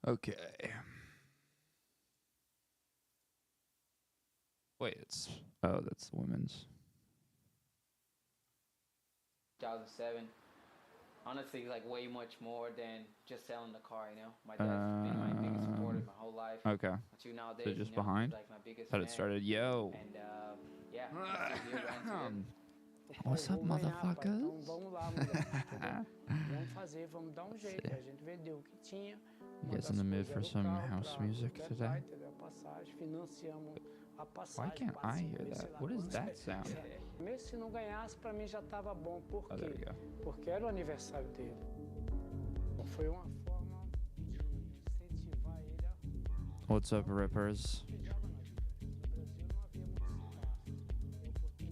Okay. Wait, it's that's the women's. 2007. Honestly, like way much more than just selling the car. You know, my dad's been my biggest supporter my whole life. Okay. Until nowadays, So just you know, behind. he's like my biggest Thought fan. it started. Yo. And yeah, he's here right here. What's up, motherfuckers? Então vamos lá, mulher. Vamos fazer, vamos dar jeito. A gente vendeu o que tinha. You guys in the mood for some house music today? Why can't I hear that? What is that sound? Mesmo se não ganhasse, pra mim já tava bom. Por quê? Oh, there we go. Porque era o aniversário dele. Foi uma forma de incentivar ele a... What's up, rippers?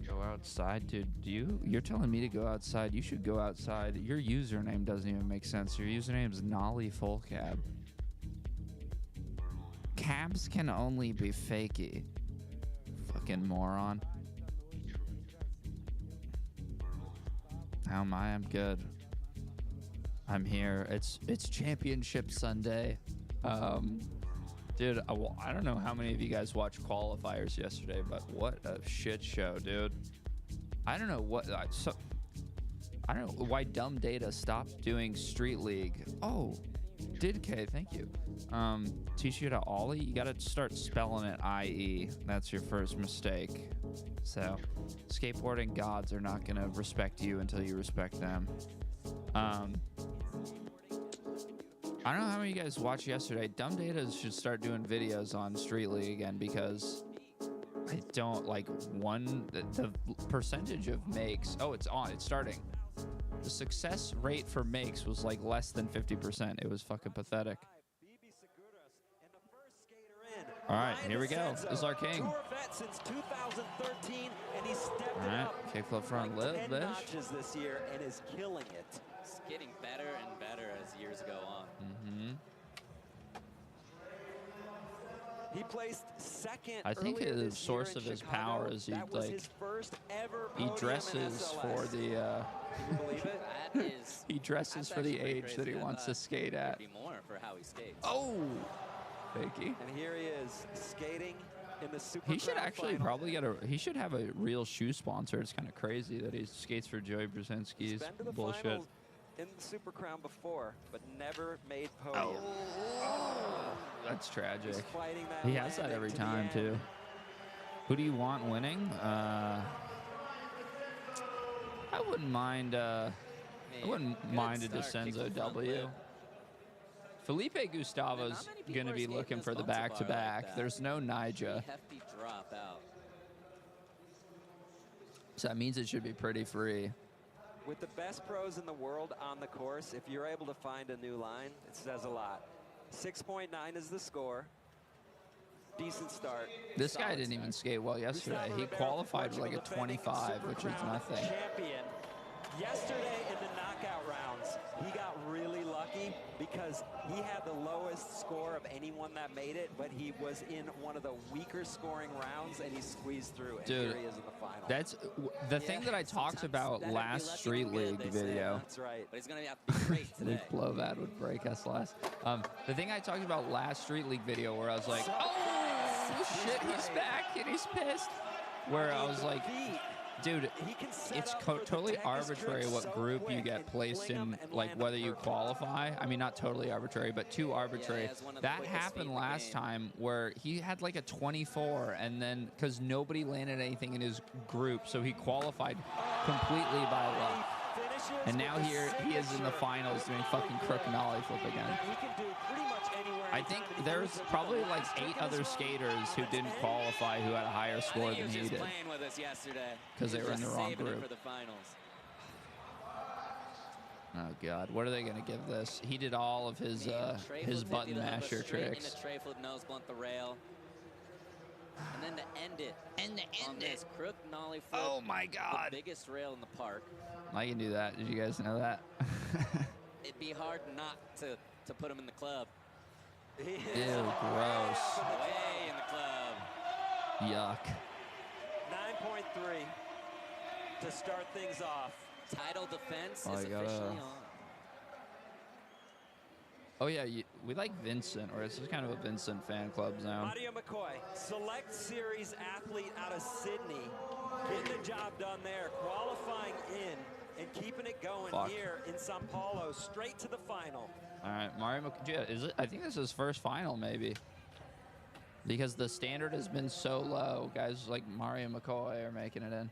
Go outside, dude. You're telling me to go outside. You should go outside. Your username doesn't even make sense. Your username is Nolly Full Cab. Cabs can only be fakey. Fucking moron. How am I? I'm good. I'm here. It's Championship Sunday. Dude, I don't know how many of you guys watched qualifiers yesterday, but what a shit show, dude. I don't know what. I don't know why Dumb Data stopped doing Street League. Oh, did K? Thank you. Teach you to ollie. You got to start spelling it IE. That's your first mistake. So, skateboarding gods are not gonna respect you until you respect them. I don't know how many of you guys watched yesterday. Dumb Data should start doing videos on Street League again because I don't like the percentage of makes. Oh, it's on. It's starting. The success rate for makes was like less than 50%. It was fucking pathetic. All right, here we go. This is our king. All right, kickflip front lip, bitch. This year and is killing it. It's getting better and better as years go on. He placed second. I think the source of his power is he dresses for the he dresses for the age that he wants to skate at. More for how he skates. Oh, fakey. And here he is skating in the Super He should Crown actually final. probably get he should have a real shoe sponsor. It's kind of crazy that he skates for Joey Brzezinski's Been to the bullshit. finals in the Super Crown before, but never made podium. That's tragic. He's fighting that He has that landing every to the time end. too. Who do you want winning? I wouldn't mind. I wouldn't mind a DeCenzo W. Felipe Gustavo's gonna be looking for the back-to-back. There's no Nyjah, Hefty drop out. so that means it should be pretty free. With the best pros in the world on the course, if you're able to find a new line, it says a lot. 6.9 is the score. Decent start. This guy didn't even skate well yesterday. He qualified with like a 25, which is nothing. Champion. Yesterday in the knockout rounds, he got really lucky because he had the lowest score of anyone that made it, but he was in one of the weaker scoring rounds and he squeezed through. And Dude, here he is in the final. that's the thing that I talked about last Street League video. That's right. But he's going to have to be great I think today. Blowvad would break us last. The thing I talked about last Street League video where I was like, oh shit, he's back and he's pissed. Where I was like, dude, it's totally arbitrary what group you get placed in, like whether you qualify. I mean, not totally arbitrary, but too arbitrary. That happened last time where he had like a 24 and then because nobody landed anything in his group, so he qualified completely by luck. And now here he is in the finals doing fucking crook nollie flip again. I think there's probably like 8 other skaters who didn't qualify who had a higher score than he did. Playing with us yesterday. Because they were in the wrong Saving it group. for the finals. Oh god, what are they gonna give this? He did all of his button masher tricks. Into tray flip nose blunt the rail. And then to end it. On this crook nollie flip. Oh my god. The biggest rail in the park. I can do that. Did you guys know that? It'd be hard not to put him in the club. Ew, gross. Way in the club. Yuck. 9.3 to start things off. Title defense Oh, is I gotta- officially on. Oh yeah, we like Vincent, or it's just kind of a Vincent fan club zone. Mario McCoy, select series athlete out of Sydney, getting the job done there, qualifying in and keeping it going here in Sao Paulo, straight to the final. All right, Mario McCoy, is it? I think this is his first final, maybe. Because the standard has been so low, guys like Mario McCoy are making it in.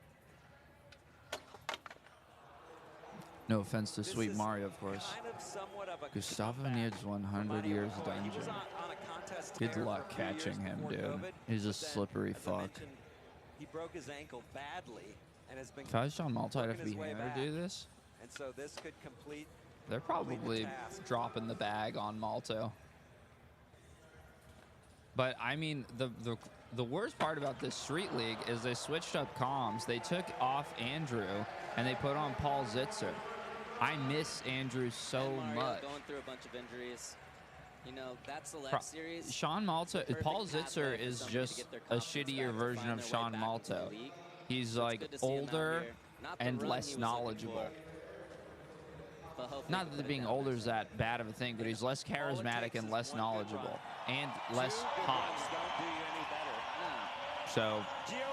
No offense to Sweet Mario, of course. Kind of somewhat of a Gustavo needs 100 years McCoy. He dungeon. was on a contest Good tear luck for a few years catching him, before dude. COVID, He's a but then, slippery as I fuck. mentioned, he broke his ankle badly and has been If I was Sean Malta, I'd have to working be his way hammered back. to do this. And so this could complete They're probably task. dropping the bag on Malto. But I mean, the worst part about this street league is they switched up comms. They took off Andrew and they put on Paul Zitzer. I miss Andrew so And Mario much. going through a bunch of injuries. You know, that select series. Sean Malta, perfect Paul pathway Zitzer for is somebody to just get their a confidence back, shittier to version find of their way Sean back into Malta. the league. He's So it's like good to see him out older here. Not the and run less he was looking knowledgeable. for, but hopefully he Not can that put it being down older this is time. that bad of a thing, but he's less charismatic and less knowledgeable and less Two good hot. runs don't do you any better. So Giovanni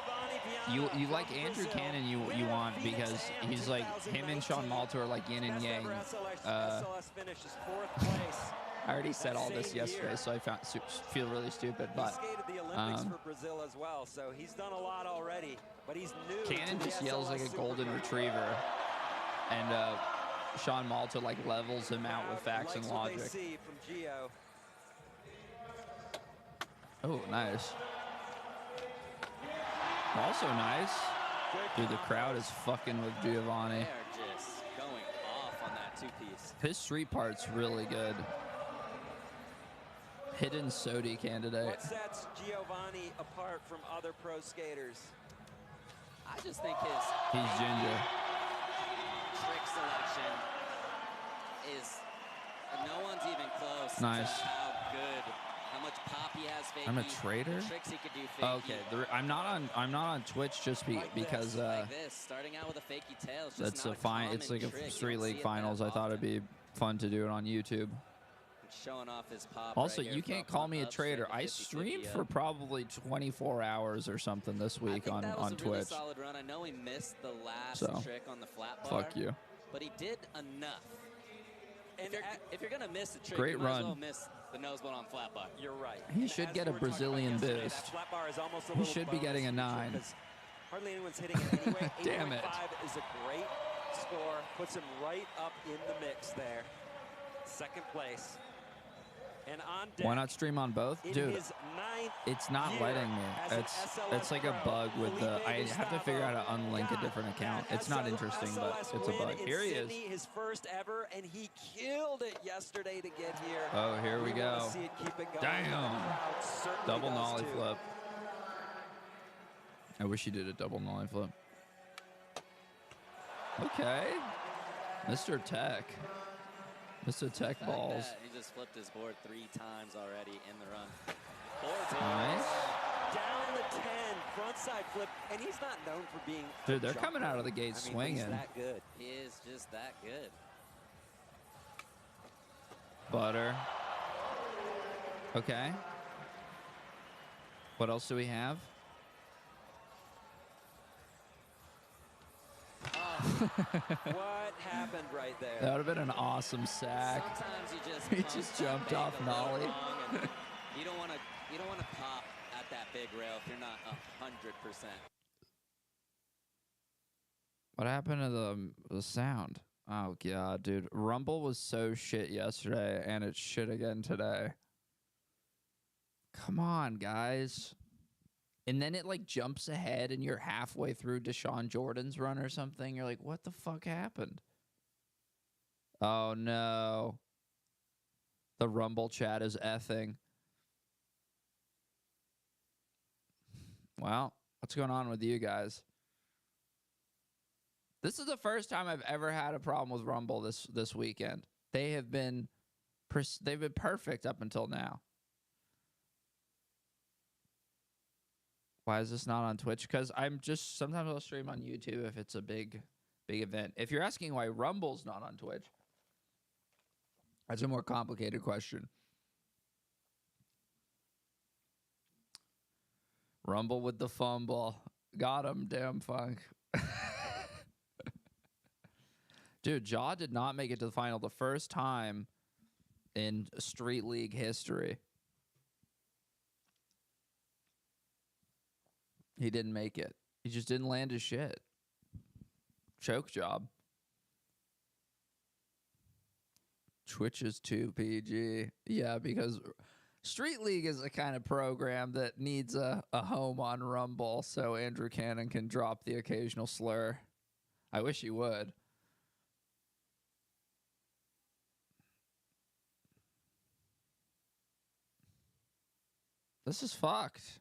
Viana you like from Andrew Brazil, Cannon, you winner of want Phoenix because Am he's like him and Sean 2019. Malta are like yin and Best yang. ever SLS finish is 4th place. I already said all this Same yesterday, year. so I feel really stupid. He But skated the Olympics for Brazil as well, so he's done a lot already. But he's new. Cannon to the just yells like SLS a golden Supergroup. retriever, and Sean Malta like levels him out with facts and Likes what they logic. see from Gio. Oh, nice. Also nice. Dude, the crowd is fucking with Giovanni. They are just going off on that two-piece. His street part's really good. Hidden Sodi candidate. What sets Giovanni apart from other pro skaters? I just think his He's ginger. trick selection is no one's even close. Nice. To how good, how much pop he has fakey. I'm a traitor? The tricks he could do fakey. Okay, I'm not on Twitch just because like this, starting out with a fakey tail. It's just that's not a fine. It's common like trick. a You street don't see league it finals. that I thought it'd often. be fun to do it on YouTube. Showing off his pop. Also, right here you can't from call me a up, traitor. straight I to 50-50 streamed up. for probably 24 hours or something this I week think on that was a Twitch. really solid run. I know he missed the last So, trick on the flat bar. Fuck you. But he did enough. And If you're gonna miss a trick, Great you might as run. well miss the nose bone on flat bar. you're right. He And should as get we a were talking about Brazilian yesterday, boost. that flat bar is almost a He little should be getting a bonus 9. because hardly anyone's hitting it anyway. Damn it. 8.5 is a great score. Puts him right up in the mix there. Second place. And on deck, Why not stream on both, in dude? his 9th It's not year letting me. as an It's SLS like a pro, bug with the. Felipe I have to figure out how to Gustavo unlink a got different account. that It's not SL interesting, but SLS it's a win bug. in Here he Sydney, is. his first ever, and he killed it yesterday to get here. Oh, here we wanna go. see it keep it going. Damn. The crowd certainly Double does nollie too. flip. I wish he did a double nollie flip. Okay. Mr. Tech. Mr. Tech The fact balls. that he just flipped his board 3 times already in the run. Board's Nice. Down the 10, frontside flip, and he's not known for being a Dude, they're jumper. coming out of the gate I mean, swinging. He's that good. He is just that good. Butter. Okay. What else do we have? What happened right there? That would have been an awesome sack. Sometimes you just He pump just that jumped big off a little nollie. wrong, and you don't want to pop at that big rail if you're not 100%. What happened to the sound? Oh god, dude. Rumble was so shit yesterday and it's shit again today. Come on, guys. And then it like jumps ahead and you're halfway through Deshaun Jordan's run or something. You're like, what the fuck happened? Oh no. The Rumble chat is effing. Well, what's going on with you guys? This is the first time I've ever had a problem with Rumble this weekend. They've been perfect up until now. Why is this not on Twitch? Because sometimes I'll stream on YouTube if it's a big event. If you're asking why Rumble's not on Twitch, That's a more complicated question. Rumble with the fumble. Got him, damn Funk. Dude, Jaw did not make it to the final the first time in Street League history. He didn't make it. He just didn't land his shit. Choke job. Twitch is too PG. Yeah, because Street League is a kind of program that needs a home on Rumble so Andrew Cannon can drop the occasional slur. I wish he would. This is fucked.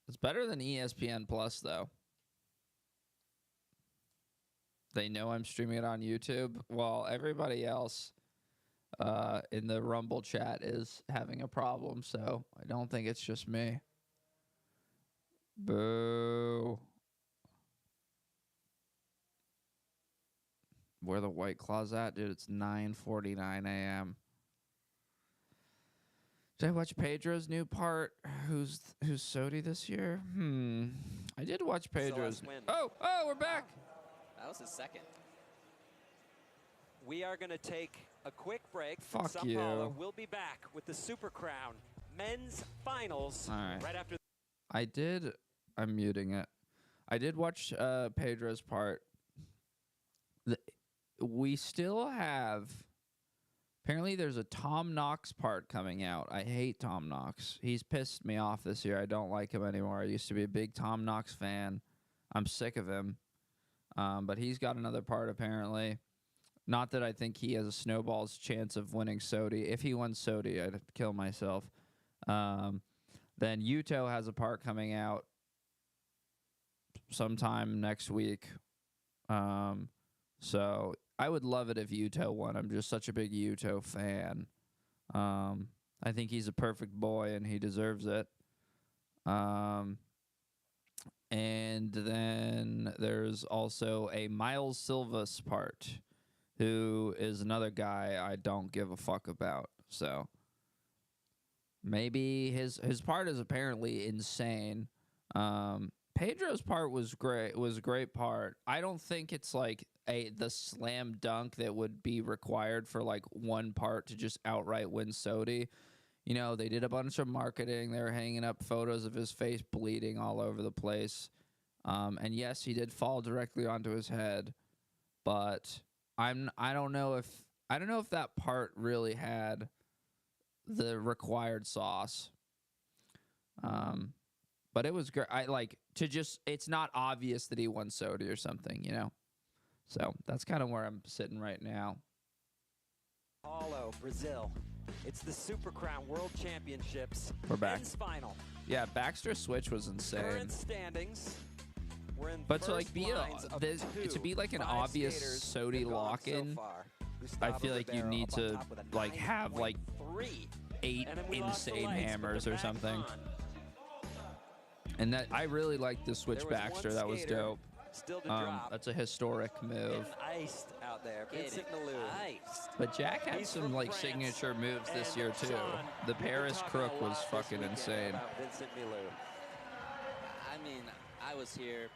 It's better than ESPN Plus, though. They know I'm streaming it on YouTube, while everybody else in the Rumble chat is having a problem, so I don't think it's just me. Boo. Where the White Claws at? Dude, it's 9:49 a.m. Did I watch Pedro's new part? Who's Sodi this year? I did watch Pedro's. Oh, we're back. That was his second. We are going to take a quick break. Fuck Sao you. Paulo. We'll be back with the Super Crown men's finals right after. I'm muting it. I did watch Pedro's part. We still have, apparently there's a Tom Knox part coming out. I hate Tom Knox. He's pissed me off this year. I don't like him anymore. I used to be a big Tom Knox fan. I'm sick of him. But he's got another part apparently. Not that I think he has a snowball's chance of winning Sodi. If he won Sodi, I'd kill myself. Then Yuto has a part coming out sometime next week. So I would love it if Yuto won. I'm just such a big Yuto fan. I think he's a perfect boy and he deserves it. And then there's also a Miles Silvas part, who is another guy I don't give a fuck about. So maybe his part is apparently insane. Pedro's part was great. Was a great part. I don't think it's like the slam dunk that would be required for like one part to just outright win Sodi. You know, they did a bunch of marketing. They were hanging up photos of his face bleeding all over the place. And yes, he did fall directly onto his head, but I don't know if that part really had the required sauce. But it was great. It's not obvious that he won Sodi or something, you know? So that's kind of where I'm sitting right now. Paulo, Brazil. It's the Super Crown World Championships. We're back. Men's final. Yeah, Baxter Switch was insane. Current standings. We're in But to first like be lines of to be like an five obvious skaters Sodi have gone lock-in, so far. I Gustavo feel like you Ribeiro need up on to top with a like have like 9.3. 8 And then we lost the insane lights, but hammers they're or back something. on. And that I really liked the Switch There was Baxter. one That was skater dope. Still to drop. That's a historic move. Getting iced out there. Vincent Malou. Iced. But Jack had He's some from like France. signature moves this And year too. Sean, The we've been Paris talking crook a was lot this fucking weekend insane. about Vincent Malou. I mean, I was here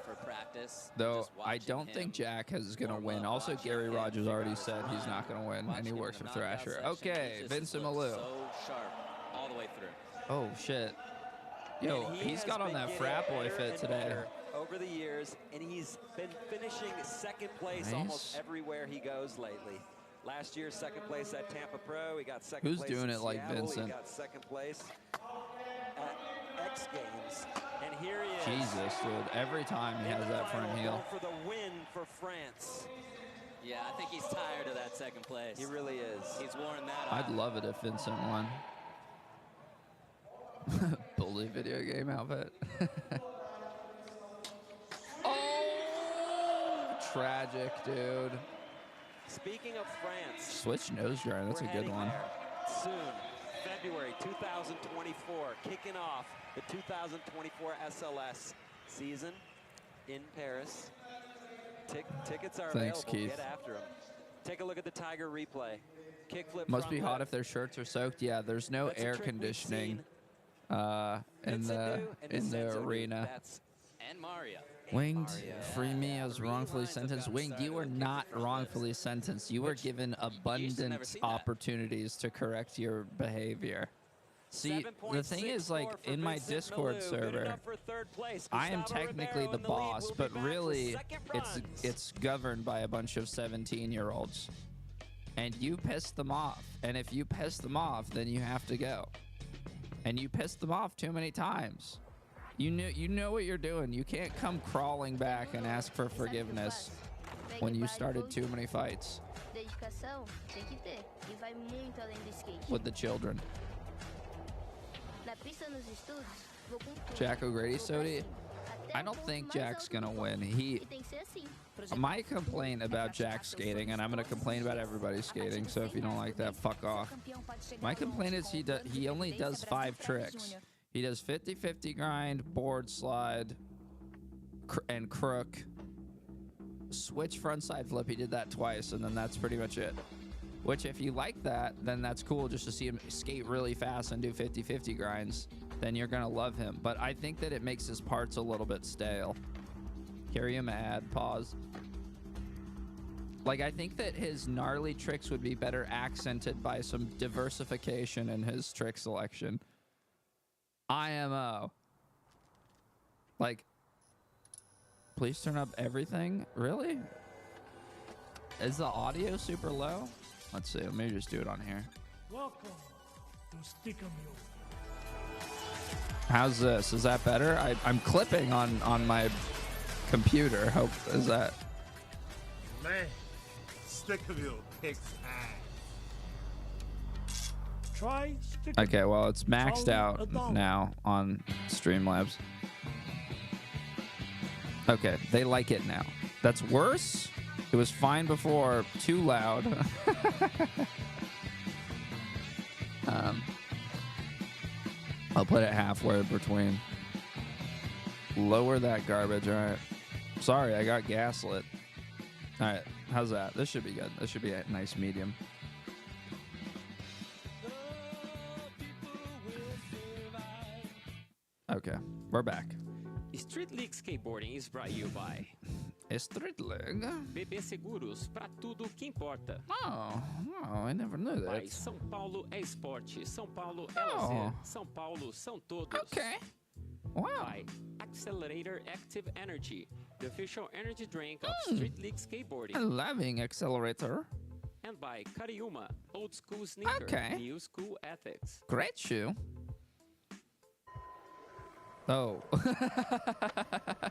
for practice. Though just I watching don't think him Jack is gonna warm win. up, Also, watching Gary him Rogers figure already out his said he's line, not gonna win, and watching he him in works the for knockout Thrasher. section, Okay, he just Vincent looks Malou. So sharp all the way through. Oh shit. Yo, And he's has got on been that getting frat boy better fit and today. better over the years, and he's been finishing second place Nice. almost everywhere he goes lately. Last year, second place at Tampa Pro. He got second Who's place doing in it like Seattle. Vincent? He got second place at X Games, and here he is. Jesus, dude. Every time he has that front heel. Going for the win for France. Yeah, I think he's tired of that second place. He really is. He's worn that I'd off. love it if Vincent won. Bully video game outfit. Oh, tragic, dude. Speaking of France, Switch nose grind. That's a we're good heading one. there soon, February 2024, kicking off the 2024 SLS season in Paris. Tickets are Thanks, available. Keith. Get after them. Take a look at the Tiger replay. Kickflip. Must be front hot lip. if their shirts are soaked. Yeah, there's no That's a air trick we've conditioning seen. in the Vincenzo and in the Vincenzo do. arena. That's And Mario. Winged, Mario. free me. I was Three wrongfully lines have sentenced. gotten Winged, you started were with not kickflip front wrongfully sentenced. You were given never abundant seen that. opportunities to correct your behavior. See, the thing 7.6 is, like, score for in my Vincent Discord Milou. Good server, enough for third place. I am Gustavo technically Ribeiro the in lead. boss, We'll be but back with really, second it's runs. governed by a bunch of 17-year-olds, and you piss them off. And if you piss them off, then you have to go. And you pissed them off too many times. You know what you're doing. You can't come crawling back and ask for forgiveness when you started too many fights Dedicação tem que ter e vai muito além do skate. with the children. Na pista nos estudos, vou com tudo. Jack O'Grady, Vou pra Sodi, cima, até I o don't ponto think mais Jack's alto do gonna ponto. win. E tem que ser assim. My complaint about Jack skating, and I'm gonna complain about everybody skating, so if you don't like that, fuck off. My complaint is he only does 5 tricks. He does 50-50 grind, board slide, and crook. Switch frontside flip, he did that twice, and then that's pretty much it. Which, if you like that, then that's cool just to see him skate really fast and do 50-50 grinds. Then you're gonna love him. But I think that it makes his parts a little bit stale. Carry him ad, pause. Like, I think that his gnarly tricks would be better accented by some diversification in his trick selection. IMO. Like, please turn up everything? Really? Is the audio super low? Let's see. Let me just do it on here. Welcome to Stickamule. How's this? Is that better? I'm clipping on my computer. Hope is that. Man, Stickamule kicks ass. Try Stickamule. Okay, well, it's maxed out now on Streamlabs. Okay, they like it now. That's worse? It was fine before. Too loud. I'll put it halfway between. Lower that garbage. All right. Sorry, I got gaslit. All right. How's that? This should be good. This should be a nice medium. Okay. We're back. Street League Skateboarding is brought to you by Street League? BB Seguros, pra tudo que importa. Oh, I never knew By that. São Paulo é esporte, São Paulo é Oh. lazer, São Paulo são todos. Okay. Wow. By Accelerator Active Energy, the official energy drink of Street League Skateboarding. Loving Accelerator. And by Cariúma, old school sneaker, Okay. new school ethics. Great shoe. Oh.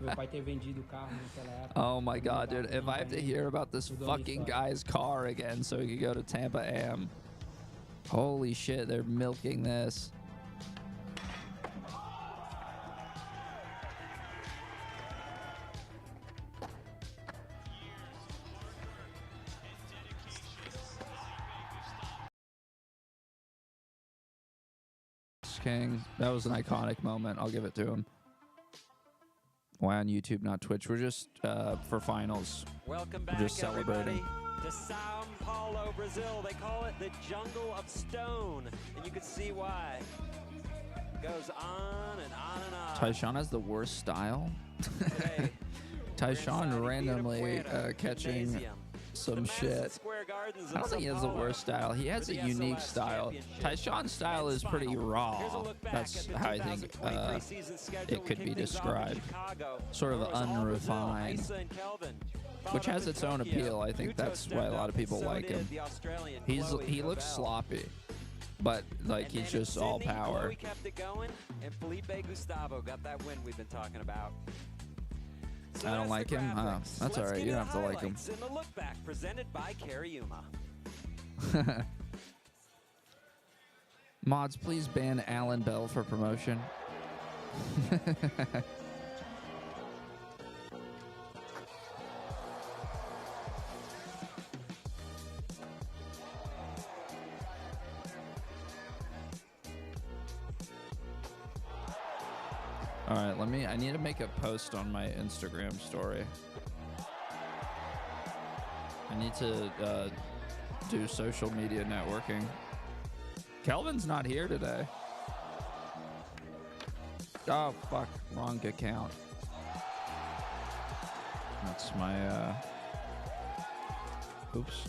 Meu pai ter vendido o carro naquela época. Oh my god, dude. If I have to hear about this fucking guy's car again so he can go to Tampa Am. Holy shit, they're milking this. King. That was an iconic moment. I'll give it to him. Why on YouTube, not Twitch? We're just for finals. Welcome We're back, just celebrating. everybody, to Sao Paulo, Brazil. They call it the Jungle of Stone, and you can see why. It goes on and on and on. Tyshawn has the worst style. Today, Tyshawn randomly catching Gymnasium. some The Madison shit. Square Gardens I don't of think he Sao has the Paulo worst style. He has for a the unique SLS style. Championship. Tyshawn's style is pretty Here's a raw. look back That's at the how I think 2023 season schedule. it could We be kicked things off in described. Chicago, Sort of where it was all Brazil, unrefined. Issa and Kelvin. Which Followed up has in its own Tokyo, appeal. I think Yuto that's why a stepped lot up, of people so like did him. the Australian He Chloe looks Cobell. sloppy, but like And he's then in just all Sydney, power. Chloe kept it going, and Felipe Gustavo got that win we've been talking about. So I don't that's like the him. graphics. That's Let's all right. get You into don't have to like him. highlights and the look back presented by Cariúma. Mods, please ban Alan Bell for promotion. All right, I need to make a post on my Instagram story. I need to do social media networking. Kelvin's not here today. Oh, fuck. Wrong account. That's my, oops.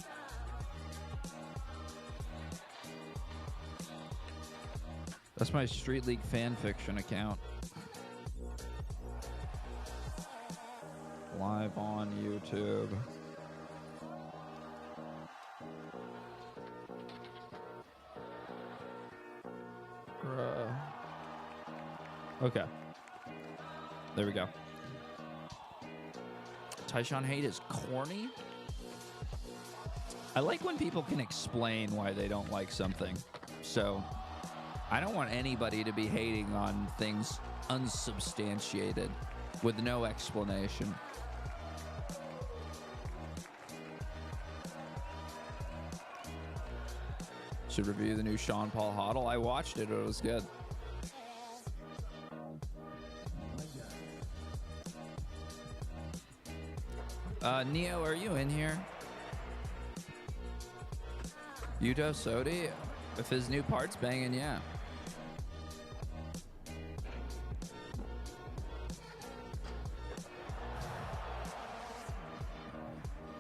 That's my Street League fan fiction account. Live on YouTube. Okay. There we go. Tyshawn Hate is corny. I like when people can explain why they don't like something. So I don't want anybody to be hating on things unsubstantiated with no explanation. Should review the new Sean Paul Hodl. I watched it. It was good. Neo, are you in here? Yuto Sodi? If his new part's banging, yeah.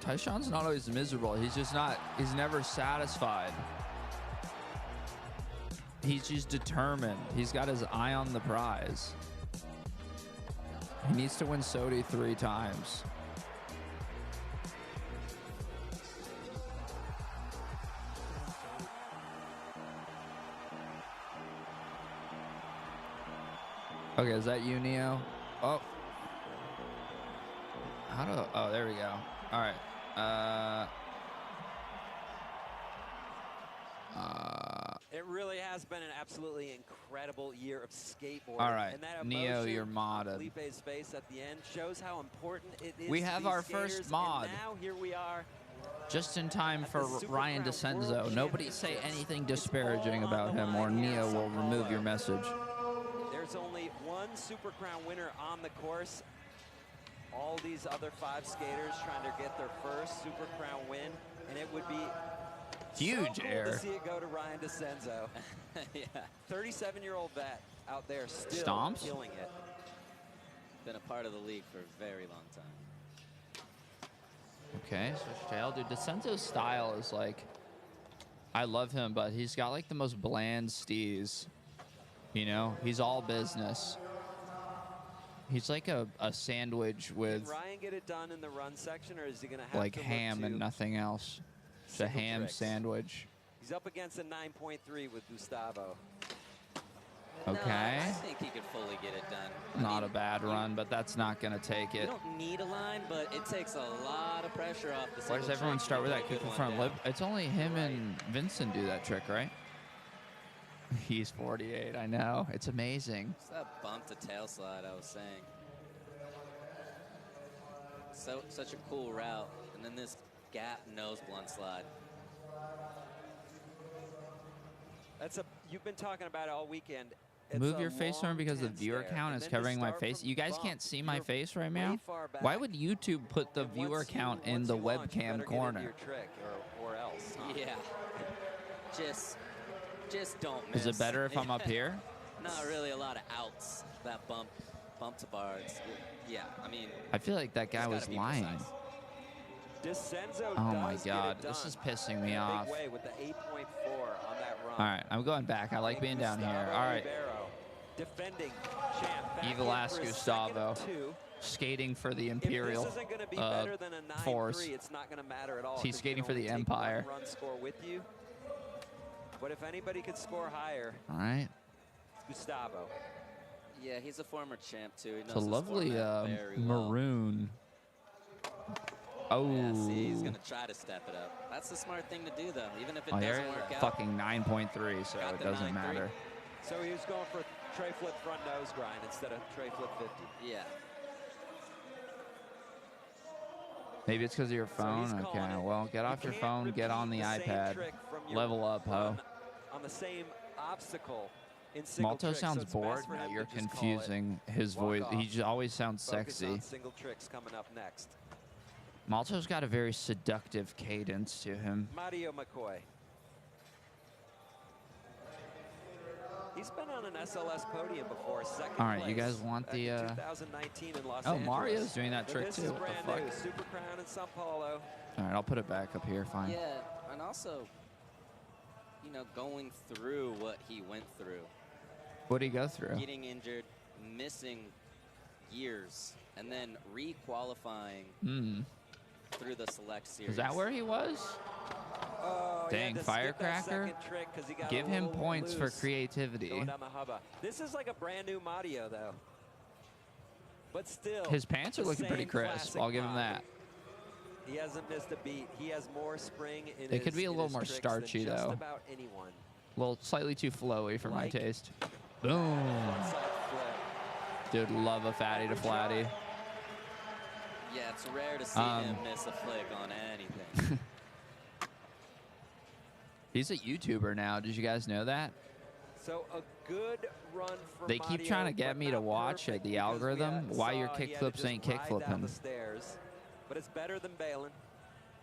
Tyshawn's not always miserable. He's just not, he's never satisfied. He's just determined. He's got his eye on the prize. He needs to win Sodi 3 times. Okay, is that you, Neo? Oh. How do... Oh, there we go. All right. It really has been an absolutely incredible year of skateboarding. All right, and that Neo, you're emotion modded. on Felipe's face at the end shows how important it is. We to have these our skaters, first mod. And now here we are. Just in time At for the Super Ryan Crown DeCenzo. World Nobody say Championships. anything It's disparaging all on about the him, or line here Neo at will Sao remove Paulo. your message. There's only one Super Crown winner on the course. All these other 5 skaters trying to get their first Super Crown win, and it would be Huge so cool air. to see it go to Ryan DeCenzo. Yeah. 37-year-old vet out there still Stomps? killing it. Been a part of the league for a very long time. Okay, switch tail. Dude, DeCenzo's style is like... I love him, but he's got like the most bland steez. You know? He's all business. He's like a sandwich with Can Ryan get it done in the run section, or is he going to have like to look ham to and nothing else. It's a single ham tricks? sandwich. He's up against a 9.3 with Gustavo. Okay. No, I think he could fully get it done. Not a bad run, but that's not going to take You it. don't need a line, but it takes a lot of pressure off the Why does single everyone trick start to with get that a kick good in one front down. lip? It's only him and Vincent do that trick, right? He's 48, I know. It's amazing. It's that bump to tail slide I was saying. Such a cool route. And then this gap nose blunt slide. You've been talking about it all weekend. Move your face arm because the viewer count is covering my face. You guys can't see my face right now? Why would YouTube put the viewer count in the webcam corner? Or else. Huh? Yeah. Just don't miss. Is it better if I'm up here? Not really a lot of outs. That bump to bar. Yeah, I mean. I feel like that guy it's was gotta be lying. precise. DeCenzo Oh my does God, get it this done is pissing in me a off. big way with the 8.4 on that run. All right, I'm going back. I like being down here. Gustavo All right, Ribeiro, defending champ. Back Evil in ass for his Gustavo. second two. Skating for the If Imperial this isn't going to be better than a 9-3, force. it's not going to matter at all. He's 'cause you skating can for only the take Empire. one run score with you. But if anybody could score higher, All right. it's Gustavo. Yeah, he's a former champ too. He knows It's a this lovely format very well. maroon. Oh. Yeah, see, he's gonna try to step it up. That's the smart thing to do, though. Even if it Oh, doesn't here, work out. fucking 9.3, so Got it the doesn't 9.3. matter. So he was going for tray flip front nose grind instead of tray flip 50. Yeah. Maybe it's because of your So phone? he's Okay, calling it. well, get You off your can't phone, get on the repeat same iPad. trick from your Level up, ho. run on the same obstacle in single Malto tricks, so sounds it's bored? best for No, him you're to just call it, confusing his walk voice. off, He just always sounds focus sexy. on single tricks coming up next. Malto's got a very seductive cadence to him. Mario McCoy. He's been on an SLS podium before, second All right, place you guys want back the, in 2019 in Los Oh, Angeles. Mario's doing that But trick this too. is What the brand fuck? new. Super Crown in Sao Paulo. All right, I'll put it back up here. Fine. Yeah, and also, you know, going through what he went through. What did he go through? Getting injured, missing years, and then re-qualifying through the select series. Is that where he was? Oh, Dang, Firecracker. Give him points for creativity. Going down the hubba. This is like a brand new Mario, though. But still, His pants are the looking pretty same crisp. classic I'll give him Mario. that. He hasn't missed a beat. He has more spring in They his could be a in little his more tricks starchy, than just though. about anyone. A little slightly too flowy for my Like- taste. Boom. Frontside flip. Dude, love a fatty to flatty. Yeah, it's rare to see him miss a flick on anything. He's a YouTuber now. Did you guys know that? So a good run for They keep Mario, trying to get but me to not watch perfect the because we algorithm why your saw he had to kickflips just ain't ride down kickflipping. the stairs. But it's better than bailing.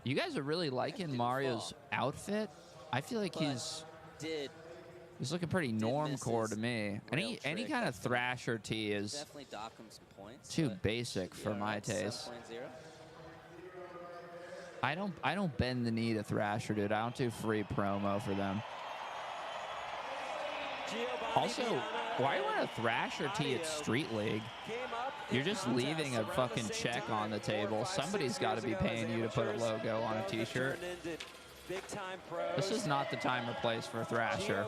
You guys are really liking Mario's outfit. I feel like But he's looking pretty miss normcore his to me. rail Any trick. kind of Thrasher tee is Definitely dock him some points. too but basic should be for all my right, taste. 7.0. I don't bend the knee to Thrasher, dude. I don't do free promo for them. Also, why are you wearing a Thrasher tee at Street League? You're just leaving a fucking check on the table. Somebody's got to be paying you to put a logo on a t-shirt. This is not the time or place for Thrasher.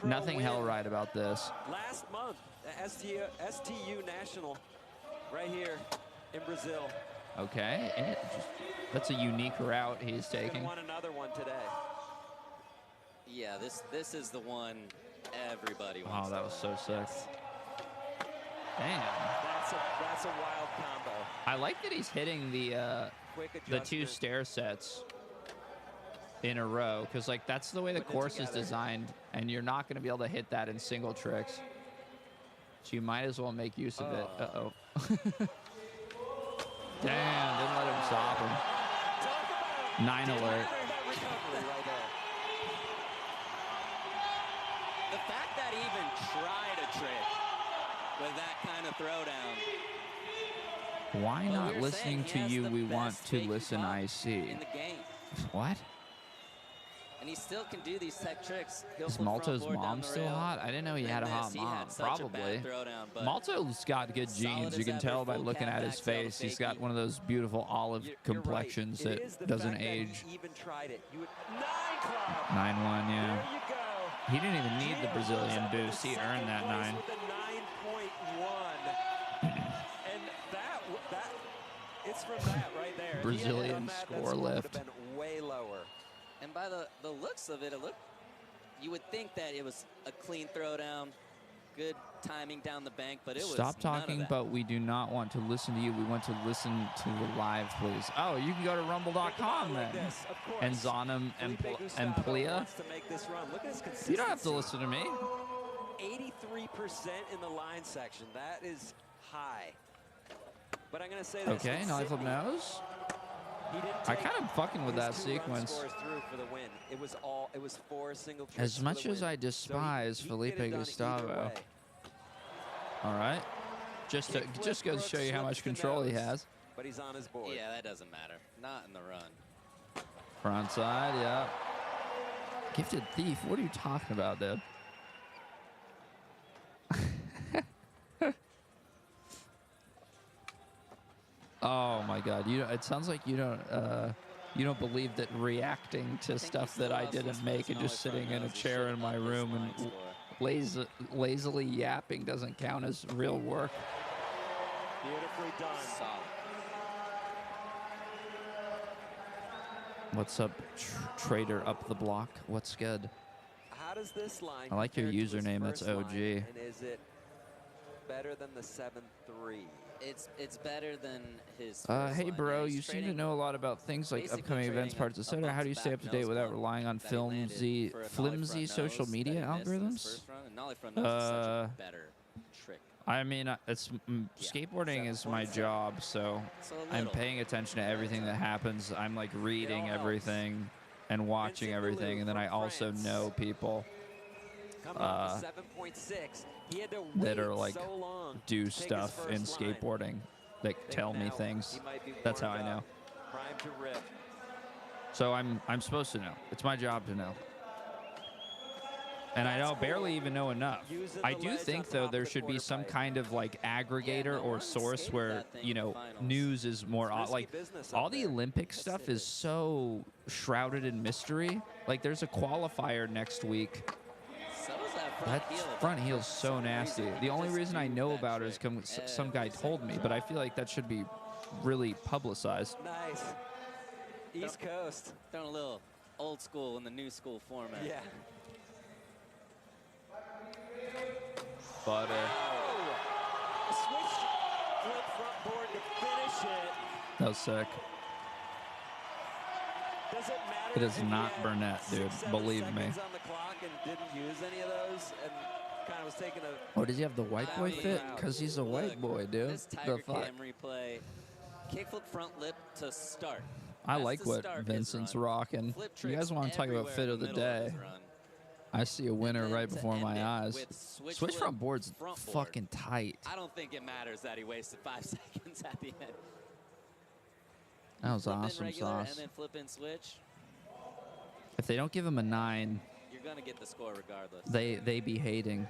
Nothing hell right about this. Last month, STU National, right here in Brazil. Okay, that's a unique route he's taking. Won another one today. Yeah, this is the one everybody wants. Oh, that was so sick. Damn. That's a wild combo. I like that he's hitting the two adjustment. stair sets in a row, because like that's the way the course is designed, and you're not going to be able to hit that in single tricks. So you might as well make use of it. Uh-oh. Damn, didn't let him stop him. 9 alert. The fact that he even tried a trick with that kind of throwdown. Why Well, not we were listening saying to he you? has the We want best to big listen. bump I see. in the game. What? And he still can do these tech tricks. He'll Is flip front Malto's board down mom the still rail. hot? I didn't know he Then had a this, hot he mom. had such a bad Probably. throwdown, but Malto's got good solid genes. as You can ever, tell by full looking cat at his back tail face. He's got fakie. one of those beautiful olive You're complexions right. It is the that doesn't fact that age. he even tried it. You would 9 club. 9-1, yeah. There you go. He didn't even need the Brazilian boost. He earned that 9. With a 9.1. And that it's from that right there. If he had Brazilian done that score score lift. would have been way lower. And by the looks of it, you would think that it was a clean throwdown, good timing down the bank, but it was Stop talking, but we do not want to listen to you. We want to listen to the live, please. Oh, you can go to rumble.com then. And Zonum and Plia. You don't have to listen to me. 83% in the line section. That is high. But I'm going to say this. Okay, now I flip nose. I kind of fucking with that sequence. Through for the win. It was 4 single tricks As for much the as win. I despise So he Felipe could have done either Gustavo. way. All right. Just goes to show you how much control he has. But he's on his board. Yeah, that doesn't matter. Not in the run. Front side, yeah. Gifted Thief, what are you talking about, dude? Oh my God! It sounds like you don't believe that reacting to stuff that I didn't make and just sitting in a chair in my room and lazily yapping doesn't count as real work. Beautifully done. Solid. What's up, Trader Up the Block? What's good? How does this line I like your compare to his username. That's first line, OG. and is it better than the 7-3? It's better than his. Hey, first bro, line. He's you seem to trading- know a lot about things like basically upcoming events, trading parts, a etc. How do you stay up to date nose without bump relying on that he landed flimsy for a nollie front social nose media that he missed in his algorithms? first run, and nollie front nose is such a better trick. I mean, skateboarding is my job, so I'm paying attention to everything that happens. I'm like reading everything and watching everything, and then I also know people that are like do stuff in skateboarding, that tell me things. That's how I know. So I'm supposed to know. It's my job to know. And I don't barely even know enough. I do think, though, there should be some kind of like aggregator or source where, you know, news is more like all the Olympic stuff is so shrouded in mystery. Like there's a qualifier next week. That front heel is so nasty. The only reason I know about it is because some guy told me, but I feel like that should be really publicized. Nice. East Coast. Throwing a little old school in the new school format. Yeah. But Switch flip front board to finish it. that was sick. Does it matter? It is not Burnett, dude. Believe me. On the clock and didn't use any of those and kind of was taking a. Oh, does he have the white boy fit? Because he's a white boy, dude. This Tiger Cam replay. Kickflip front lip to start. I like what Vincent's rocking. You guys want to talk about fit of the day? I see a winner right before my eyes. Switch front board's fucking tight. I don't think it matters that he wasted 5 seconds at the end. That was awesome sauce. And then flip in switch. If they don't give him a 9, you're gonna get the score regardless. They be hating.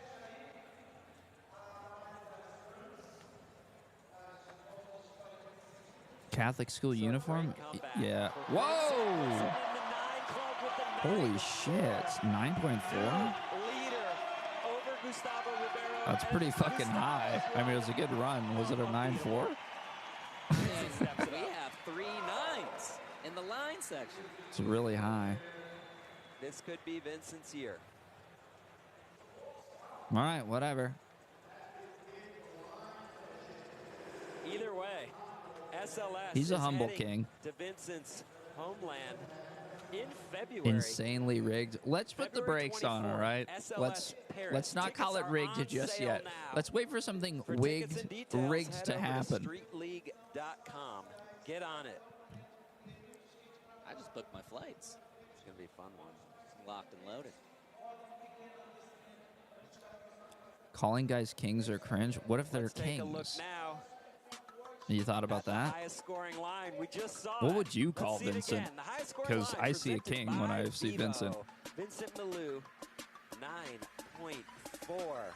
Catholic school uniform? Yeah. Whoa! Holy shit. 9.4? That's pretty fucking high. I mean, it was a good run. Was it a 9.4? We have 3 9s in the line section. It's really high. This could be Vincent's year. All right, whatever. Either way, SLS He's a is humble heading king. to Vincent's homeland in February. Insanely rigged. Let's put the brakes on, all right? Let's not call it rigged just yet. Let's wait for something rigged to happen. StreetLeague.com. Get on it. I just booked my flights. It's gonna be a fun one. Locked and loaded. Calling guys kings or cringe? What if they're Let's take a look kings? now. You thought about that? Highest scoring line. We just saw What it. would you call Let's see it Vincent? again. The highest scoring Because line I see a presented king when by I see Vivo. Vincent. Vincent Milou, 9.4.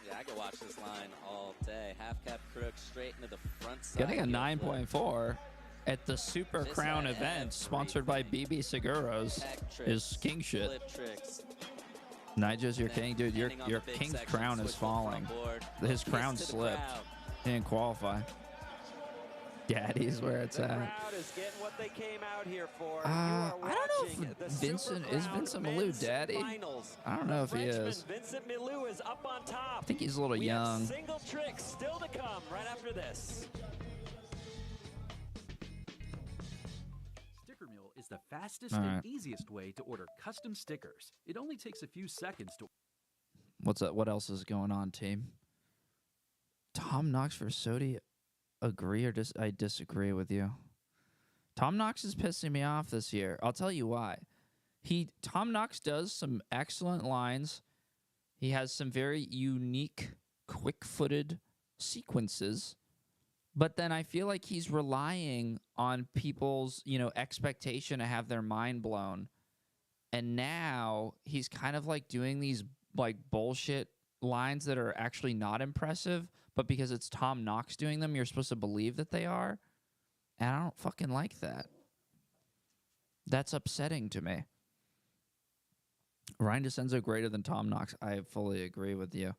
Yeah, I could watch this line all day. Half cap crook straight into the front side. Getting a heel flip. 9.4 at the Super Just Crown had event sponsored by BB Seguros Tech is tricks, king shit. flip tricks. Nigel's your king, dude. Your Ending on the big king's section, crown is switch flip falling. front board. His Kiss crown to the slipped. crowd. He didn't qualify. Daddy's where it's The at. crowd is getting what they came out here for. I don't know if Vincent is Vincent Milou daddy. I don't know if he is. Vincent Milou is up on top. I think he's a little We have young. single tricks still to come right after this. Sticker Mule is the fastest All and right. easiest way to order custom stickers. It only takes a few seconds to. What's up? What else is going on, team? Tom Knox for Sodi. Agree or I disagree with you. Tom Knox is pissing me off this year. I'll tell you why. Tom Knox does some excellent lines. He has some very unique, quick-footed sequences. But then I feel like he's relying on people's, expectation to have their mind blown. And now he's kind of like doing these like bullshit lines that are actually not impressive, but because it's Tom Knox doing them, you're supposed to believe that they are. And I don't fucking like that. That's upsetting to me. Ryan DeCenzo greater than Tom Knox. I fully agree with you.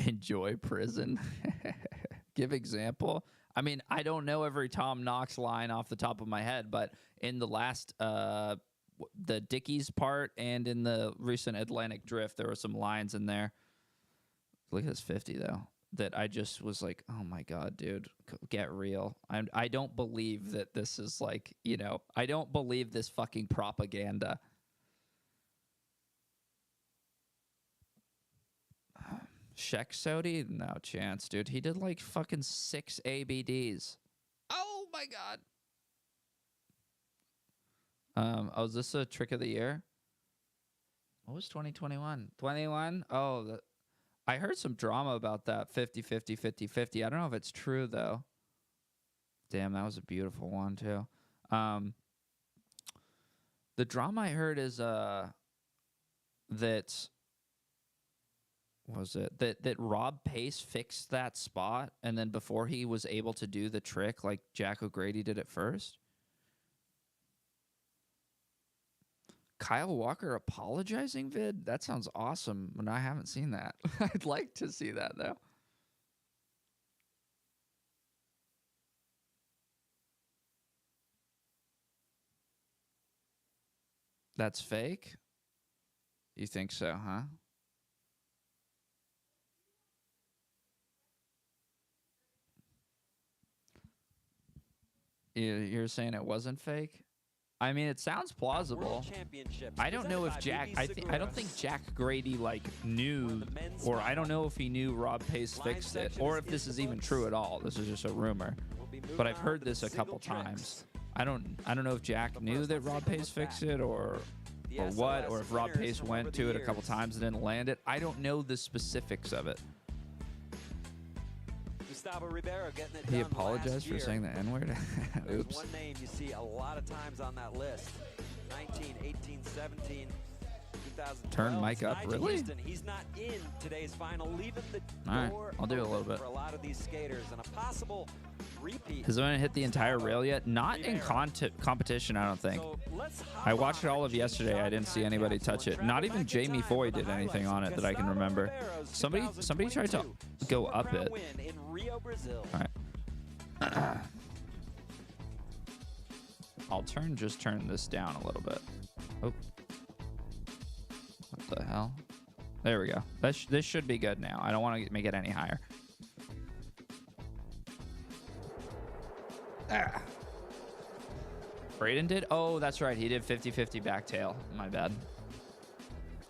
Enjoy prison. Give example. I mean, I don't know every Tom Knox line off the top of my head, but in the last, the Dickies part and in the recent Atlantic Drift, there were some lines in there. Look at this 50, though, that I just was like, oh, my God, dude, get real. I don't believe that this is like, I don't believe this fucking propaganda. Shek Sodi? No chance, dude. He did like fucking 6 ABDs. Oh my god. Oh, is this a trick of the year? What was 2021? 21? Oh, I heard some drama about that 50-50, 50-50. I don't know if it's true, though. Damn, that was a beautiful one, too. The drama I heard is that Rob Pace fixed that spot, and then before he was able to do the trick, like Jack O'Grady did it first. Kyle Walker apologizing vid? That sounds awesome, and I haven't seen that. I'd like to see that, though. That's fake? You think so, huh? You're saying it wasn't fake? I mean, it sounds plausible. I don't know if Jack. I don't think Jack Grady like knew, or I don't know if he knew Rob Pace fixed it, or if this is even true at all. This is just a rumor, but I've heard this a couple times. I don't know if Jack knew that Rob Pace fixed it, or what, or if Rob Pace went to it a couple times and didn't land it. I don't know the specifics of it. Gustavo Ribeiro getting it He done apologized for saying the N-word? Oops. One name you see a lot of times on that list. 19, 18, 17, 2012. Turn Mike up, Nigel really? Houston, he's not in today's final, leaving the All right, door I'll do it a little open bit. for a lot of these skaters and a possible repeat. Has anyone hit the entire rail yet? Not in competition, I don't think. I watched it all of yesterday. I didn't see anybody touch it. Not even Jamie Foy did anything on it that I can remember. Somebody tried to go up it. All right. I'll just turn this down a little bit. Oh. What the hell? There we go. This should be good now. I don't want to make it any higher. Ah. Braden did? Oh, that's right. He did 50-50 back tail. My bad.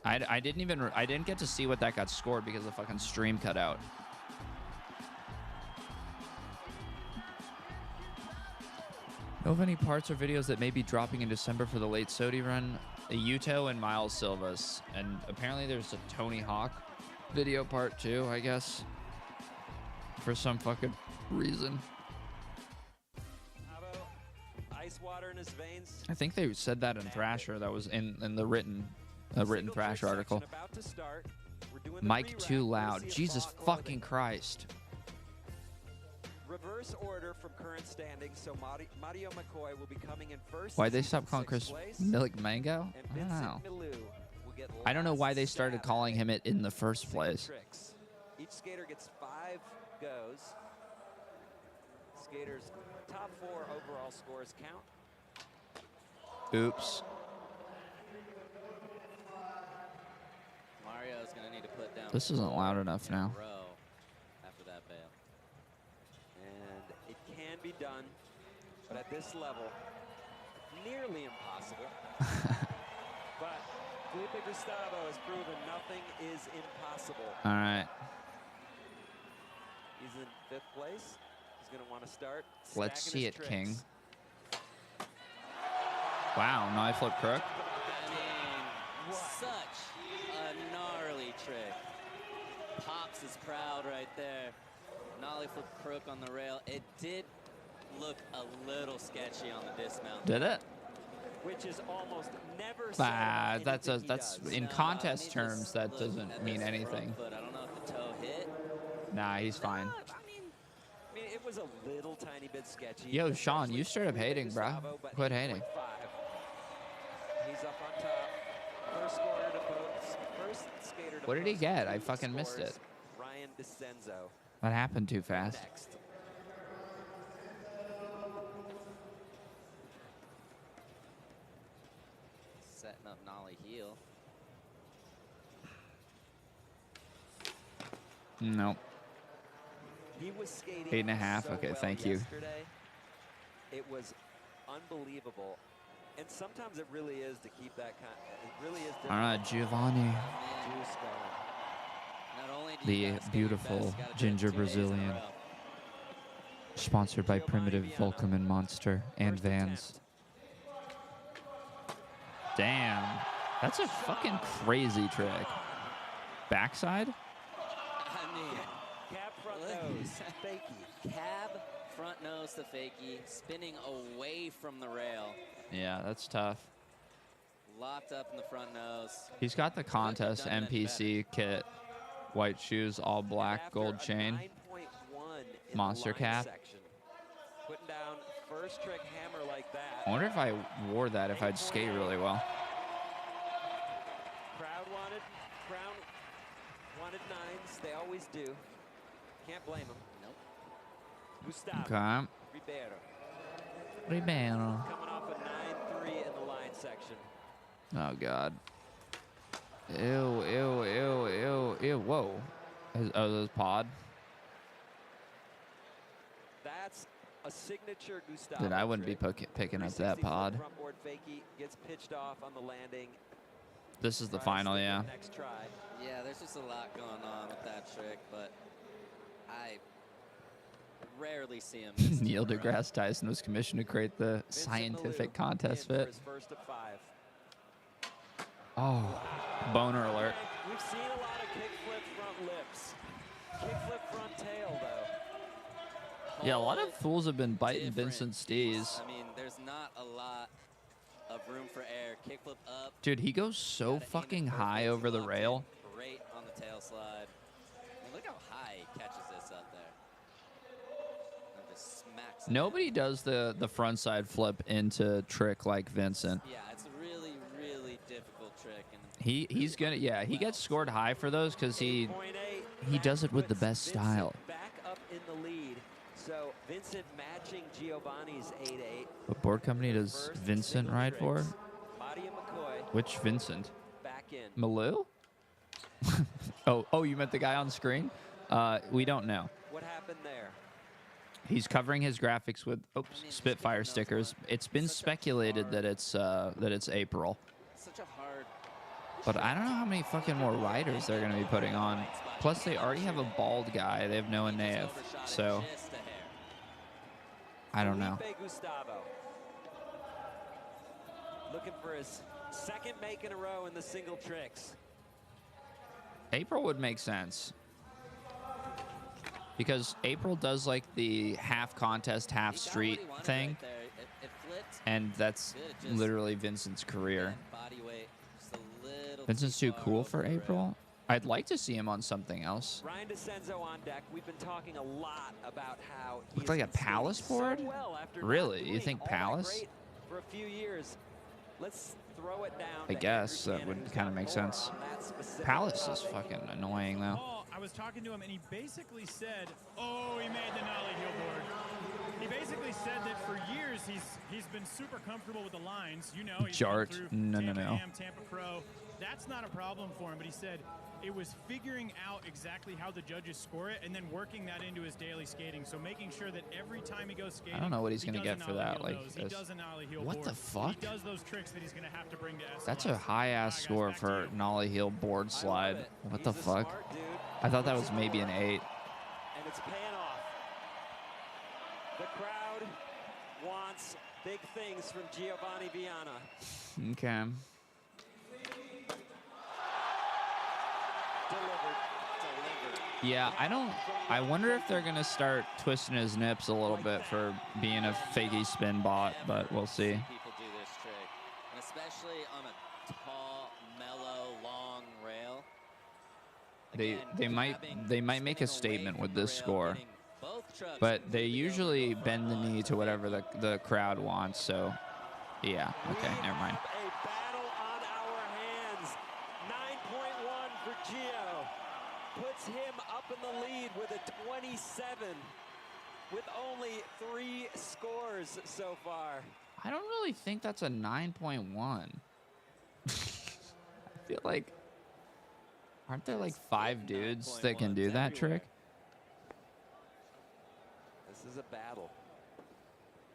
I didn't get to see what that got scored because the fucking stream cut out. Know of any parts or videos that may be dropping in December for the late Sodi run? Yuto and Miles Silvas. And apparently there's a Tony Hawk video part too, I guess. For some fucking reason. Ice water in his veins. I think they said that in Thrasher. That was in the written Thrasher article. Mic too loud. Jesus fucking Christ. Reverse order from current standings, so Mario McCoy will be coming in first. Why'd they stop calling Chris Milik Mango? I don't know. I don't know why they started calling him it in the first place. Each skater gets 5 goes. Skaters' top 4 overall scores count. Oops. Mario's gonna need to put down. This isn't loud enough now. After that bail. And it can be done, but at this level, nearly impossible. But Felipe Gustavo has proven nothing is impossible. All right. He's in 5th place. He's going to want to start. Let's see it, tricks. King. Wow, knife flip crook. I mean, such a gnarly trick. Pops is proud right there. Nollie flip crook on the rail. It did look a little sketchy on the dismount. Did it? Which is almost never that's in contest terms, that doesn't mean anything. But I don't know if the toe hit. Nah, he's fine. I mean, it was a little tiny bit sketchy. Yo, Sean, you straight up hating, bro. Quit hating. He's up on top. First scorer to post. First skater to What did he post get? 2 I fucking missed it. scores. Ryan DeCenzo. What happened too fast? Next. Setting up Nollie heel. Nope. He was skating 8.5. so Okay, well thank you. yesterday. It was unbelievable. And sometimes it really is to keep that kind. It really is. All right, Giovanni. Juice going. Not only do The beautiful ginger Brazilian. Sponsored by Primitive, Volcom, Monster, and Vans. Damn. That's a fucking crazy trick. Backside? I mean, Cab front nose, fakie. cab front nose to fakie, spinning away from the rail. Yeah, that's tough. Locked up in the front nose. He's got the contest NPC kit. White shoes, all black, gold chain. Monster cap. Putting down first trick hammer like that. I wonder if I wore that, if I'd skate really well. Crowd wanted nines. They always do. Can't blame them. Nope. Gustavo. Okay. Ribeiro. Coming off a 9-3 in the line section. Oh, God. Ew, ew, ew, ew, ew. Whoa. Oh, those pod? That's a signature Gustavo. Dude, I wouldn't be picking up that pod. Front board fakie gets pitched off on the landing. This is the final, yeah. Next try. Yeah, there's just a lot going on with that trick, but I rarely see him. Neil deGrasse Tyson was commissioned to create the scientific contest fit. First of 5. Oh, boner alert. We've seen a lot of kickflip front lips. Kickflip front tail, though. Yeah, a lot of fools have been biting Vincent Stees. I mean, there's not a lot of room for air. Kickflip up. Dude, he goes so fucking high over the rail. Great on the tail slide. I mean, look how high he catches this up there. And just smacks it. Nobody does the front side flip into trick like Vincent. Yeah, it's a really, really difficult trick. And He's gonna, yeah, he gets scored high for those because he does it with the best style. Back up in the lead. So Vincent matching Giovanni's 8-8. What board company does Vincent ride for? Madia McCoy. Which Vincent? Back in. Malou? oh, you meant the guy on screen? We don't know. What happened there? He's covering his graphics with Spitfire stickers. It's been speculated that it's April. Such a hard. But I don't know how many fucking more riders they're gonna be putting on. Plus, they already have a bald guy. They have Noah Naif, so I don't know. Felipe Gustavo. Looking for his second make in a row in the single tricks. April would make sense because April does like the half contest, half street thing, and that's literally Vincent's career. Vincent's too cool for April. I'd like to see him on something else. Ryan DeCenzo on deck. We've been talking a lot about how he Looked like a Palace board? Really? You think Palace? For a few years. Let's throw it down. I guess that would kind of make sense. Palace is fucking annoying though. Oh, I was talking to him and he basically said, "Oh, he made the nollie heel board." He basically said that for years he's been super comfortable with the lines. You know, he's Jart. through No. Tampa Pro. That's not a problem for him, but he said it was figuring out exactly how the judges score it and then working that into his daily skating. So making sure that every time he goes skating, I don't know what he's gonna does get a for nollie that. heel Like, nose. He does a nollie heel what board. the fuck? He does those tricks that he's gonna have to bring to SLS. That's a high ass score for nollie heel board slide. What the fuck? I thought that was maybe an 8. And it's paying off. The crowd wants big things from Giovanni Viana. Okay. Yeah, I wonder if they're gonna start twisting his nips a little bit for being a fakey spin bot, but we'll see. People do this trick, and especially on a tall, mellow, long rail. They might make a statement with this score, but they usually bend the knee to whatever the crowd wants. So, yeah, okay, never mind. A battle on our hands. 9.1 for Gio. Puts him up in the lead with a 27 with only 3 scores so far. I don't really think that's a 9.1. I feel like, aren't there like 5 dudes that can do that trick? This is a battle.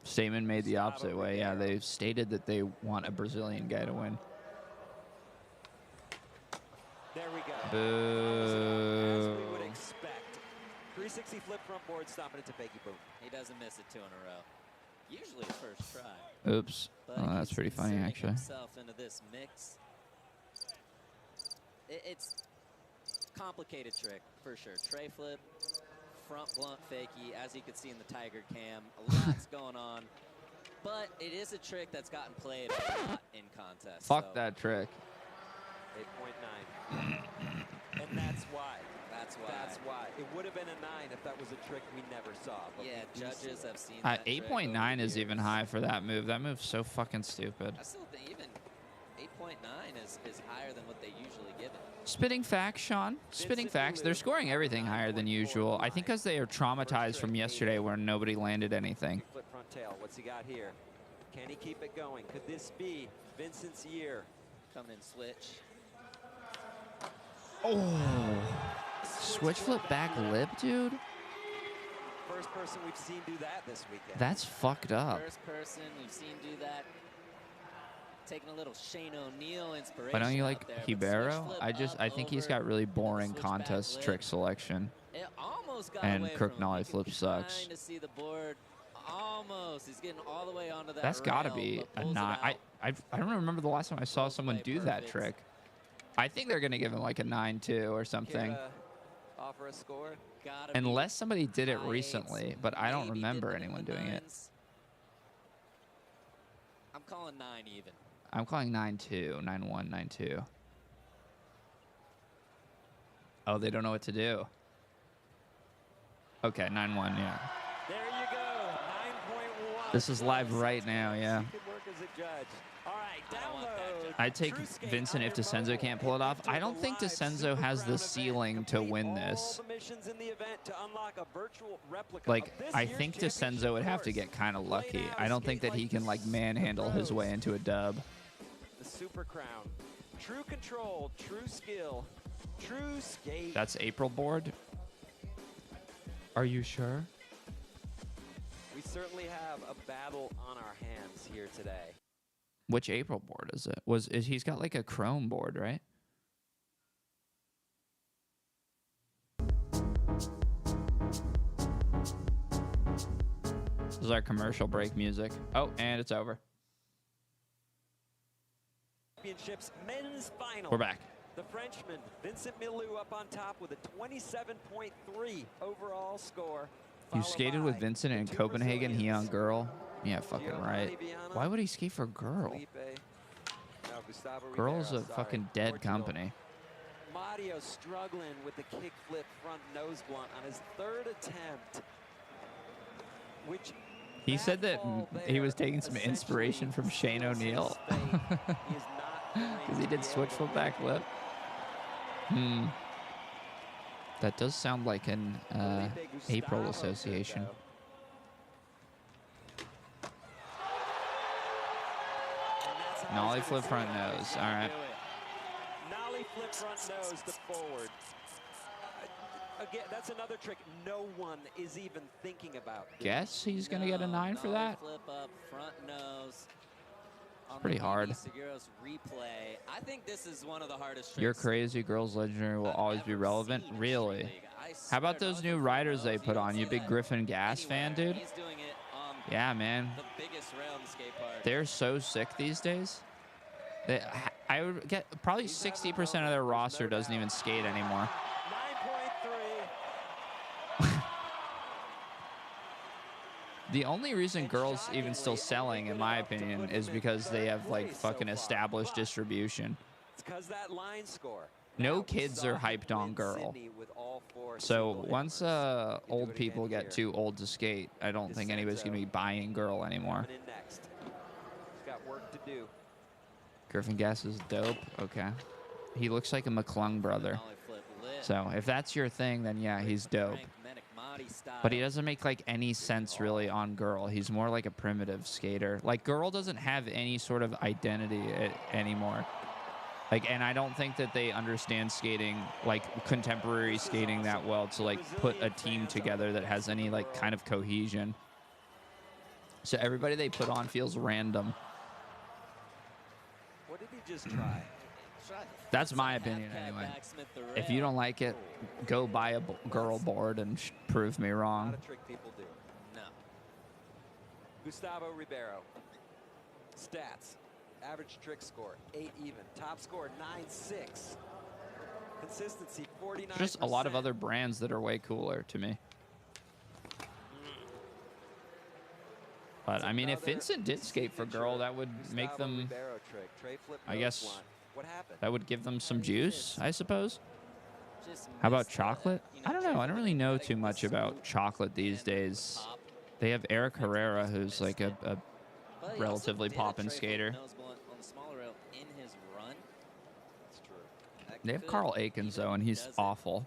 Statement made the opposite way. Yeah, they stated that they want a Brazilian guy to win. There we go. Boo. 360 flip front board, stomping it to fakie boom. He doesn't miss it 2 in a row. Usually first try. Oops. But Oh, that's he's pretty funny, inserting actually. himself into this mix. It's complicated trick for sure. Tray flip, front blunt fakie, as you can see in the Tiger cam. A lot's going on. But it is a trick that's gotten played a lot in contests. Fuck so that trick. 8.9. And that's why. That's why. That's why. It would have been a 9 if that was a trick we never saw. But Yeah, judges have seen that trick 8.9 over is the even years. high for that move. That move's so fucking stupid. I still think even 8.9 is higher than what they usually give it. Spitting facts, Sean. Spitting facts. They're scoring everything higher than usual. I think because they are traumatized from yesterday where nobody landed anything. Flip front tail. What's he got here? Can he keep it going? Could this be Vincent's year? Come in switch. Oh. Switch flip back lip, dude? First person we've seen do that this weekend. That's fucked up. First person we've seen do that. Taking a little Shane O'Neill inspiration. Why don't you out like there, but switch Hibero? flip I think he's up, got really boring switch back contest lip. trick selection. It almost got And away crook from him. nollie You flip can sucks. Trying to see the board. Almost. He's getting all the way onto that That's got to rail, be but a pulls it 9. out. I don't remember the last time I saw someone play do that perfect. trick. I think they're going to give him like a 9-2 or something. Kira, offer a score. Gotta be Unless somebody did it high recently, eights, but I don't maybe remember dipping in anyone the doing it. nines. I'm calling 9 even. I'm calling 9-2, 9-1, 9-2. Oh, they don't know what to do. Okay, 9-1, yeah. There you go. 9.1. This is live right now, yeah. He could work as a judge. All right, download. I'd take TrueSkate Vincent on if your DeCenzo mobile. can't pull it off. I don't think Live DeCenzo Super has the Crown ceiling event. to Complete win all this. the missions in the event to unlock a virtual replica Like, of this I year's think championship DeCenzo would have to course. get kind of Play lucky. now I to don't think skate that he like can, the like, manhandle his way into a dub. The Super Crown. True control, true skill, true skate. That's April board? Are you sure? We certainly have a battle on our hands here today. Which April board is it? He's got like a Chrome board, right? This is our commercial break music. Oh, and it's over. Championships men's final. We're back. The Frenchman, Vincent Milou, up on top with a 27.3 overall score. You followed skated by with Vincent in the two Copenhagen, he on Brazilians, girl. Yeah, fucking Giovanni right. Viana, Why would he skate for girl? Felipe, Gustavo Girl's Ribeiro, a fucking dead Portugal. company. Mario struggling with the kickflip front nose blunt on his third attempt. Which He said that ball he was there taking some inspiration from Shane seals his O'Neill. fate. He is not going Because he to did be switch able flip to back lip. That does sound like an Felipe April Gustavo association. did, though. And that's how Nollie he's gonna flip front do it. nose. All right. Nollie flip front nose to forward. Again, that's another trick no one is even thinking about. Guess he's going to get a 9 for that? Flip up, front nose. On pretty the hard. Seguros replay. I think this is one of the hardest tricks. You're crazy. Girls Legendary will always be relevant. Really? How about those new riders they put on? You big Griffin Gas fan, dude? He's doing it on Yeah, man. the biggest rail in the skate park. They're so sick these days. I would get probably 60% of their roster doesn't even skate anymore. 9.3. The only reason girls even still selling, in my opinion, is because they have like fucking established distribution. It's because that line score. No Now, we kids saw are him hyped on win girl. Sydney with all four So single once hitters. He can do old it people again get here. too old to skate, I don't think anybody's gonna be buying girl anymore. Coming in next. He's got work to do. Griffin Gas is dope. Okay. He looks like a McClung brother. Nollie flip lip. So if that's your thing, then yeah, he's dope. Frank Menikmati style. But he doesn't make like any sense really on girl. He's more like a primitive skater. Like girl doesn't have any sort of identity anymore. Like, and I don't think that they understand skating, like contemporary skating that well to like put a team together that has any like kind of cohesion. So everybody they put on feels random. What did he just try? That's my opinion anyway. If you don't like it, go buy a girl board and prove me wrong. Not a trick people do. No. Gustavo Ribeiro. Stats. Average trick score, 8 even. Top score, 9.6. Consistency, 49%. Just a lot of other brands that are way cooler to me. But, I mean, if Vincent did skate for girl, that would make them, I guess, that would give them some juice, I suppose. How about chocolate? I don't know. I don't really know too much about chocolate these days. They have Eric Herrera, who's like a relatively poppin' skater. They have Carl Aikens, though, and he's awful.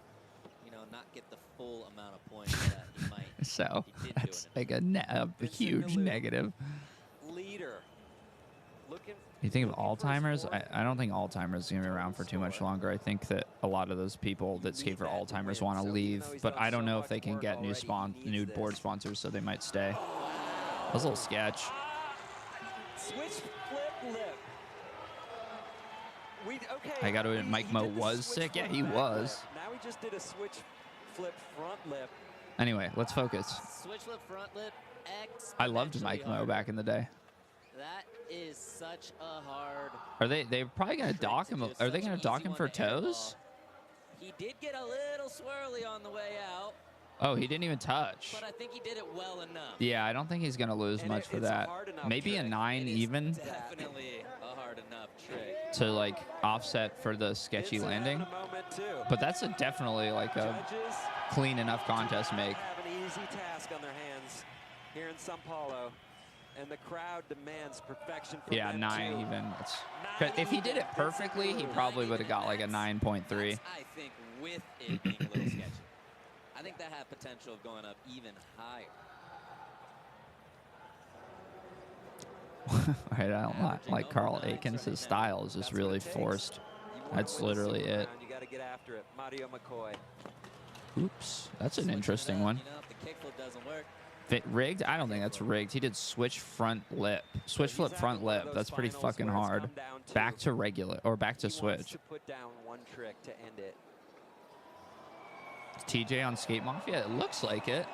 You know, not get the full amount of points that he might. So that's like a huge negative. Leader. You think of Alzheimer's? I don't think Alzheimer's is going to be around for too much longer. I think that a lot of those people that skate for Alzheimer's want to leave, but I don't know if they can get new board sponsors, so they might stay. That was a little sketch. Switch flip lip. I got to admit, Mike Mo was sick. Yeah, he was. Now we just did a switch flip front lip. Anyway, let's focus. Switch flip front lip. I loved Mike Mo back in the day. That is such a hard. Are they're probably going to dock him? Are they going to dock him for toes? He did get a little swirly on the way out. Oh, he didn't even touch. But I think he did it well enough. Yeah, I don't think he's going to lose much for that. Maybe a 9 even. Definitely a hard enough trick. To like offset for the sketchy landing. But that's definitely like a clean enough contest make. Have an easy task on their hands here in São Paulo. And the crowd demands perfection from yeah, them 9 too. even. If he did it perfectly, he probably would have got like a 9.3. I think with it being a little sketchy. I think that had potential of going up even higher. All right, I don't like Carl Aikens. His style is just really forced. That's literally it. You got to get after it. Mario McCoy. Oops, that's an interesting one. You know, if the kickflip doesn't work. Rigged? I don't think that's rigged. He did switch front lip. Switch flip front lip. That's pretty fucking hard. Back to regular or back to switch. To put down one trick to end it. TJ on Skate Mafia? It looks like it.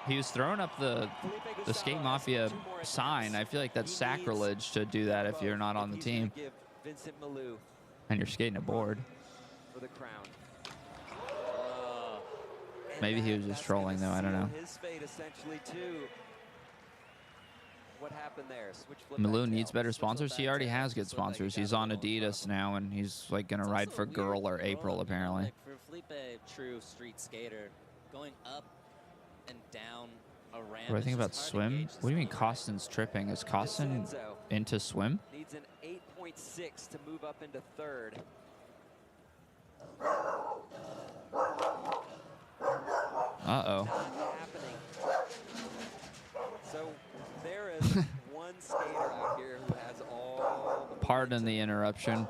He was throwing up the Skate Mafia sign. I feel like that's sacrilege to do that if you're not on the team. And you're skating a board. For the crown. Maybe he was just trolling, though. I don't know. His fate essentially too. What happened there? Switch flip Malou needs better sponsors. He already has good sponsors. He's on Adidas now, and he's like gonna ride for Girl or April apparently. Like for Felipe, true street skater, going up and down a ramp. What do I think about swim? What do you mean Costin's tripping? Is Costin into swim? Needs an 8.6 to move up into third. Uh-oh. Happening. So there is one skater out here who has all the Pardon the interruption. And he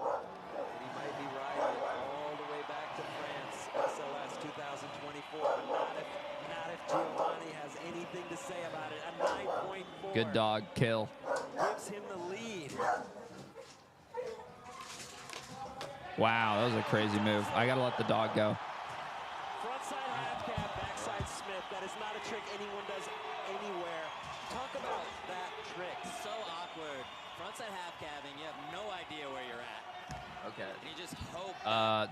might be riding all the way back to France, SLS 2024, but not if Giovanni has anything to say about it. A 9.4 Good dog, kill. gives him the lead. Wow, that was a crazy move. I gotta let the dog go. Frontside half cab, backside Smith. That is not a trick anyone does anywhere. Talk about that trick. So awkward. Frontside half cabbing, you have no idea where you're at. Okay. And you just hope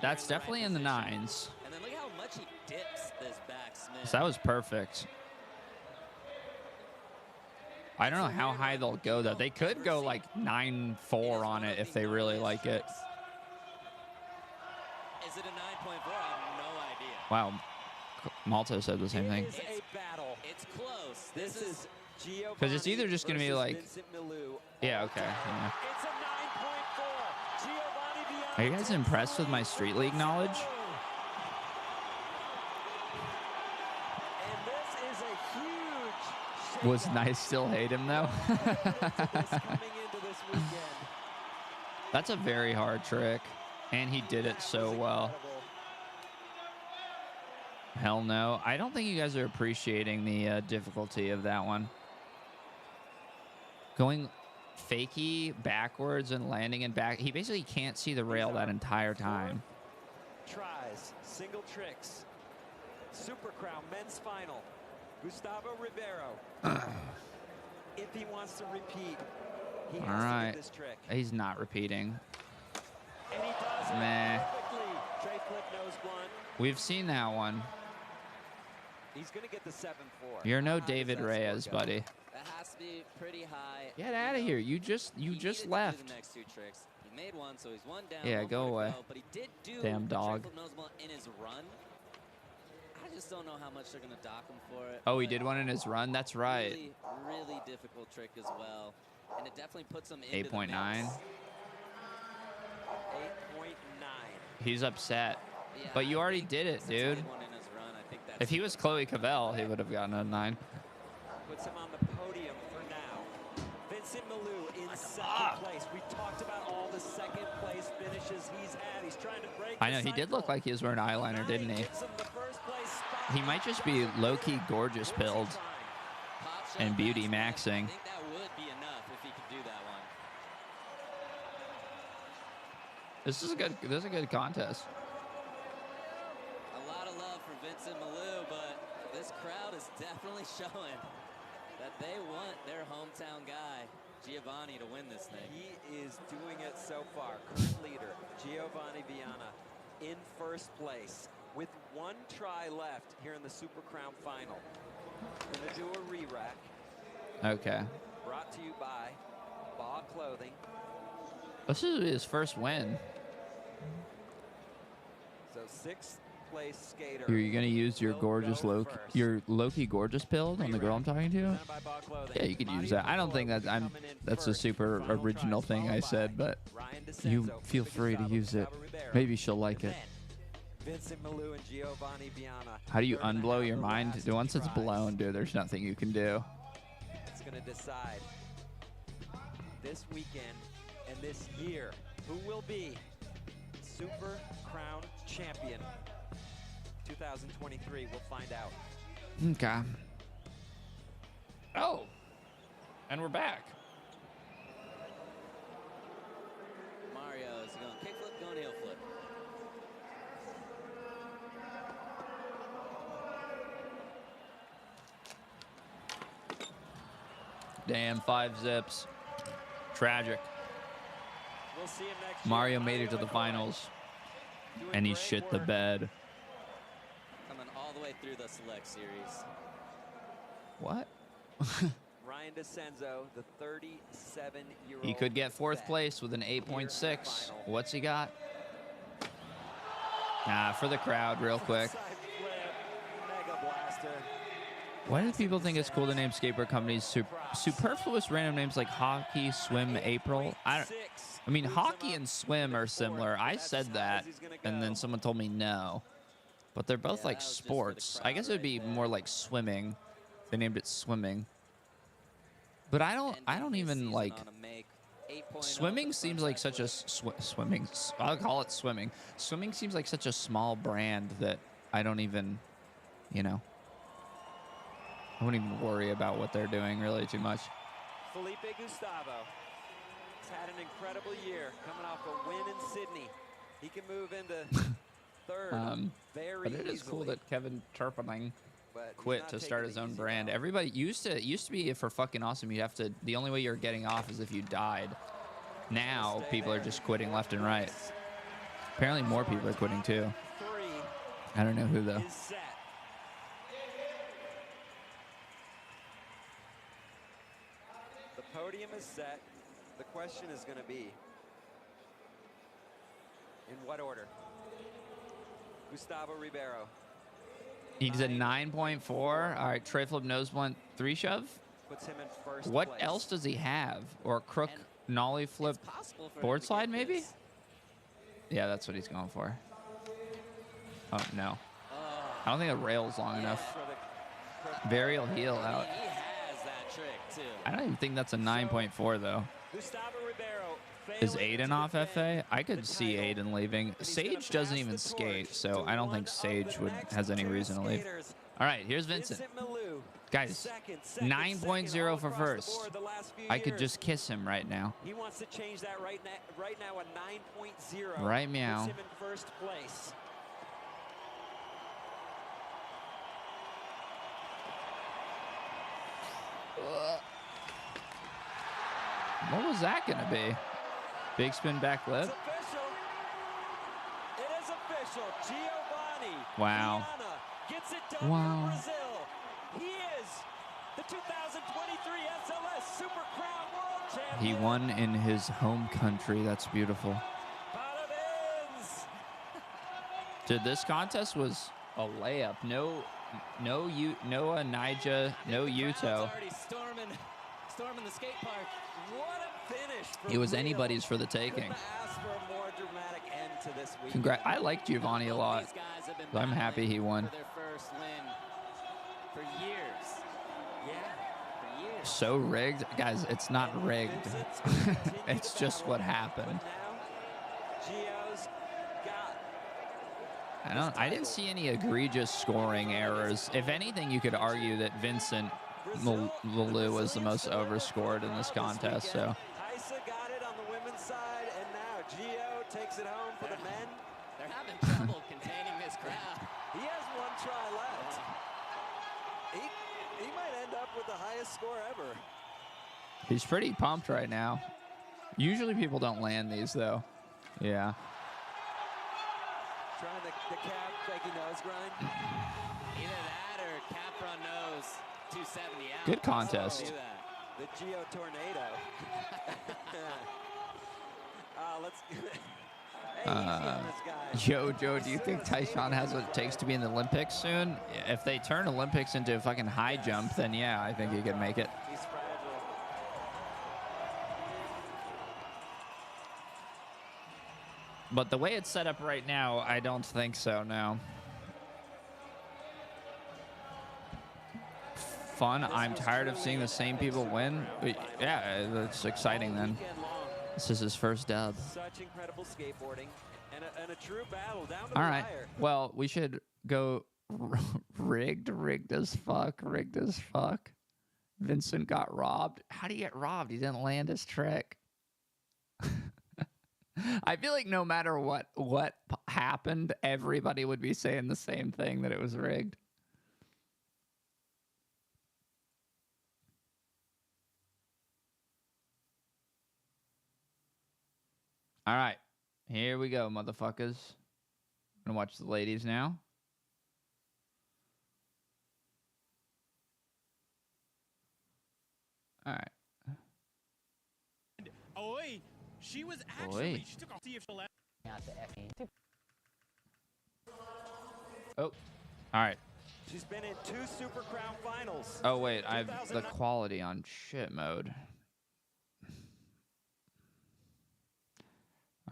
That's definitely in the 9s. And then look how much he dips this back Smith. So that was perfect. I don't know how high they'll go, though. They could go like 9.4 on it if they really like it. Is it a 9.4? I have no idea. Wow. Malto said the same thing. It is a battle. It's close. This is Giovanni Because it's either just going to be versus like... Vincent Milou. Yeah, okay. Yeah. It's a 9.4. Giovanni Are you guys impressed with my Street League knowledge? And this is a huge Was Nice still hate him, though? coming into this weekend. That's a very hard trick. And he did it so well. Hell no. I don't think you guys are appreciating the difficulty of that one. Going fakie backwards and landing and back. He basically can't see the rail that entire time. Tries, single tricks. Super Crown men's final. Gustavo Ribeiro. If he wants to repeat, he has to get this trick. He's not repeating. And he does Meh. it perfectly. Tray flip nose blunt. We've seen that one. He's going to get the 7-4. You're no David Reyes, buddy. That has to be pretty high. Get out of here. You just left. The next two tricks. He made one, so he's one down. Yeah, one go more to away. But he did do Damn dog. the triple nose blunt in his run. I just don't know how much they're going to dock him for it. Oh, he did one in his run? That's right. Really, really difficult trick as well. And it definitely puts him into 8.9. 8.9. He's upset. Yeah, But you I already think did it, since he dude. did one in his run, I think that's If he was Chloe Cavell, he would have gotten a 9. Puts him on the podium for now. Vincent Malou in second place. We talked about all the second place finishes he's had. He's trying to break I know, he did look like he was wearing eyeliner, didn't he? He might just be low-key gorgeous pilled and beauty maxing. I think that would be enough if he could do that one. This is a good contest. A lot of love for Vincent Malou, but this crowd is definitely showing that they want their hometown guy, Giovanni, to win this thing. He is doing it so far. Current leader, Giovanni Viana, in first place with one try left here in the Super Crown final. Gonna do a re-rack. Okay. Brought to you by Baugh Clothing. This is his first win. So sixth place skater. Are you gonna use your gorgeous Loki gorgeous pilled on the girl I'm talking to? Yeah, you could use that. I don't think that's a super original thing I said, but you feel free to use it. Maybe she'll like it. Vincent Malou and Giovanni Viana. How do you unblow your mind? Once it's blown, dude, there's nothing you can do. It's gonna decide this weekend and this year who will be Super Crown champion 2023. We'll find out. Okay. Oh, and we're back. Mario is going kickflip, going heel flip. Damn, 5 zips. Tragic. We'll see him next Mario year. made it to the finals, and he shit the bed. Coming all the way through the select series. What? Ryan DeCenzo, the 37-year-old. He could get 4th place with an 8.6. What's he got? For the crowd, real quick. Mega blaster. Why do people think it's cool to name skateboard companies superfluous random names like hockey, swim, April? I mean, hockey and swim are similar. I said that, and then someone told me no. But they're both like sports. I guess it would be more like swimming. They named it swimming. But I don't even like. Swimming seems like such a swimming. I'll call it swimming. Swimming seems like such a small brand that I don't even, you know. I wouldn't even worry about what they're doing really too much. Felipe Gustavo has had an incredible year coming off a win in Sydney. He can move into third very But it is cool easily. that Kevin Turpling But he's quit not to taking start the his own easy brand. route. Everybody used to be for fucking awesome. You'd have to. The only way you're getting off is if you died. Now people are just quitting left and right. Apparently more people are quitting too. I don't know who though. Is set. The podium is set. The question is going to be, in what order? Gustavo Ribeiro. He's a 9.4. All right, tray flip nose blunt 3 shove. Puts him in first What place. else does he have? Or crook nollie flip Possible for board him to slide get maybe? this. Yeah, that's what he's going for. Oh no. I don't think the rail's long enough. Varial heel out. He has that trick too. I don't even think that's a 9.4 though. Gustavo Ribeiro Is Aiden off FA? I could see Aiden leaving. Sage doesn't even skate, so I don't think Sage has any reason to leave. All right, here's Vincent. Milou, Guys, second, 9.0 for all across the first. board the last few I could years. just kiss him right now. He wants to change that right now a 9.0. Right meow. Puts him in first place. What was that going to be? Big spin back lip? It's official. It is official. Giovanni Wow. Viana gets it done Wow. for Brazil. He is the 2023 SLS Super Crown World Champion. He won in his home country. That's beautiful. Parabéns. Dude, this contest was a layup. No Nija, no Yuto. Already storming the skate park. What a finish for It was Rio. anybody's for the taking. Couldn't ask for a more dramatic end to this week. I like Giovanni a lot. These guys have been I'm happy he won. for their first win for years. Yeah. For years. So rigged. Guys, it's not rigged. It's just what happened. Gio's got I didn't see any egregious scoring errors. If anything, you could argue that Vincent Milou was the most overscored in this contest. So Heisa got it on the women's side, and now Gio takes it home for the men. They're having trouble containing this crowd. He has one try left. He might end up with the highest score ever. he's pretty pumped right now. Usually people don't land these though. Yeah. Trying the cap, fakey nose grind. Either that or Capra knows 270 out. Good contest. Do that. The Gio tornado. Let's. Hey, easy on this guy. Joe, do you think Tyshawn has what it takes to be in the Olympics soon? If they turn Olympics into a fucking high jump, then yeah, I think he could make it. He's fragile. But the way it's set up right now, I don't think so, no. Fun. I'm tired of seeing the same people win. But yeah, it's exciting then. This is his first dub. Such incredible skateboarding and a true battle down to All the right. wire. Well, we should go rigged as fuck. Vincent got robbed. How do you get robbed? He didn't land his trick. I feel like no matter what happened, everybody would be saying the same thing, that it was rigged. All right, here we go, motherfuckers. I'm gonna watch the ladies now. All right. Oi, she was actually, Oi. she took off see if she'll let. Oh, all right. She's been in 2 Super Crown finals. Oh wait, I have the quality on shit mode.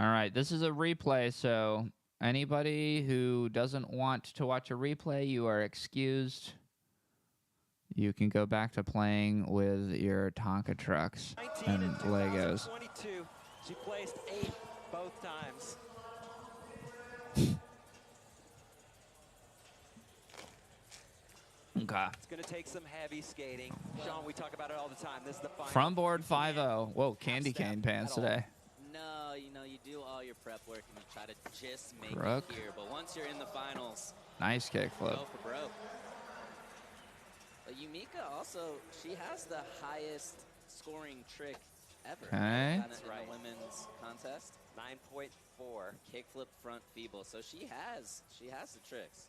All right, this is a replay, so anybody who doesn't want to watch a replay, you are excused. You can go back to playing with your Tonka trucks 19 and Legos. 2022. She placed 8th both times. Okay. It's going to take some heavy skating. Sean, we talk about it all the time. This is the final. From board 5-0. Whoa, candy cane pants today. No, you do all your prep work and you try to just make Brooke. it here. But once you're in the finals, Nice kickflip. go for broke. But Yumika also, she has the highest scoring trick ever. Okay. In That's the right. women's contest. 9.4. Kickflip front feeble. So she has the tricks.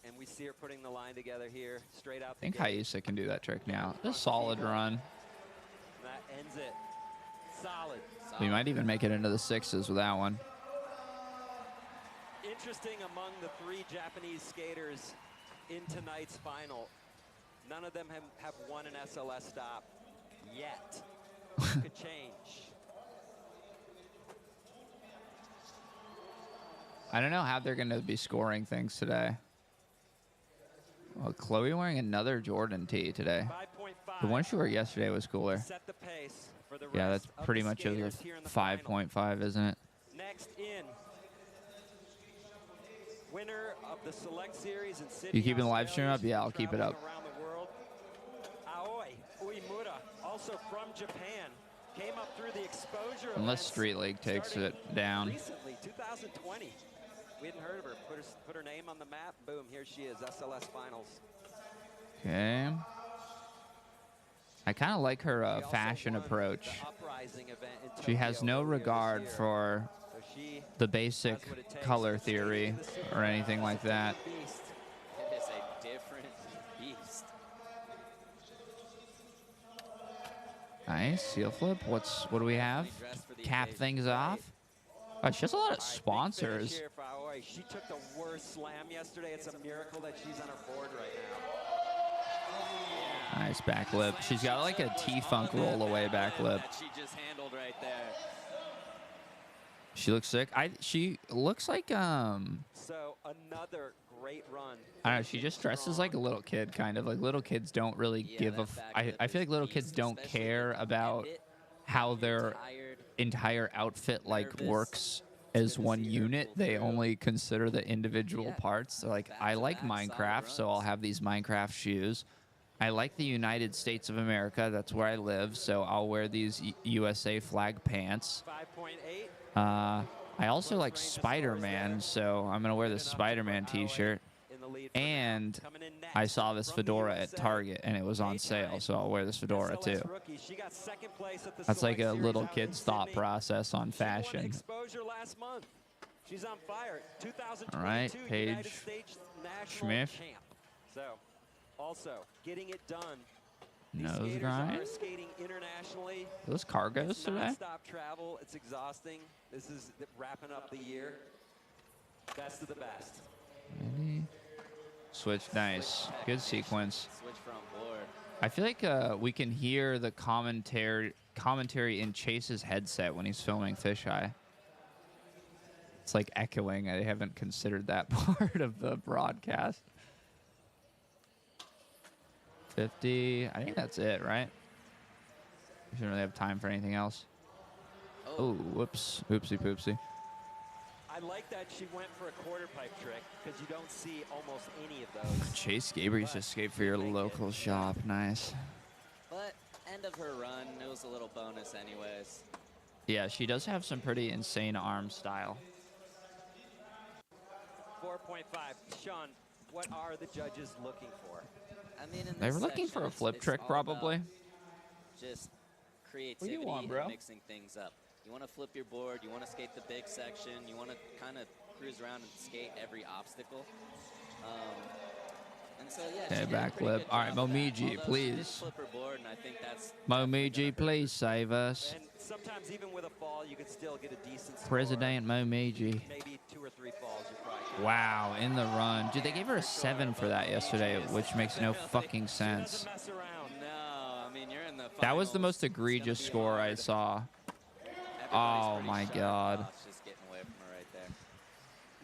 And we see her putting the line together here, straight out I think the gate. Haisa can do that trick now. A solid run. That ends it. Solid. We might even make it into the sixes with that one. Interesting among the 3 Japanese skaters in tonight's final. None of them have won an SLS stop yet. Could change. I don't know how they're going to be scoring things today. Well, Chloe wearing another Jordan tee today. 5.5. The one she wore yesterday was cooler. Set the pace for the Yeah, rest that's of pretty the much a skaters here in the final. 5.5, isn't it? Next in. winner of the Select Series in Sydney, You keeping the live stream Australia. up? She's Yeah, I'll keep it up. traveling around the world. Aoi Uemura, also from Japan, came up through the exposure Unless events Street League takes starting it down. recently, 2020. We hadn't heard of her. Put her name on the map. Boom, here she is, SLS Finals. Okay. I kind of like her She also fashion won approach. the Uprising event in She has Tokyo no earlier this regard year. for So she the basic does what it takes color to skate theory in the super or anything like that. beast. It is a different beast. Nice. Seal flip. What do we have? Cap things off. Oh, she has a lot of Finish sponsors. here for Aoi. She took the worst slam yesterday. It's a miracle that she's on her board right now. Nice back lip. She's got like a T-Funk roll away back lip. That she just handled right there. She looks sick. She looks like So another great run. I don't know, she just dresses like a little kid, kind of. Like little kids don't really give a I feel like little kids don't care about how their entire outfit like works as one unit. They only consider the individual parts. They're like, I like Minecraft, so I'll have these Minecraft shoes. I like the United States of America. That's where I live, so I'll wear these USA flag pants. 5.8. I also like Spider-Man, so I'm gonna wear this Spider-Man T-shirt. And I saw this fedora at Target, and it was on sale, so I'll wear this fedora too. That's like a little kid's thought process on fashion. Exposure last month. She's on fire. 2022 All right, Paige United States National Schmiff. Champ. So, also getting it done. These Nose skaters grind. are skating internationally. Those cargos It's today? non-stop travel. It's exhausting. This is wrapping up the year. Best of the best. Ready? Switch, nice. Good sequence. Switch from board. I feel like we can hear the commentary in Chase's headset when he's filming Fisheye. It's like echoing. I haven't considered that part of the broadcast. 50. I think that's it, right? We shouldn't really have time for anything else. Oh, whoops. Oopsie poopsie. I like that she went for a quarter pipe trick because you don't see almost any of those. Chase Gabriel used to skate for your local shop. Nice. But end of her run, it was a little bonus anyways. Yeah, she does have some pretty insane arm style. 4.5. Sean, what are the judges looking for? I mean, in They this were looking section, for a flip it's trick, all probably. about just creativity want, bro? and mixing things up. You want to flip your board, you want to skate the big section, you want to kind of cruise around and skate every obstacle. And so, yeah, she Okay, did a back pretty flip. good All right, job of that. Momiji, Although she did please. flip her board, and I think that's Momiji, please save us. And sometimes even with a fall, you could still get a decent score. President Momiji. Maybe 2 or 3 falls, you probably could. Wow, in the run. Dude, they gave her a 7 for that yesterday, which makes no fucking sense. no. I mean, you're in the That was the most egregious score I saw. Oh my god. Just getting away from her right there.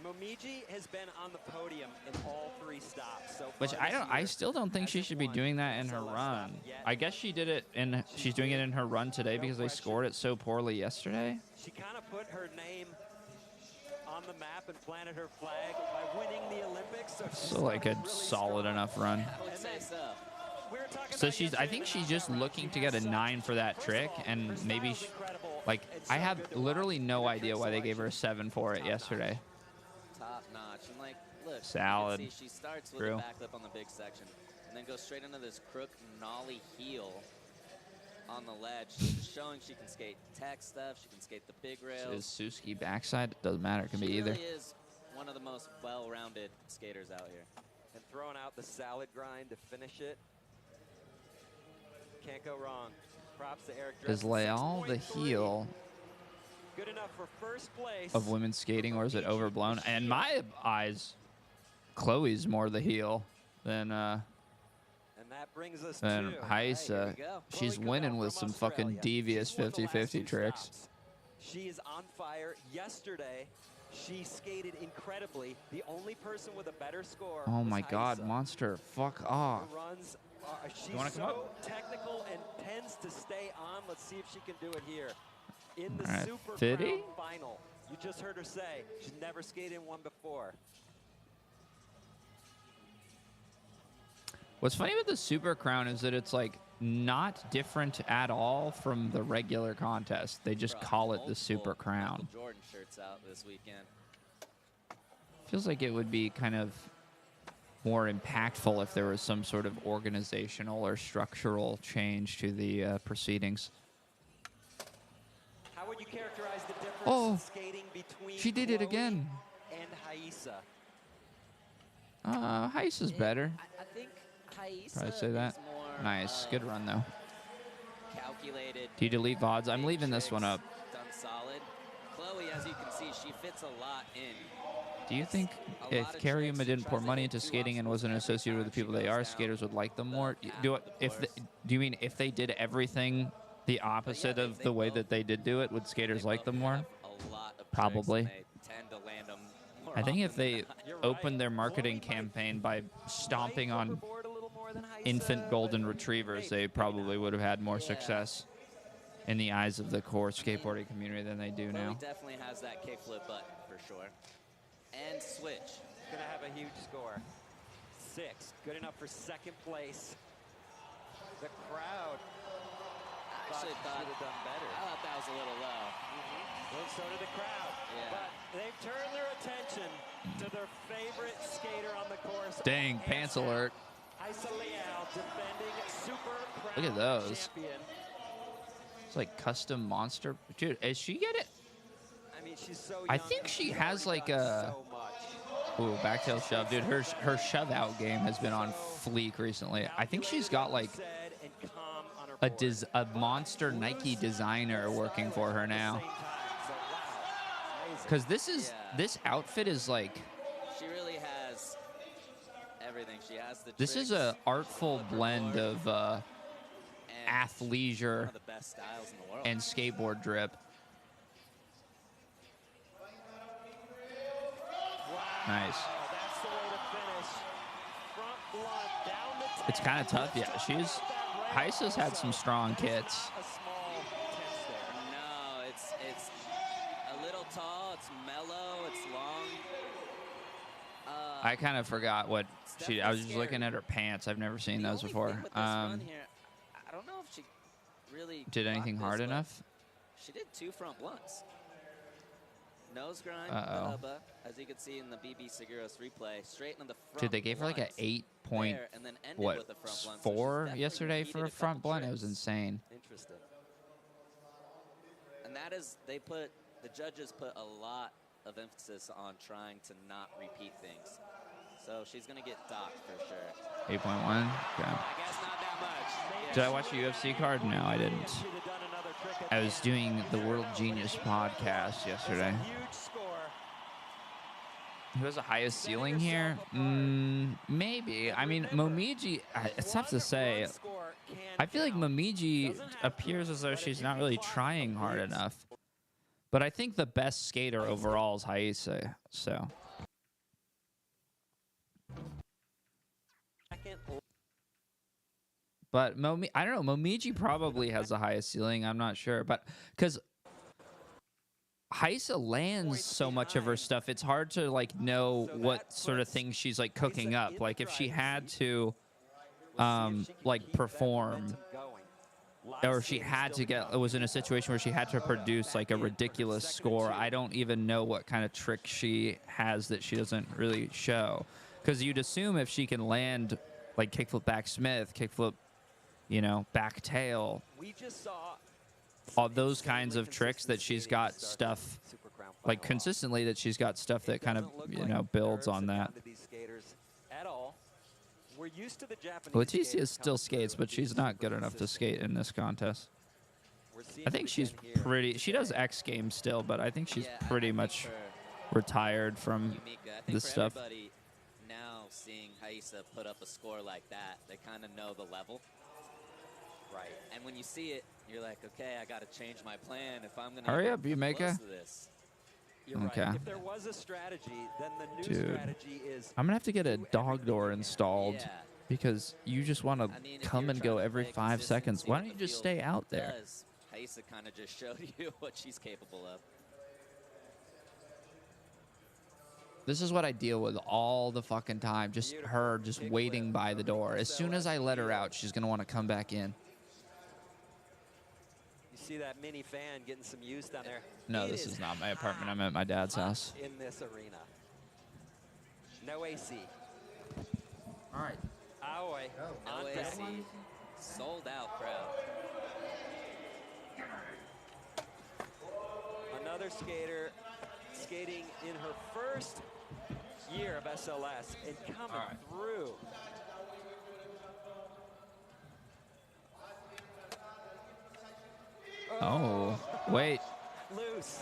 Momiji has been on the podium in all 3 stops. So Which far I this don't. I year. still don't think she should be doing that in her run. I guess she did it in. She's doing it in her run today because they scored it so poorly yesterday. She kind of put her name on the map and planted her flag by winning the Olympics. So, she's So like a starting really solid strong. enough run. I would say so. We were talking So about she's. I think she's just looking to get a 9 for that trick, and maybe. Like I have literally no idea why they gave her a 7 for it yesterday. Top notch. And like, look, Salad. you can see she starts with True. a backflip on the big section, and then goes straight into this crook nollie heel on the ledge, showing she can skate tech stuff, she can skate the big rails. Is Suzuki backside? It doesn't matter. It can be She either. really is one of the most well-rounded skaters out here. And throwing out the salad grind to finish it. Can't go wrong. Props to Eric Is Dresden. Leal the 6.3. heel Good enough for first place. of women's skating, or is it overblown? And in my eyes, Chloe's more the heel than And that brings us than to Haisa. She's winning with some fucking devious 50-50 tricks. She is on fire. Yesterday, she skated incredibly. The only person with a better score. Oh was my god, Haisa. Monster, fuck off. Her runs are, she's wanna come so technical and tends to stay on. Let's see if she can do it here. In the All right, Super 50? Crown final, you just heard her say she's never skated in one before. What's funny with the Super Crown is that it's like not different at all from the regular contest. They just call it the Super Crown. Jordan shirts out this weekend. Feels like it would be kind of more impactful if there was some sort of organizational or structural change to the proceedings. How would you characterize the difference Oh, in skating between she did it again. and Haisa? Heisa's better. I think Haisa Probably say that. is more, Nice. Good run, though. calculated. Do you delete VODs? I'm leaving this one up. Done solid. Chloe, as you can see, she fits a lot in. Do you think if Cariuma didn't pour money into skating and wasn't associated with the people they are, skaters would like them more? Do you mean if they did everything the opposite of the way that they did do it, would skaters like them more? Probably. I think if they opened their marketing campaign by stomping on infant golden retrievers, they probably would have had more success in the eyes of the core skateboarding community than they do now. Chloe definitely has that kickflip button for sure. And switch. Gonna have a huge score. 6, good enough for second place. The crowd Actually thought should have done better. I thought that was a little low. Well, so did the crowd. Yeah. But they've turned their attention to their favorite skater on the course. Dang, pants alert. Haisa Leal, defending Super Crown Look at those. champion. It's like custom monster. Dude, is she get it? I mean, she's so young. I think she has like a... So much. Ooh, backtail shove. Dude, her shove out game has been on fleek recently. I think she's got like a monster Nike designer working for her now. Because this outfit is like... She really has everything. She has the This is a artful blend of athleisure one of the best styles in the world. and skateboard drip. Nice. That's the way to finish. Front blunt down the It's kind of tough. Yeah, Heisa's had some strong kits. a small tense there. No, it's a little tall. It's mellow. It's long. I kind of forgot what I was just looking at her pants. I've never seen those before. With this run here, I don't know if she really Did anything got hard this, but enough? She did 2 front blunts. Nose grind, hubba, as you can see in the BB Seguros replay, straight into the front. Dude, they gave her like a 8.4 there, and then ended with a front blunt, so she's definitely yesterday for a repeated front couple blunt. It was tricks. insane. Interesting. And that is, the judges put a lot of emphasis on trying to not repeat things. So she's going to get docked for sure. 8.1. Okay. I guess not that much. Did I watch a UFC card? No, I didn't. I was doing the World Genius podcast yesterday. Huge score. Who has the highest ceiling here? Maybe. I mean, Momiji, it's tough to say. I feel like Momiji appears as though she's not really trying hard enough. But I think the best skater overall is Haisa, so. But I don't know. Momiji probably has the highest ceiling. I'm not sure, but because Haisa lands so much of her stuff, it's hard to like know what sort of things she's like cooking up. Like if she had to, like perform, or she had to was in a situation where she had to produce like a ridiculous score. I don't even know what kind of trick she has that she doesn't really show. Because you'd assume if she can land like kickflip back Smith, kickflip, you know, back tail, We just saw all those kinds of tricks that she's got stuff like consistently, that she's got stuff that kind of, you know, builds on that. at all. We're used to the Japanese Leticia still skates, but she's not good enough to skate in this contest. I think she's pretty, she does X Games still, but I think she's pretty much retired from this stuff. Everybody now seeing Haisa put up a score like that, they kind of know the level. Right. And when you see it, you're like, okay, I got to change my plan if I'm going to Hurry up, Yumeka. You're Okay. right. If there was a strategy, then the new Dude, strategy is I'm gonna have to get a dog door installed because you just want to come and go every 5 seconds. Why don't you just stay out there? Haisa kind of just showed you what she's capable of. This is what I deal with all the fucking time. Just her just waiting by the door. As soon as I let her out, she's going to want to come back in. You see that mini fan getting some use down there? No, this is not my apartment. I'm at my dad's house. In this arena. No AC. All right. Aoi on No deck. AC. Sold out crowd. Another skater skating in her first year of SLS and coming through. Oh, wait. Loose.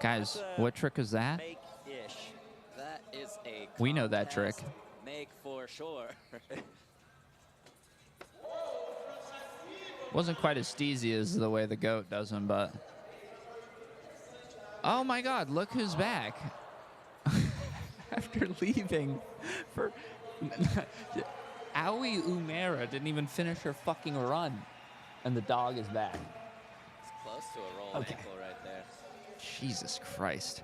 Guys, what trick is that? Make-ish. That is a We know that trick. contest Make for sure. Wasn't quite as steezy as the way the goat does them, but... Oh my god, look who's back. After leaving for... Aoi Umera didn't even finish her fucking run. And the dog is back. It's close to a roll ankle right there. Jesus Christ.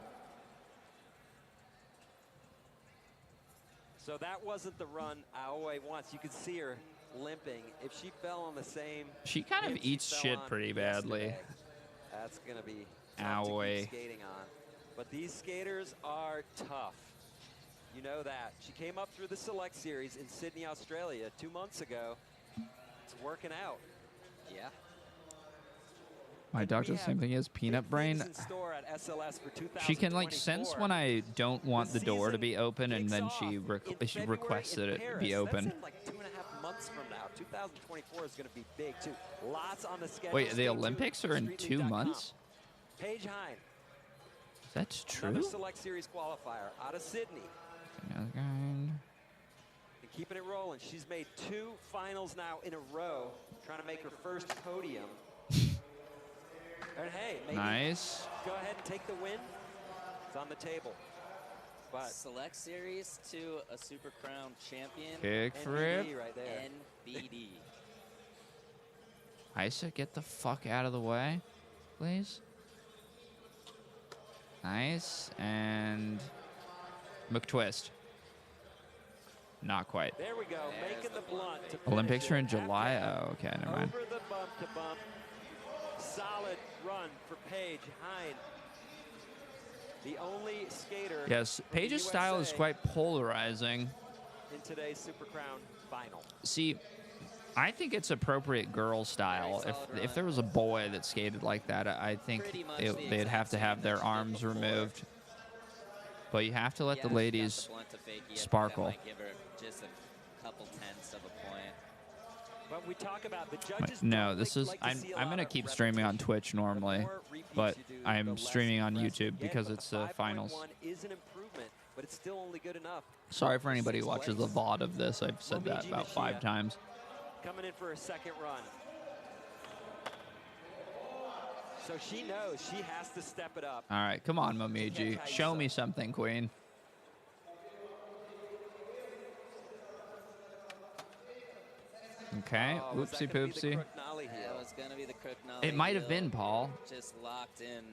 So that wasn't the run Aoi wants. You could see her limping. If she fell on the same... She kind of hip she eats fell shit on pretty badly. yesterday, that's going to be tough to Aoi. keep skating on. But these skaters are tough. You know that. She came up through the Select Series in Sydney, Australia 2 months ago. It's working out. Yeah. My dog does the same thing as peanut brain. In store at SLS for She can like sense 2024. when I don't want the door to be open, and then she requests that it be open. That's in like 2.5 months from now. 2024 is going to be big too. Lots on the schedule. Wait, the Stay tuned. Olympics are in 2 StreetLeague.com. months? Paige Hine, That's another true? Select Series qualifier out of Sydney. Another kind. And keeping it rolling. She's made 2 finals now in a row, trying to make her first podium. And hey, maybe Nice. go ahead and take the win. It's on the table. But Select Series to a Super Crown champion. Kick flip. NBD right there. NBD. Isa, get the fuck out of the way, please. Nice. And McTwist. Not quite. There we go, making the blunt to Olympics finish are in it. July? Oh, okay, never mind. Over the bump to bump. Solid run for Paige Hine. The only skater Yes, from Paige's the style is USA quite polarizing. in today's Super Crown final. See, I think it's appropriate girl style. If there was a boy that skated like that, I think they'd have to have their arms removed. But you have to let the ladies sparkle. Might give her just a couple tenths of a point. But we talk about the judges. No, don't this like is to I'm see a I'm lot gonna of keep streaming on Twitch normally, more repeats but you do, I'm the less streaming on impressive YouTube you get, because but it's the the 5.1 finals. is an improvement, but it's still only good enough. Sorry for anybody who Sixth watches the place. VOD of this. I've said that Momiji about Mishia 5 times. Coming in for a second run. So she knows she has to step it up. All right, come on, Momiji. Show me something, Queen. Okay, Oh, was that oopsie gonna be the poopsie. crook nollie heel? That was going to be the crook nollie It might have heel. been, Paul. Just locked in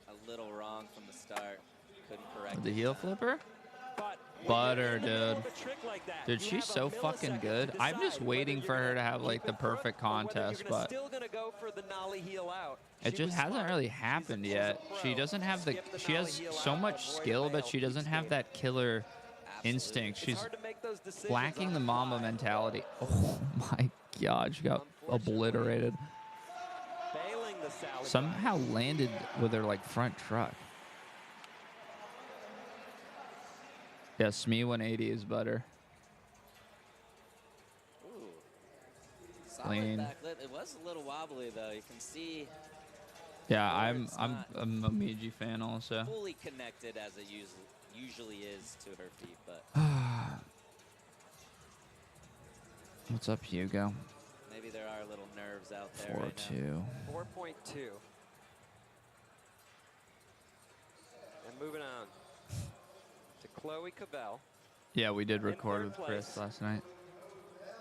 a little wrong from the start. Couldn't correct The it. heel flipper? But Butter, in the middle dude. of a trick like that, Dude, you she's have a so fucking millisecond good. to I'm just decide waiting whether for you're her to gonna have like keep the it crook perfect or whether contest, you're gonna but still gonna go for the nollie heel out. it She just was hasn't smart. really happened She's yet. a She pro. doesn't have the Skip the she has nollie heel so out, much avoid skill, the but bail, she doesn't keep have skating. that killer instinct. It's She's hard to make those decisions lacking on the the Mamba fly. mentality. Oh my god, she got obliterated. Bailing the Sally Somehow landed with her like front truck. Yeah, Smee 180 is butter. Ooh. Solid Clean. backlit. It was a little wobbly though. You can see Yeah, Or I'm it's I'm not a Momiji fan also. fully connected as it usually is to her feet, but What's up, Hugo? maybe there are little nerves out there right 4-2. 4.2. And moving on to Chloe Cavell. Yeah, we did In record third with Chris place. last night.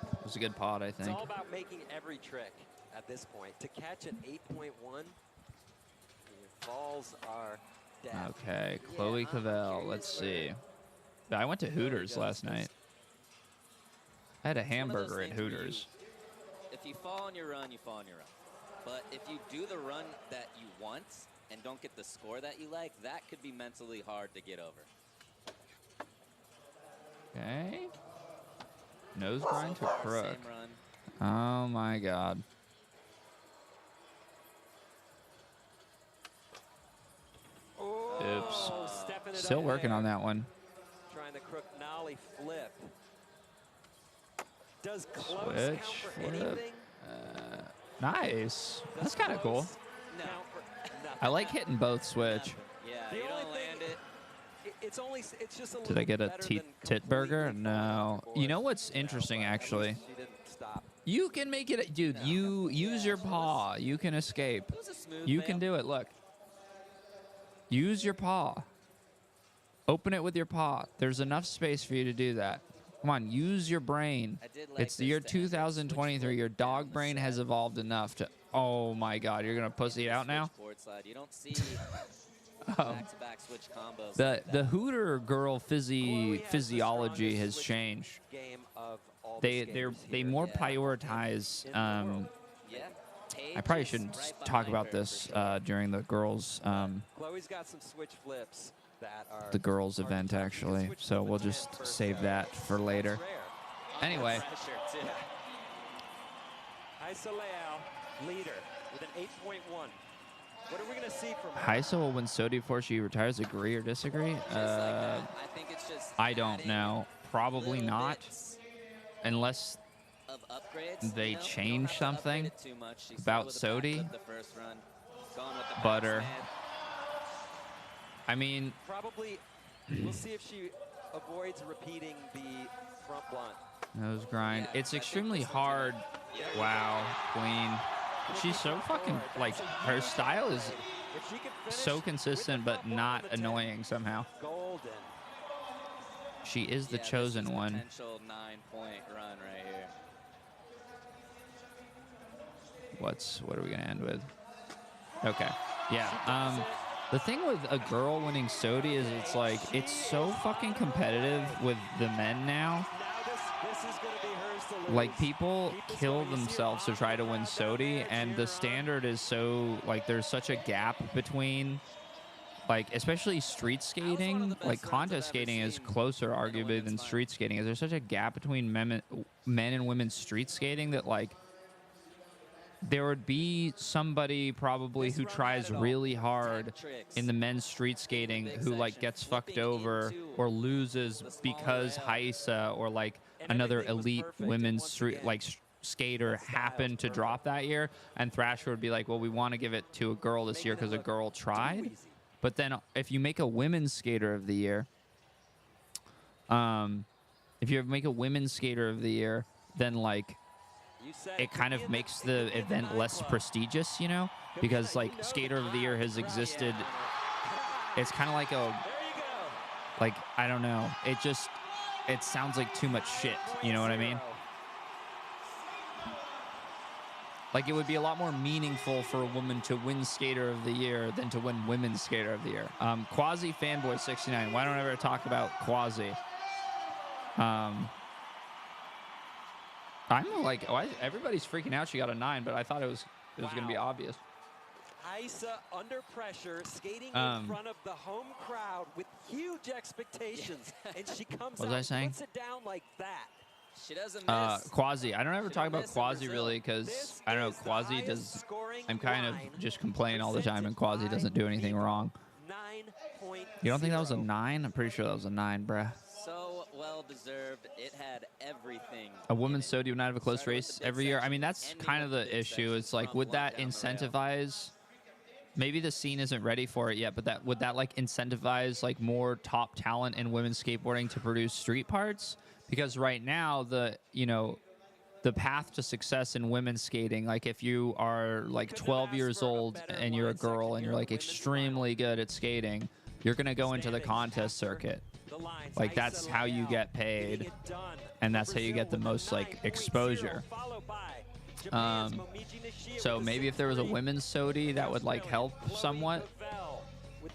It was a good pod, I It's think. all about making every trick at this point. To catch an 8.1, your balls are dead. Okay, Chloe Cavell. Let's see. I went to Hooters last night. I had a It's one of those hamburger at things where you- Hooters. If you fall on your run, you fall on your run. But if you do the run that you want and don't get the score that you like, that could be mentally hard to get over. Okay. Nose grind to So far, crook. same run. Oh my god. Oops. Stepping it Still up working there. on that one. Trying the crook nollie flip. Does close Switch, count for flip. anything? Nice. That's kind of cool. No. Nothing. I like hitting both switch. Yeah, The you only don't land it. It's just a Did little I get a better tit than burger? completely No. falling You know forward. what's interesting, But at actually? least she didn't stop. You can make it, dude. You use your paw. You can escape. It was a smooth You fail. can do it. Look. Use your paw. Open it with your paw. There's enough space for you to do that. Come on, use your brain. I did like It's the year this to end it. 2023. Your dog brain has evolved enough to. Oh my God, you're gonna pussy it out now. Board slide. You don't see Um, back-to-back switch combos. The like the that. Hooter girl Chloe has the physiology strongest has switch changed. Game of all the skaters They here. more Yeah. prioritize. Yeah. I probably Paige shouldn't is right talk behind about her, this for sure. during the girls Chloe's got some switch flips that are the girls hard to event touch. You can actually. switch So flip we'll a 10 just per save set. that for later. That's rare. Anyway, Pressure, too. Isa Leao, leader with an 8.1. What are we going to see from her? Heisa will win SOTY before she retires. Agree or disagree? Just like that. I think it's just I don't adding know. Probably little not, bits unless of upgrades. they you know? You change don't have to something upgrade it too much. She about started with a SOTY. backflip the first run, gone with the Butter. backstand. I mean, Probably, we'll see if she avoids repeating the front blunt. nose grind. Yeah, It's I think extremely this one's hard. Yeah. Wow, Queen. She's so fucking like her style is If she could finish so with consistent the but front blunt not on the 10, annoying somehow. golden. She is the Yeah, this chosen is one. Potential 9-point run right here. What are we gonna end with? Okay. Yeah. The thing with a girl winning SOTY is it's so fucking competitive with the men now. Now this is going to be hers to lose. Like people kill themselves to try to win SOTY, and the standard is so like there's such a gap between like especially street skating. Like contest skating is closer arguably than street skating. There's such a gap between men and women's street skating that like there would be somebody probably who tries really hard in the men's street skating who like gets fucked over or loses because Heisa or like another elite women's street like skater happened to drop that year, and Thrasher would be like, well, we want to give it to a girl this year because a girl tried. But then if you make a women's skater of the year, if you make a women's skater of the year, then like it kind of makes the event less prestigious, you know, because like skater of the year has existed. It's kind of like I don't know. It sounds like too much shit. You know what I mean? Like it would be a lot more meaningful for a woman to win skater of the year than to win women's skater of the year. Quasi fanboy 69. Why don't I ever talk about Quasi? I'm like, everybody's freaking out. She got a 9, but I thought it was gonna be obvious. Isa under pressure, skating in front of the home crowd with huge expectations, and she comes What was out I saying? puts it down like that. She doesn't miss. Quasi. I don't ever talk about miss in Quasi Brazil. really because I don't know. Quasi does. Scoring I'm kind of line just complaining all the time, and Quasi doesn't do anything wrong. 9.0. You don't think that was a 9? I'm pretty sure that was a 9, bruh. So well deserved. It had everything. A women's SOTY would not have a close race every year. I mean, that's kind of the issue. It's like, would that incentivize? Maybe the scene isn't ready for it yet, but would that like incentivize like more top talent in women's skateboarding to produce street parts? Because right now the path to success in women's skating, like if you are like 12 years old and you're a girl and you're like extremely good at skating, you're gonna go into the contest circuit. Like that's how you get paid, and that's how you get the most like exposure. So maybe if there was a women's SOTY, that would like help somewhat.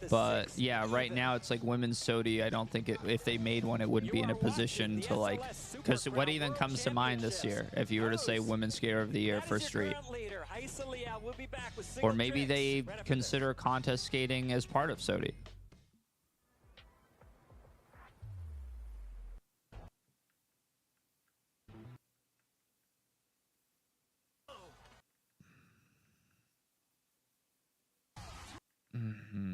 But yeah, right now it's like women's SOTY. I don't think if they made one, it wouldn't be in a position to like, because what even comes to mind this year if you were to say women's skater of the year for street? Or maybe they consider contest skating as part of SOTY. Mm-hmm.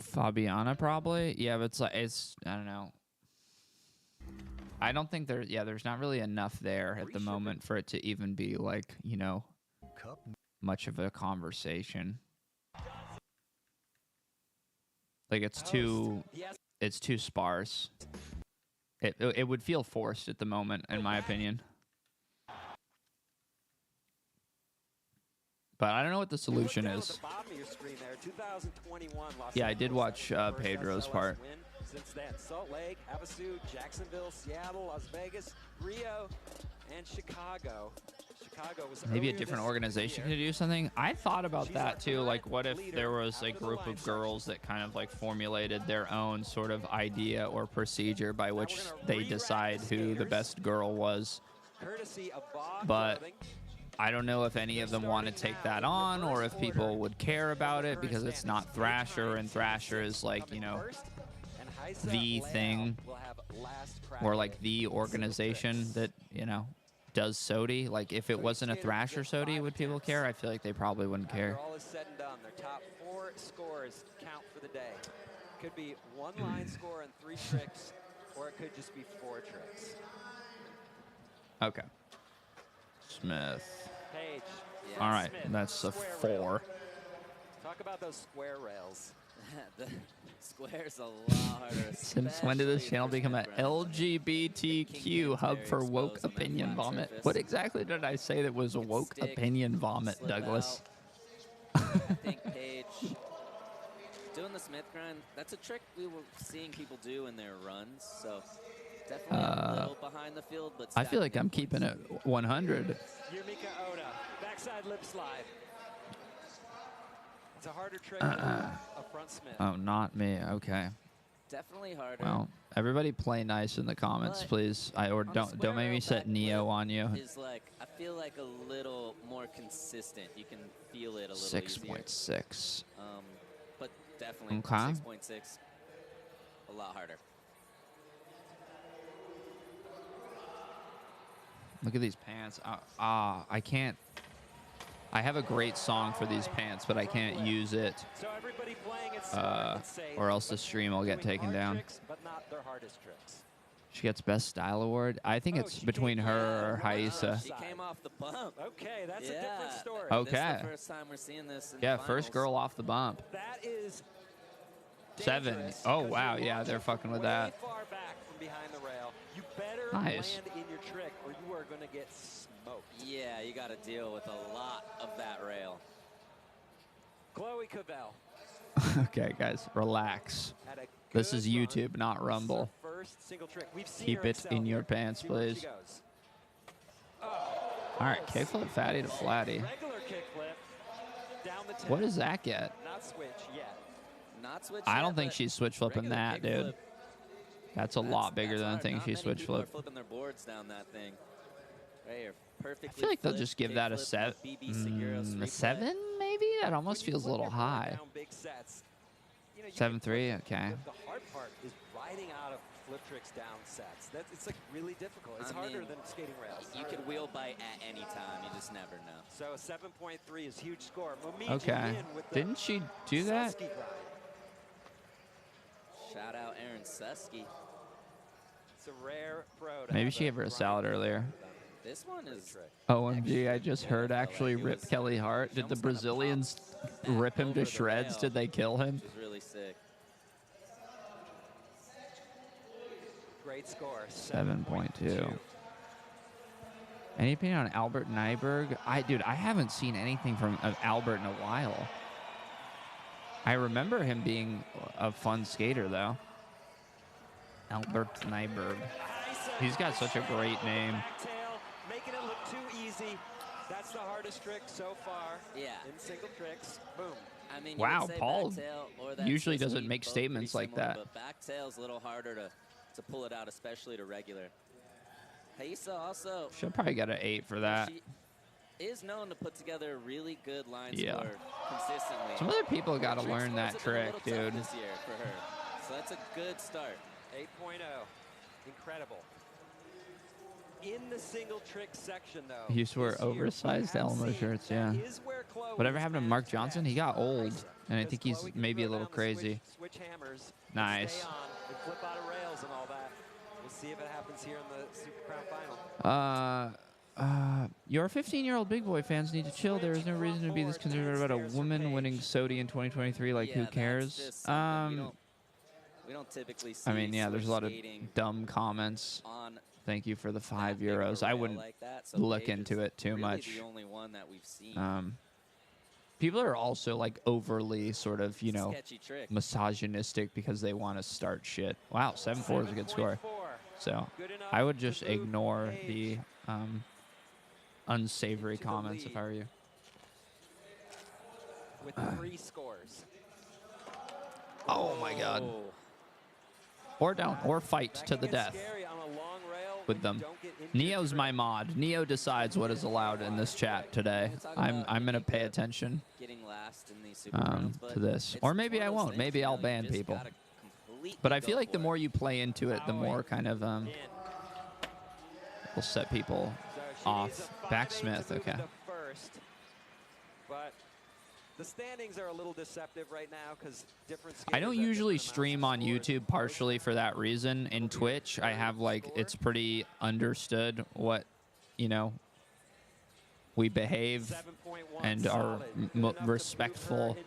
Fabiana probably. Yeah, but it's like I don't know. I don't think there's not really enough there at the moment for it to even be like, you know, much of a conversation. Like it's too sparse. It would feel forced at the moment, in my opinion. But I don't know what the solution is. Yeah, I did watch Pedro's part. Since then, Salt Lake, Havasu, Jacksonville, Seattle, Las Vegas, Rio, and Chicago. Chicago was maybe a different organization could do something. I thought about that too. Like, what if there was a group of girls that kind of like formulated their own sort of idea or procedure by which they decide who the best girl was? But I don't know if any of them want to take that on or if people would care about it because it's not Thrasher, and Thrasher is like, you know, the thing or like the organization that, you know, does SOTY. Like if it wasn't a Thrasher SOTY, would people care? I feel like they probably wouldn't care. All is said and done, their top 4 scores count for the day. Could be 1 line score and 3 tricks, or it could just be 4 tricks. Okay. Smith. Page. Yeah. All right, Smith, that's a 4. Talk about those square rails. The square's a lot harder. Since when did this channel become an LGBTQ hub for woke opinion vomit? What exactly did I say that was a woke opinion vomit, Douglas? I think Page doing the Smith grind, that's a trick we were seeing people do in their runs, so definitely a little behind the field, but I feel like I'm keeping it 100. Yumika Oda, backside lip slide. It's a harder trick than a front Smith. Oh, not me. Okay. Definitely harder. Well, everybody play nice in the comments, please. Or don't make me set Neo on you. Is like, I feel like a little more consistent. You can feel it a little 6.6. But definitely Okay. 6.6. A lot harder. Look at these pants. I can't. I have a great song for these pants, but I can't use it, So everybody playing it smart and safe, or else the stream will get taken down. tricks, but not their hardest tricks. She gets Best Style Award. I think it's between her or Haisa. She came off the bump. Okay, that's a different story. Okay. This is the first time we're seeing this in Yeah, the first girl off the bump. That is 7. dangerous Oh, because wow. you're Yeah, they're launching fucking with way that. far back from behind the rail. You better Nice. land in your trick or you are going to get smoked. Yeah, you got to deal with a lot of that rail. Chloe Cavell. Okay, guys, relax. Had a This good is run. YouTube, not Rumble. First single trick. We've seen Keep her it excel in your here. pants, See where she please. goes. All right, kickflip fatty to flatty. Regular kickflip down the 10. What does that get? Not switch yet. Not switch I yet, don't think but she's switch flipping regular that, kick dude. flip, That's a lot bigger that's than I hard. think Not she many switch people are flip. flipping their boards down that thing. Right here, perfectly. I feel like they'll flipped just give that a kick 7. flip with BB Seguro's A replay. 7, maybe? That almost feels a little high. Down big sets. You know, you 7.3, can okay. flip. The hard part is riding out of flip tricks down sets. It's like really difficult. It's I harder mean, than skating rails. You could wheel bite at any time. You just never know. So 7.3 is huge score. Momiji Okay. in with the Didn't she do that? Susky grind. Shout out Aaron Susky. It's a rare pro. To Maybe have she gave her a grind salad earlier. This one is OMG, I just heard actually rip Kelly Hart. Did the Brazilians rip him to shreds? Did they kill him? which is really sick. Great score. 7.2. Any opinion on Albert Nyberg? Dude, I haven't seen anything from Albert in a while. I remember him being a fun skater, though. Albert Nyberg. He's got such a great name. Back tail, making it look too easy. That's the hard hardest trick so far. Yeah. In single tricks. Boom. I mean, you Wow, would say Paul backtail or that usually twist doesn't lead, make both statements pretty like similar, that. But backtail's a little harder to pull it out, especially to regular. Haisa also. She'll probably get an 8 for that. She is known to put together a really good line Yeah. score consistently. Some other people got to Trick learn scores that have been a trick, little tough dude. This year for her. So that's a good start. 8.0. Incredible. In the single trick section, though. He used to wear this year, oversized we have Elmo seen shirts, that yeah. is where Chloe Whatever happened to Mark Johnson? He got old, and I think he's Chloe can maybe a throw little down the crazy. Switch hammers. and Nice. Stay on and flip out of rails and all that. We'll see if it happens here in the Super Crown final. Your 15-year-old big boy fans need to chill. There is no reason to be this concerned about a woman winning SOTY in 2023. Like, who Yeah, that's cares? just something we don't typically see. I mean, yeah, there's a lot of skating dumb comments. on Thank you for the that €5. big of a I rail wouldn't like that, so look Paige into is it too really much. The only one that we've seen. People are also like overly sort of, you know, Sketchy trick. misogynistic because they want to start shit. Wow, 7-4 is a good score. So Good enough I would to just move ignore Paige the unsavory into the comments if lead. I were you. With 3 scores. Oh my God. Or down, or fight to the death with them. Neo's my mod. Neo decides what is allowed in this chat today. I'm gonna pay attention Getting last in these Super Crowns, but to this, it's or maybe one I of those won't. things, Maybe you know, I'll you ban just people. gotta completely But I go feel like the for more you play into it, the more kind of will set people off. Backsmith, okay. First, but the standings are a little deceptive right now because different. I don't usually stream on YouTube partially for that reason. In Twitch, I have like, it's pretty understood what, you know, we behave and are respectful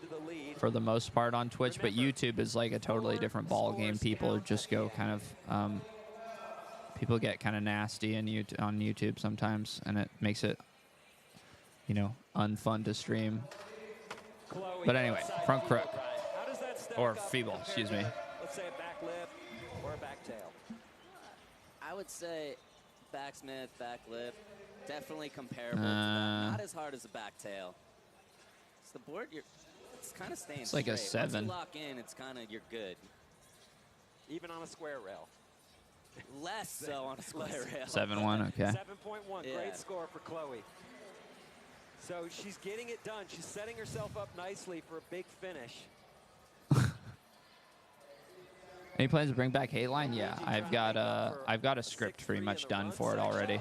for the most part on Twitch, but YouTube is like a totally different ball game. People just go kind of, people get kind of nasty on YouTube sometimes, and it makes it, you know, unfun to stream. But anyway, front crook. Or feeble, excuse me. Let's say a back lip or a back tail. I would say backsmith, back lip, definitely comparable to that. Not as hard as a back tail. It's the board, it's kind of staying It's like a straight. 7. Once you lock in, it's kind of, you're good. Even on a square rail. Less so on a square rail. 7-1, okay. 7.1, Yeah. great score for Chloe. So she's getting it done. She's setting herself up nicely for a big finish. Any plans to bring back Hateline? Yeah, I've got a script pretty much done for it already.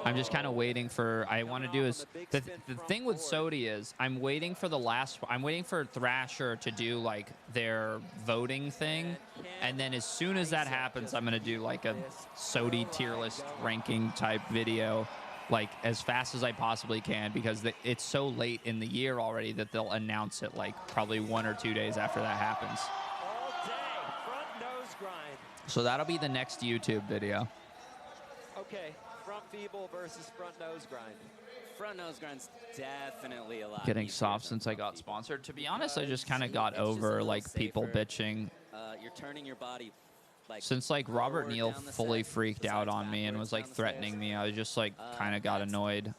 I'm just kind of waiting for. I want to do is the thing with SOTY is I'm waiting for Thrasher to do like their voting thing, and then as soon as that happens, I'm gonna do like a SOTY tier list ranking type video, like as fast as I possibly can, because it's so late in the year already that they'll announce it like probably 1 or 2 days after that happens. All day, front nose grind. So that'll be the next YouTube video. Okay, front feeble versus front nose grind. Front nose grind's definitely a lot Getting easier soft than since I got sponsored. To be honest, I just kind of got over like people bitching. You're turning your body like Since like Robert forward Neal down the fully set, freaked out besides on me and backwards was like down the threatening stairs. me, I was just like kind of got annoyed.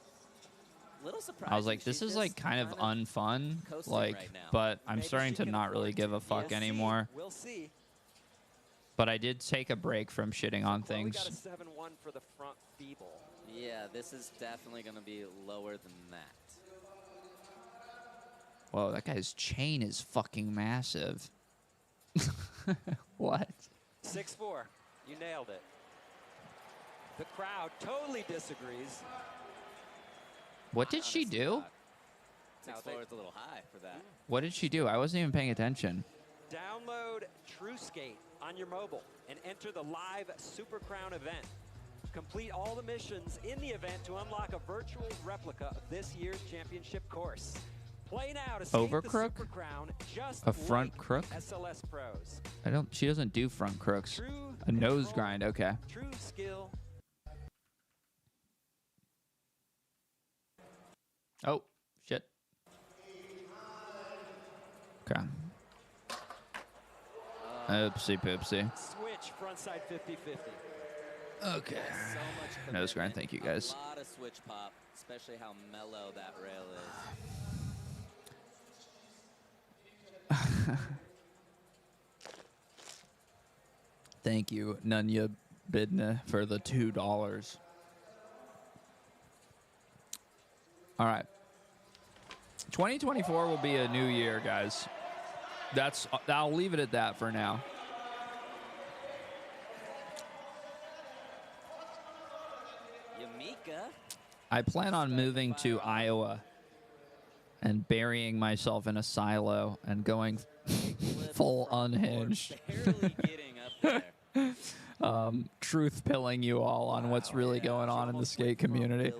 Little surprising. I was like, this she's is like just kind of unfun, coasting like, right now. but I'm Maybe starting she to can not really afford give to. a fuck We'll anymore. See. We'll see. But I did take a break from shitting on Chloe got a things. 7-1 for the front feeble. Yeah, this is definitely going to be lower than that. Whoa, that guy's chain is fucking massive. What? 6-4. You nailed it. The crowd totally disagrees. What did she do? 6-4 is a little high for that. What did she do? I wasn't even paying attention. Download TrueSkate on your mobile and enter the live Super Crown event. Complete all the missions in the event to unlock a virtual replica of this year's championship course. Play now to skate Over the crook? Super Crown just A front like crook? SLS pros. She doesn't do front crooks. True A nose control, grind, okay. True skill. Oh, shit. Okay. Oopsie poopsie. Switch frontside 50-50. Okay. So much Nose grind. commitment, Thank you, guys. A lot of switch pop, especially how mellow that rail is. Thank you, Nunya Bidna, for the $2. All right. 2024 will be a new year, guys. I'll leave it at that for now. Yamika. I plan on moving to Iowa and burying myself in a silo and going full unhinged. Barely getting up there. Truth pilling you all on what's really going on in the skate community.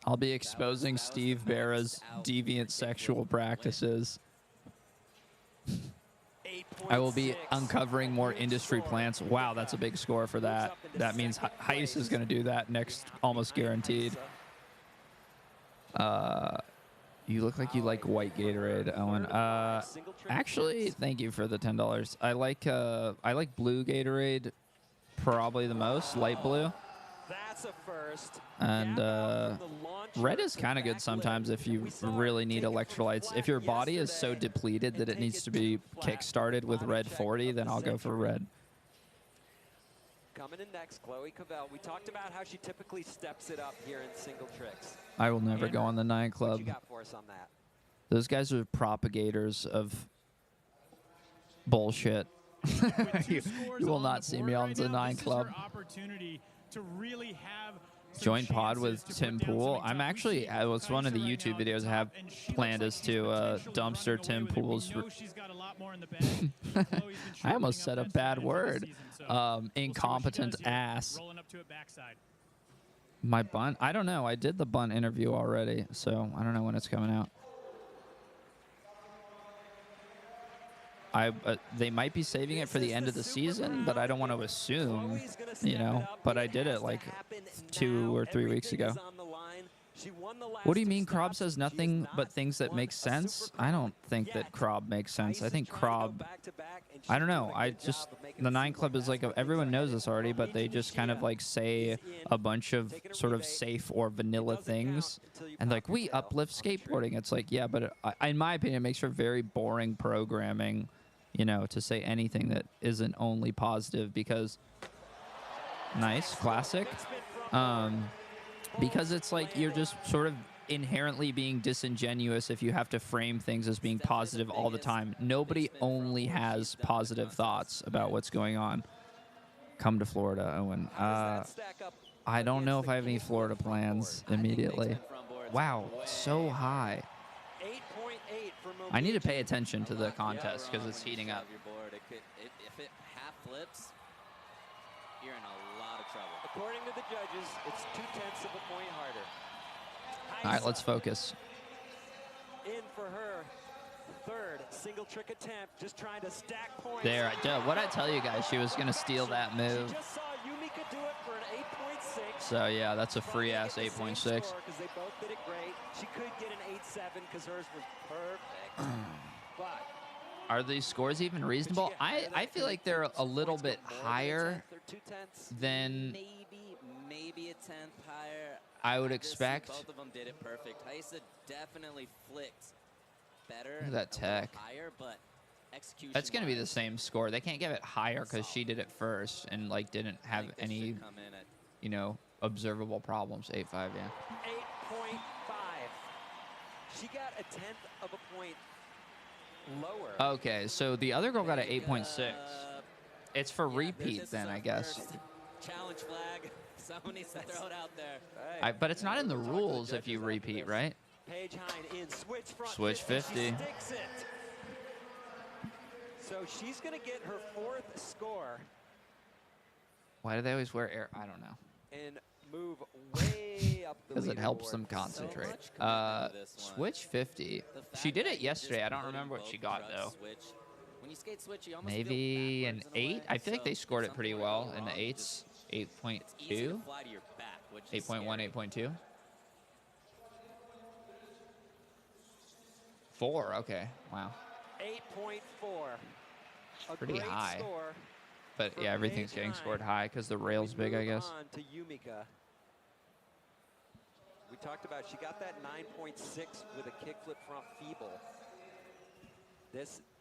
I'll be exposing Steve Barra's deviant sexual practices. I will be uncovering more industry plants. Wow, that's a big score for that. That means Heis is going to do that next, almost guaranteed. You look like you like white Gatorade, Owen. Actually, thank you for the $10. I like blue Gatorade probably the most, light blue. That's a first. And red is kind of good sometimes if you really need electrolytes. If your body is so depleted that it needs to be kick-started with red 40, then I'll go for red. Coming in next, Chloe Cavell. We talked about how she typically steps it up here in single tricks. I will never go on the 9 What Club. you got for us on that? Those guys are propagators of bullshit. you will not see me on the 9 Club. To really have Join pod with Tim Pool. I'm actually, it's one of the YouTube videos I have planned is to dumpster Tim Pool's. I almost said a bad word. Incompetent ass. My bunt? I don't know. I did the bunt interview already, so I don't know when it's coming out. They might be saving it for the end of the season, but I don't want to assume, you know. But I did it like 2 or 3 weeks ago. What do you mean Krob says nothing but things that make sense? I don't think that Krob makes sense. I think Krob, I don't know. The 9 Club is like, everyone knows this already, but they just kind of like say a bunch of sort of safe or vanilla things. And like, we uplift skateboarding. It's like, yeah, but in my opinion, it makes for very boring programming, you know, to say anything that isn't only positive because, nice, classic. Because it's like you're just sort of inherently being disingenuous if you have to frame things as being positive all the time. Nobody only has positive thoughts about what's going on. Come to Florida, Owen. I don't know if I have any Florida plans immediately. Wow, so high. I need to pay attention to the contest because it's heating up. If it half flips, you're in a lot of trouble. According to the judges, it's 2/10 of a point harder. All right, let's focus. In for her third single trick attempt, just trying to stack points. There, what I tell you guys, she was going to steal that move. She just saw Yumika do it for an 8.6. So, yeah, that's a free-ass 8.6. Because they both did it great. She could get an 8.7 because hers was perfect. But are these scores even reasonable? I feel like they're a little bit higher than maybe a 10th higher. I would expect. Both of them did it perfect. Haisa definitely flicked better. Look at that tech. Higher, but execution. That's going to be the same score. They can't give it higher because she did it first and like didn't have any, you know, observable problems. 8.5, yeah. 8.5. She got a 10th of a point lower. Okay, so the other girl got an 8.6. It's for repeat then, I guess. Challenge flag. Someone needs to throw it out there. But it's not in the rules if you repeat, right? Paige Hein in switch front. Switch 50. She sticks it. So she's going to get her 4th score. Why do they always wear air? I don't know. And move way up the Because it helps them concentrate. Switch 50. She did it yesterday. I don't remember what she got, though. When you skate switch, you almost maybe an 8? I feel like they scored it pretty well in the 8s. 8.2? 8.1, 8.2? 4, okay. Wow. 8.4. Pretty high. Score But yeah, everything's getting scored high because the rail's big, I guess. On to Yumika. We talked about she got that 9.6 with a kickflip front feeble.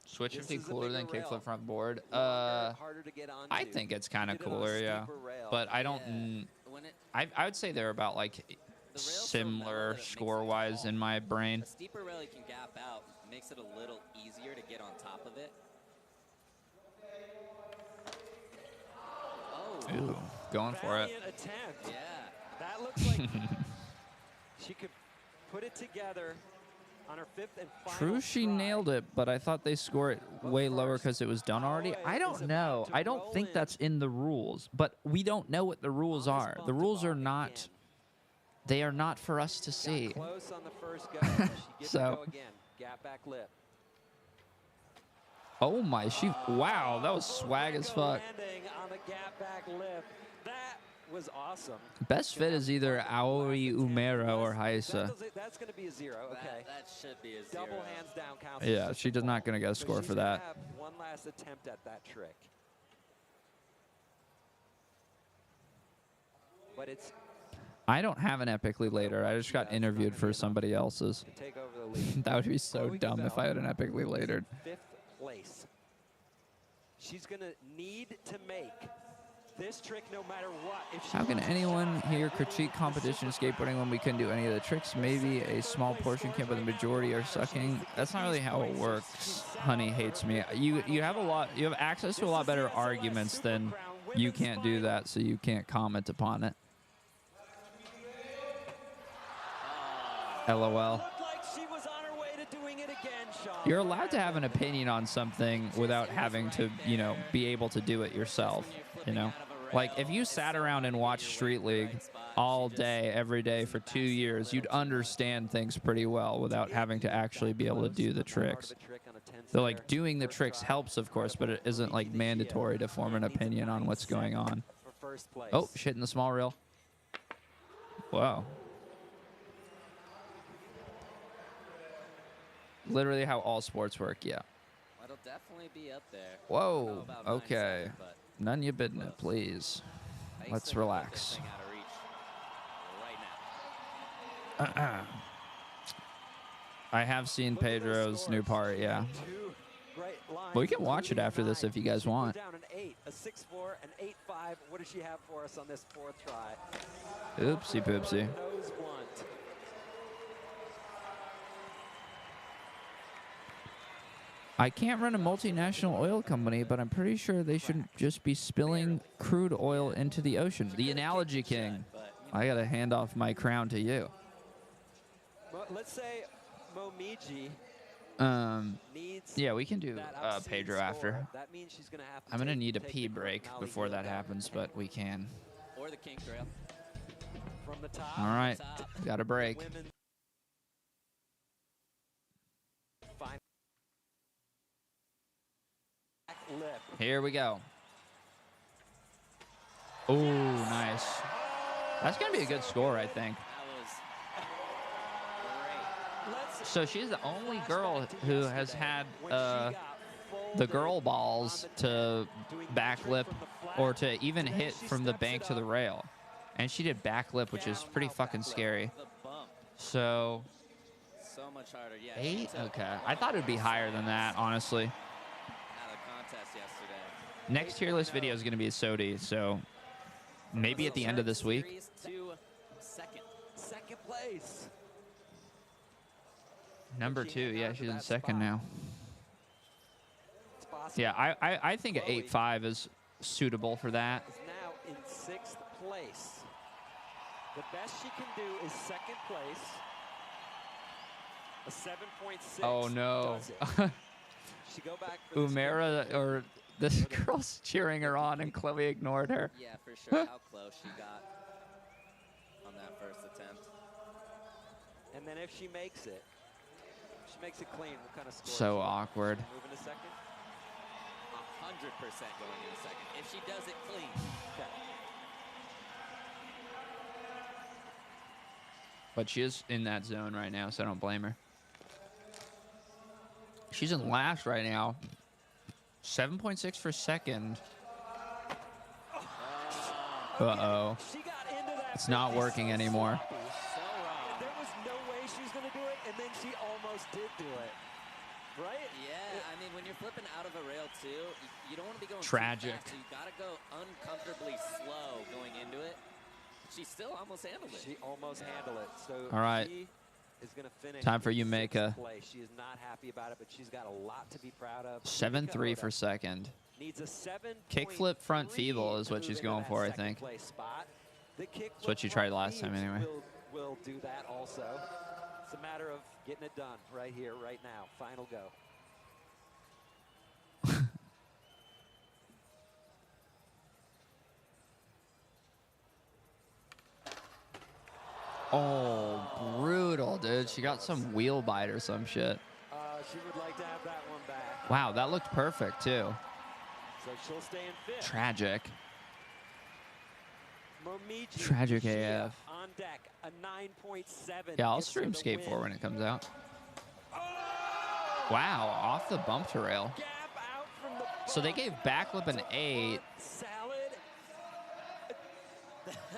Switch this shifting is a cooler than bigger kickflip rail. front board. Harder to get onto. I think it's kind of She did it on a cooler, yeah. steeper rail. But I don't. I would say they're about like similar score-wise in my brain. A steeper rail you can gap out makes it a little easier to get on top of it. Oh. Ooh, going for it. Valiant attempt. Yeah. That looks like she could put it together on her 5th and final True, she try. nailed it, but I thought they score it way lower because it was done already. I don't know. I don't think that's in the rules, but we don't know what the rules are. The rules are not. They are not for us to see. Close on the first go. She gives So- it a go again. Gap back lip. Oh my, wow, that was swag as fuck. Landing on the gap back lip. That was awesome. Best fit is either Aoi Umera or Haisa. That's going to be a 0. Okay. That should be a 0. Double hands down counts. Yeah, she's just not gonna get a score she's for gonna that. have one last attempt at that trick. But it's I don't have an epically later. I just got interviewed for somebody else's. to take over the lead. That would be so Chloe dumb if I had an Gazelle epically later. 5th place. She's going to need to make this trick no matter what. If she How can wants to anyone shine, here critique competition skateboarding when we couldn't do any of the tricks? Maybe a small portion can, but the majority are sucking. That's not really how it works. Honey hates me. You have you have access to a lot better arguments than you can't do that, so you can't comment upon it. LOL. Looked like she was on her way to doing it again, Sean. You're allowed to have an opinion on something without having to, be able to do it yourself, Like, if you sat around and watched Street League all day, every day for 2 years, you'd understand things pretty well without having to actually be able to do the tricks. So, like, doing the tricks helps, of course, but it isn't, like, mandatory to form an opinion on what's going on. Oh, shit in the small reel. Wow. Literally how all sports work, yeah. It'll definitely be up there. Whoa, okay. None you business, please. Let's relax. I have seen Pedro's new part, yeah. Well, we can watch it after this if you guys want. Down an 8, a 6-4, an 8-5. What does she have for us on this 4th try? Oopsie poopsie. Nose blunt. I can't run a multinational oil company, but I'm pretty sure they shouldn't just be spilling crude oil into the ocean. The analogy king. I gotta hand off my crown to you. Let's say Momiji needs yeah, we can do that obscene Pedro score. after. That means she's gonna have to I'm gonna take- need a take pee the crook break nollie before that flip happens, but we can. Or the kink rail. From the top. All right, got a break. Women find back lip. Here we go. Oh, nice. That's gonna be a good score, I think. So she's the only girl who has had the girl balls to backlip or to even hit from the bank to the rail. And she did backlip, which is pretty fucking scary. So, So much harder. Yeah. 8? Okay. I thought it would be higher than that, honestly. Had a contest yesterday. Next tier list video is going to be Sodi, so maybe at the end of this week. Series to second place. Number 2, yeah, she's in second now. Yeah, I think an 8.5 is suitable for that. Is now in 6th place. The best she can do is 2nd place. A 7.6. Oh no. does it. She go back for this Umera or this girl's cheering her on and Chloe ignored her. Yeah, for sure. How close she got on that first attempt. And then if she makes it clean, what kind of score? So awkward. Move into second? 100% going into second. If she does it clean. Okay. But she is in that zone right now, so I don't blame her. She's in last right now. 7.6 for second. Uh-oh. It's not working anymore. There was no way she was going to do it, and then she almost did do it. Right? Yeah, I mean, when you're flipping out of a rail, too, you don't want to be going Tragic. too fast, so you got to go uncomfortably slow going into it. She still almost handled it. She almost handled it. So All right. she is going to finish. Time for in Yumeka. 6th place. She is not happy about it, but she's got a lot to be proud of. 7-3 for second. Needs a 7. Kickflip front feeble is what she's going for, I think. That's what she tried last time anyway. Will do that also. It's a matter of getting it done right here, right now. Final go. Oh, brutal, dude. She got some wheel bite or some shit. She would like to have that one back. Wow, that looked perfect, too. So she'll stay in 5th. Tragic. Momiji Tragic Shia AF. on deck, a 9.7. Yeah, I'll Gets her stream the Skate win. 4 when it comes out. Wow, off the bump to rail. So they gave backlip an 8. Salad.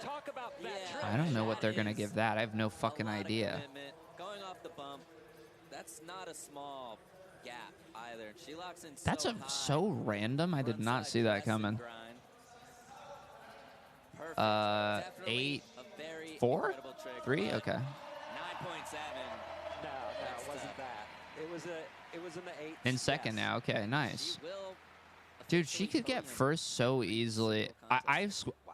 Talk about that. I don't know what they're going to give that. I have no fucking idea. Going off the bump, that's not a small gap either. She locks in That's so a high. so random. I did not see that coming. Perfect. 8, A very 4, incredible trick, 3. but Okay. 9.7. No, it wasn't that. It was in the 8th. In second now. Okay, nice. Will Dude, she could get first so easily.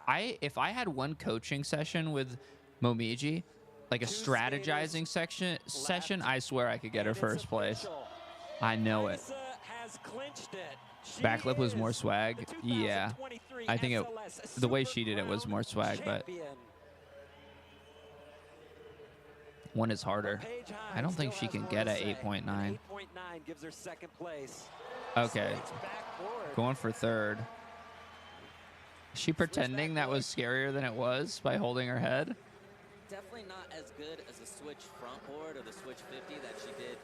If I had one coaching session with Momiji, like a strategizing session, I swear I could get her first place. I know it. Has clinched it. Backlip was more swag. Yeah, I think the way she did it was more swag, but one is harder. I don't think she can get a 8.9. 8.9 gives her 2nd place. Okay, going for 3rd. Is she pretending that was scarier than it was by holding her head? Definitely not as good as the switch front board or the switch 50 that she did.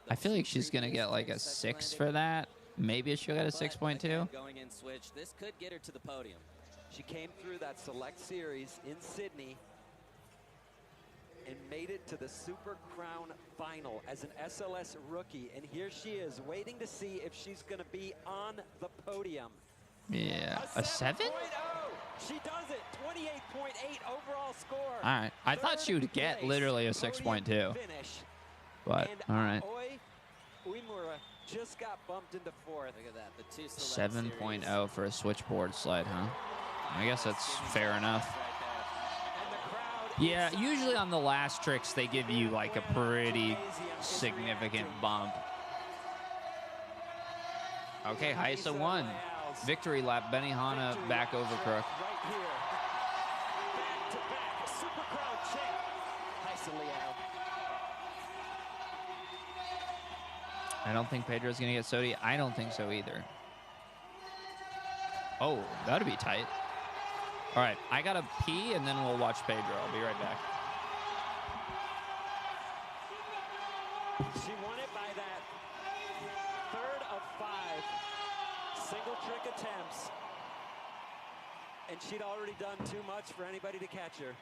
I feel like she's gonna get like a 6 for that. Maybe she'll get a 6.2. Going in switch, this could get her to the podium. She came through that select series in Sydney and made it to the Super Crown final as an SLS rookie. And here she is waiting to see if she's going to be on the podium. Yeah, a 7? She does it. 28.8 overall score. All right, I thought she would get literally a 6.2. Finish. But all right, Aoi Uemura just got bumped into 4th. Look at that. The 2 select 7.0 for a switchboard slide, huh? I guess that's fair enough. Yeah, usually on the last tricks, they give you like a pretty significant bump. Okay, Haisa won. Victory lap, Benihana back over Crook. Right here. Back-to-back Super Crown champ, Haisa Leao. I don't think Pedro's going to get Sodi. I don't think so either. Oh, that'd be tight. All right, I got to pee, and then we'll watch Pedro. I'll be right back. She won it by that 3rd of 5 single trick attempts. And she'd already done too much for anybody to catch her.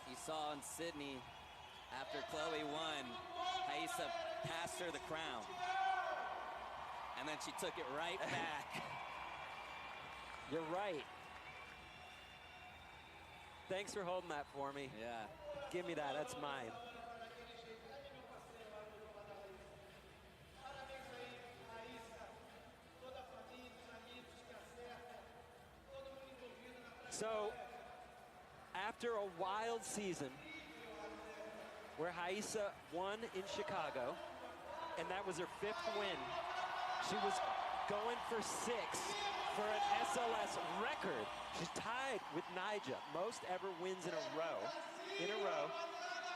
You saw in Sydney, after Chloe won, Haisa passed her the crown. And then she took it right back. You're right. Thanks for holding that for me. Yeah. Give me that. That's mine. So, after a wild season where Haisa won in Chicago, and that was her 5th win, she was going for 6 for an SLS record. She's tied with Nyjah, most ever wins in a row.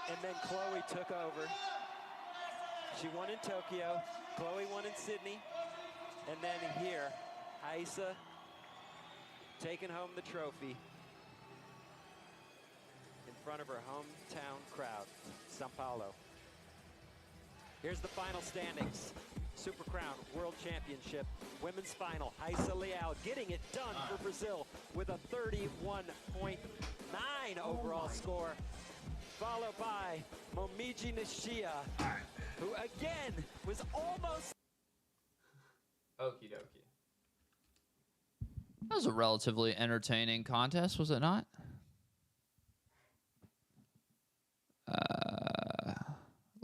And then Chloe took over. She won in Tokyo, Chloe won in Sydney, and then here, Haisa taking home the trophy in front of her hometown crowd, Sao Paulo. Here's the final standings. Super Crown World Championship Women's Final. Raíssa Leal getting it done for Brazil with a 31.9 overall score, followed by Momiji Nishia, who again was almost... Okie dokie. That was a relatively entertaining contest, was it not?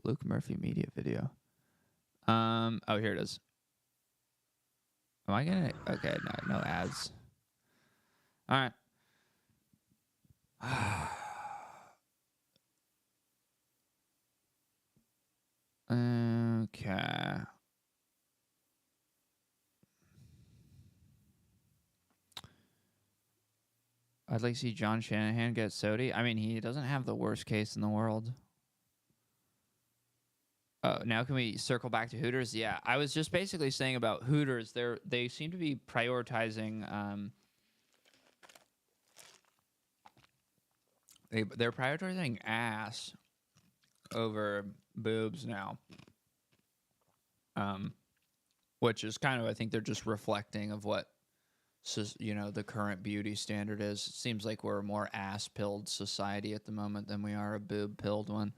Luke Murphy media video. Oh, here it is. Am I gonna? Okay, no ads. All right. Okay. I'd like to see John Shanahan get Sodi. I mean, he doesn't have the worst case in the world. Oh, now can we circle back to Hooters? Yeah, I was just basically saying about Hooters. They seem to be prioritizing. They're prioritizing ass over boobs now. Which is kind of, I think they're just reflecting of what, you know, the current beauty standard is. It seems like we're a more ass-pilled society at the moment than we are a boob-pilled one.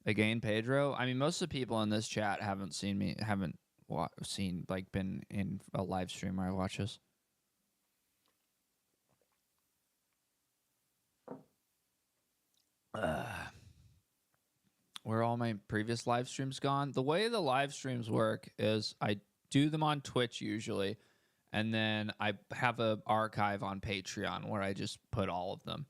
Again, Pedro. I mean, most of the people in this chat haven't seen me, been in a live stream where I watch this. Where are all my previous live streams gone? The way the live streams work is I do them on Twitch usually, and then I have an archive on Patreon where I just put all of them.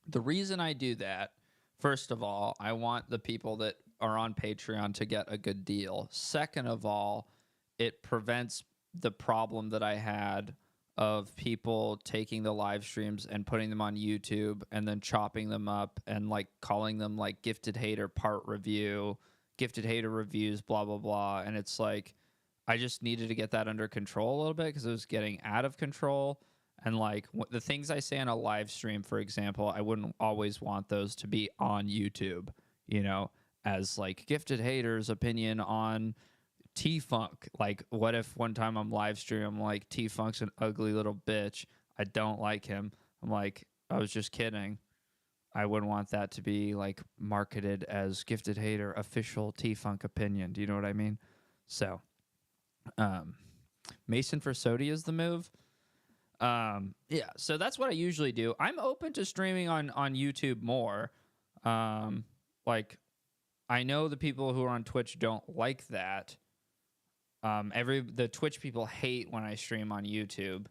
The reason I do that, first of all, I want the people that are on Patreon to get a good deal. Second of all, it prevents the problem that I had of people taking the live streams and putting them on YouTube and then chopping them up and like calling them like Gifted Hater part review, Gifted Hater reviews, blah, blah, blah. And it's like, I just needed to get that under control a little bit because it was getting out of control. And like the things I say on a live stream, for example, I wouldn't always want those to be on YouTube, you know, as like Gifted Hater's opinion on T-Funk. Like, what if one time I'm live streaming, I'm like, T-Funk's an ugly little bitch. I don't like him. I'm like, I was just kidding. I wouldn't want that to be like marketed as Gifted Hater official T-Funk opinion. Do you know what I mean? So, Mason for Sodi is the move. Yeah, so that's what I usually do. I'm open to streaming on YouTube more. Like, I know the people who are on Twitch don't like that. The Twitch people hate when I stream on YouTube,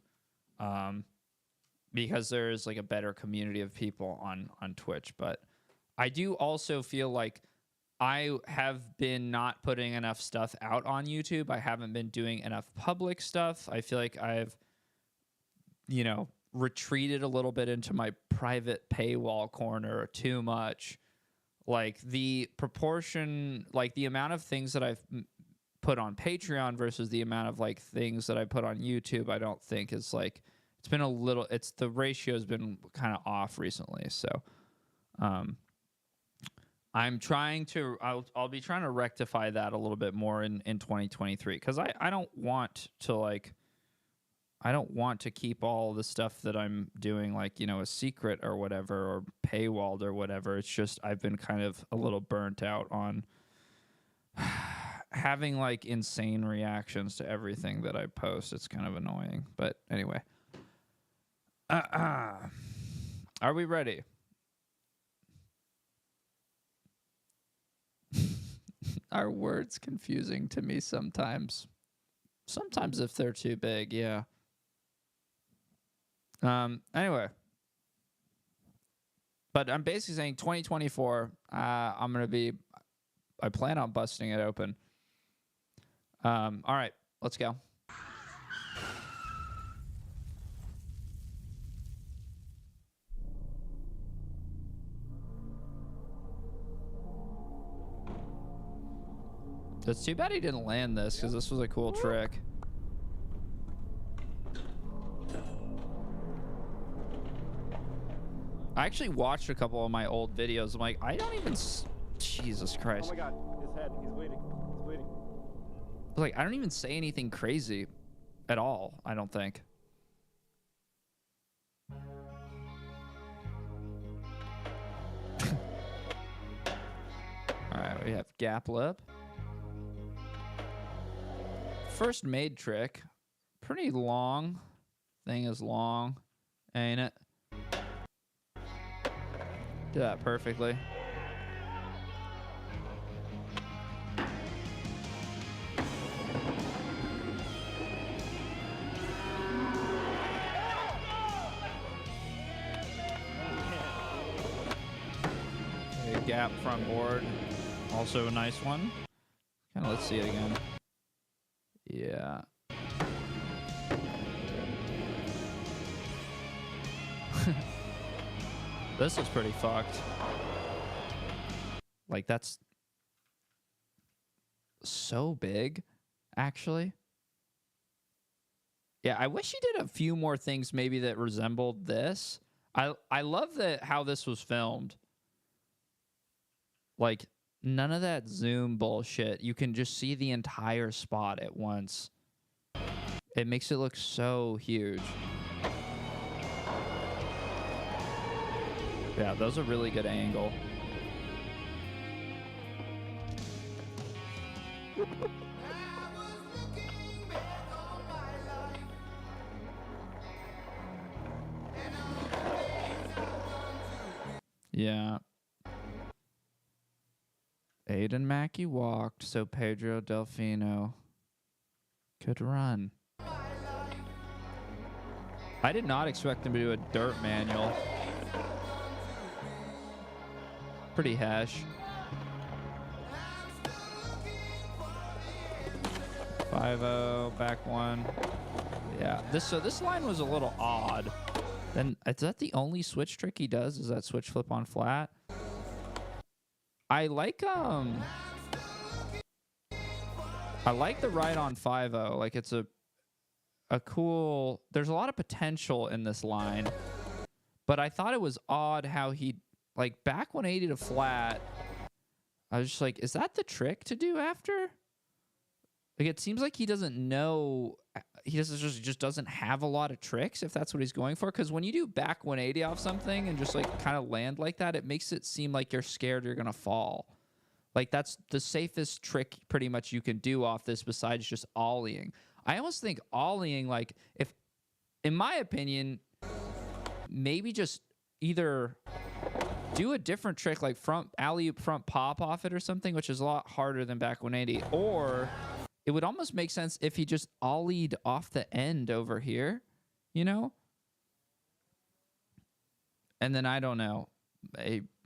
because there's like a better community of people on Twitch. But I do also feel like I have been not putting enough stuff out on YouTube. I haven't been doing enough public stuff. I feel like I've, you know, retreated a little bit into my private paywall corner too much. Like the proportion, like the amount of things that I've put on Patreon versus the amount of like things that I put on YouTube, I don't think is like, it's been a little, the ratio has been kind of off recently. So, I'm trying to, I'll be trying to rectify that a little bit more in 2023. Cause I don't want to like, I don't want to keep all the stuff that I'm doing like, you know, a secret or whatever, or paywalled or whatever. It's just, I've been kind of a little burnt out on having like insane reactions to everything that I post. It's kind of annoying, but anyway. Are we ready? Are words confusing to me sometimes? Sometimes if they're too big, yeah. Anyway. But I'm basically saying 2024, I plan on busting it open. All right, let's go. It's too bad he didn't land this, because this was a cool trick. I actually watched a couple of my old videos. I'm like, I don't even... Jesus Christ. Oh my God, his head, he's bleeding. He's bleeding. Like, I don't even say anything crazy at all, I don't think. All right, we have gap lip. First made trick. Pretty long. Thing is long, ain't it? Did that perfectly. Okay, gap front board. Also a nice one. Kind of, let's see it again. Yeah. This is pretty fucked. Like, that's so big, actually. Yeah, I wish he did a few more things maybe that resembled this. I love how this was filmed. Like, none of that zoom bullshit. You can just see the entire spot at once. It makes it look so huge. Yeah, that was a really good angle. Yeah. Aiden Mackey walked, so Pedro Delfino could run. I did not expect him to do a dirt manual. Pretty hash. 5-0, back one. Yeah, this line was a little odd. Then is that the only switch trick he does? Is that switch flip on flat? I like the ride on 5-0. Like, it's a cool. There's a lot of potential in this line, but I thought it was odd how he, like, back 180 to flat. I was just like, is that the trick to do after? Like, it seems like he doesn't know. He just doesn't have a lot of tricks if that's what he's going for. Because when you do back 180 off something and just, like, kind of land like that, it makes it seem like you're scared you're going to fall. Like, that's the safest trick pretty much you can do off this besides just ollieing. I almost think ollieing, like, if, in my opinion, maybe just either do a different trick, like front alley-oop front pop off it or something, which is a lot harder than back 180, or it would almost make sense if he just ollied off the end over here, you know? And then, I don't know,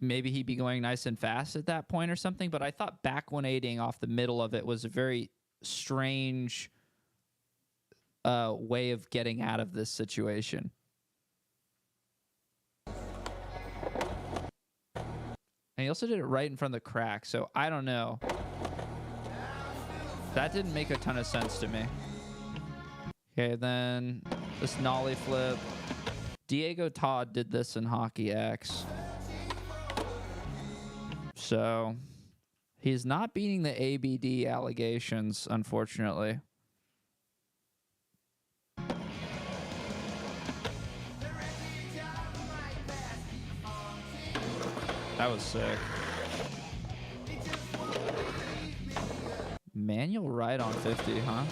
maybe he'd be going nice and fast at that point or something, but I thought back 180ing off the middle of it was a very strange way of getting out of this situation. And he also did it right in front of the crack, so I don't know. That didn't make a ton of sense to me. Okay, then this nollie flip. Diego Todd did this in Hockey X. So he's not beating the ABD allegations, unfortunately. That was sick. Manual ride on 50, huh?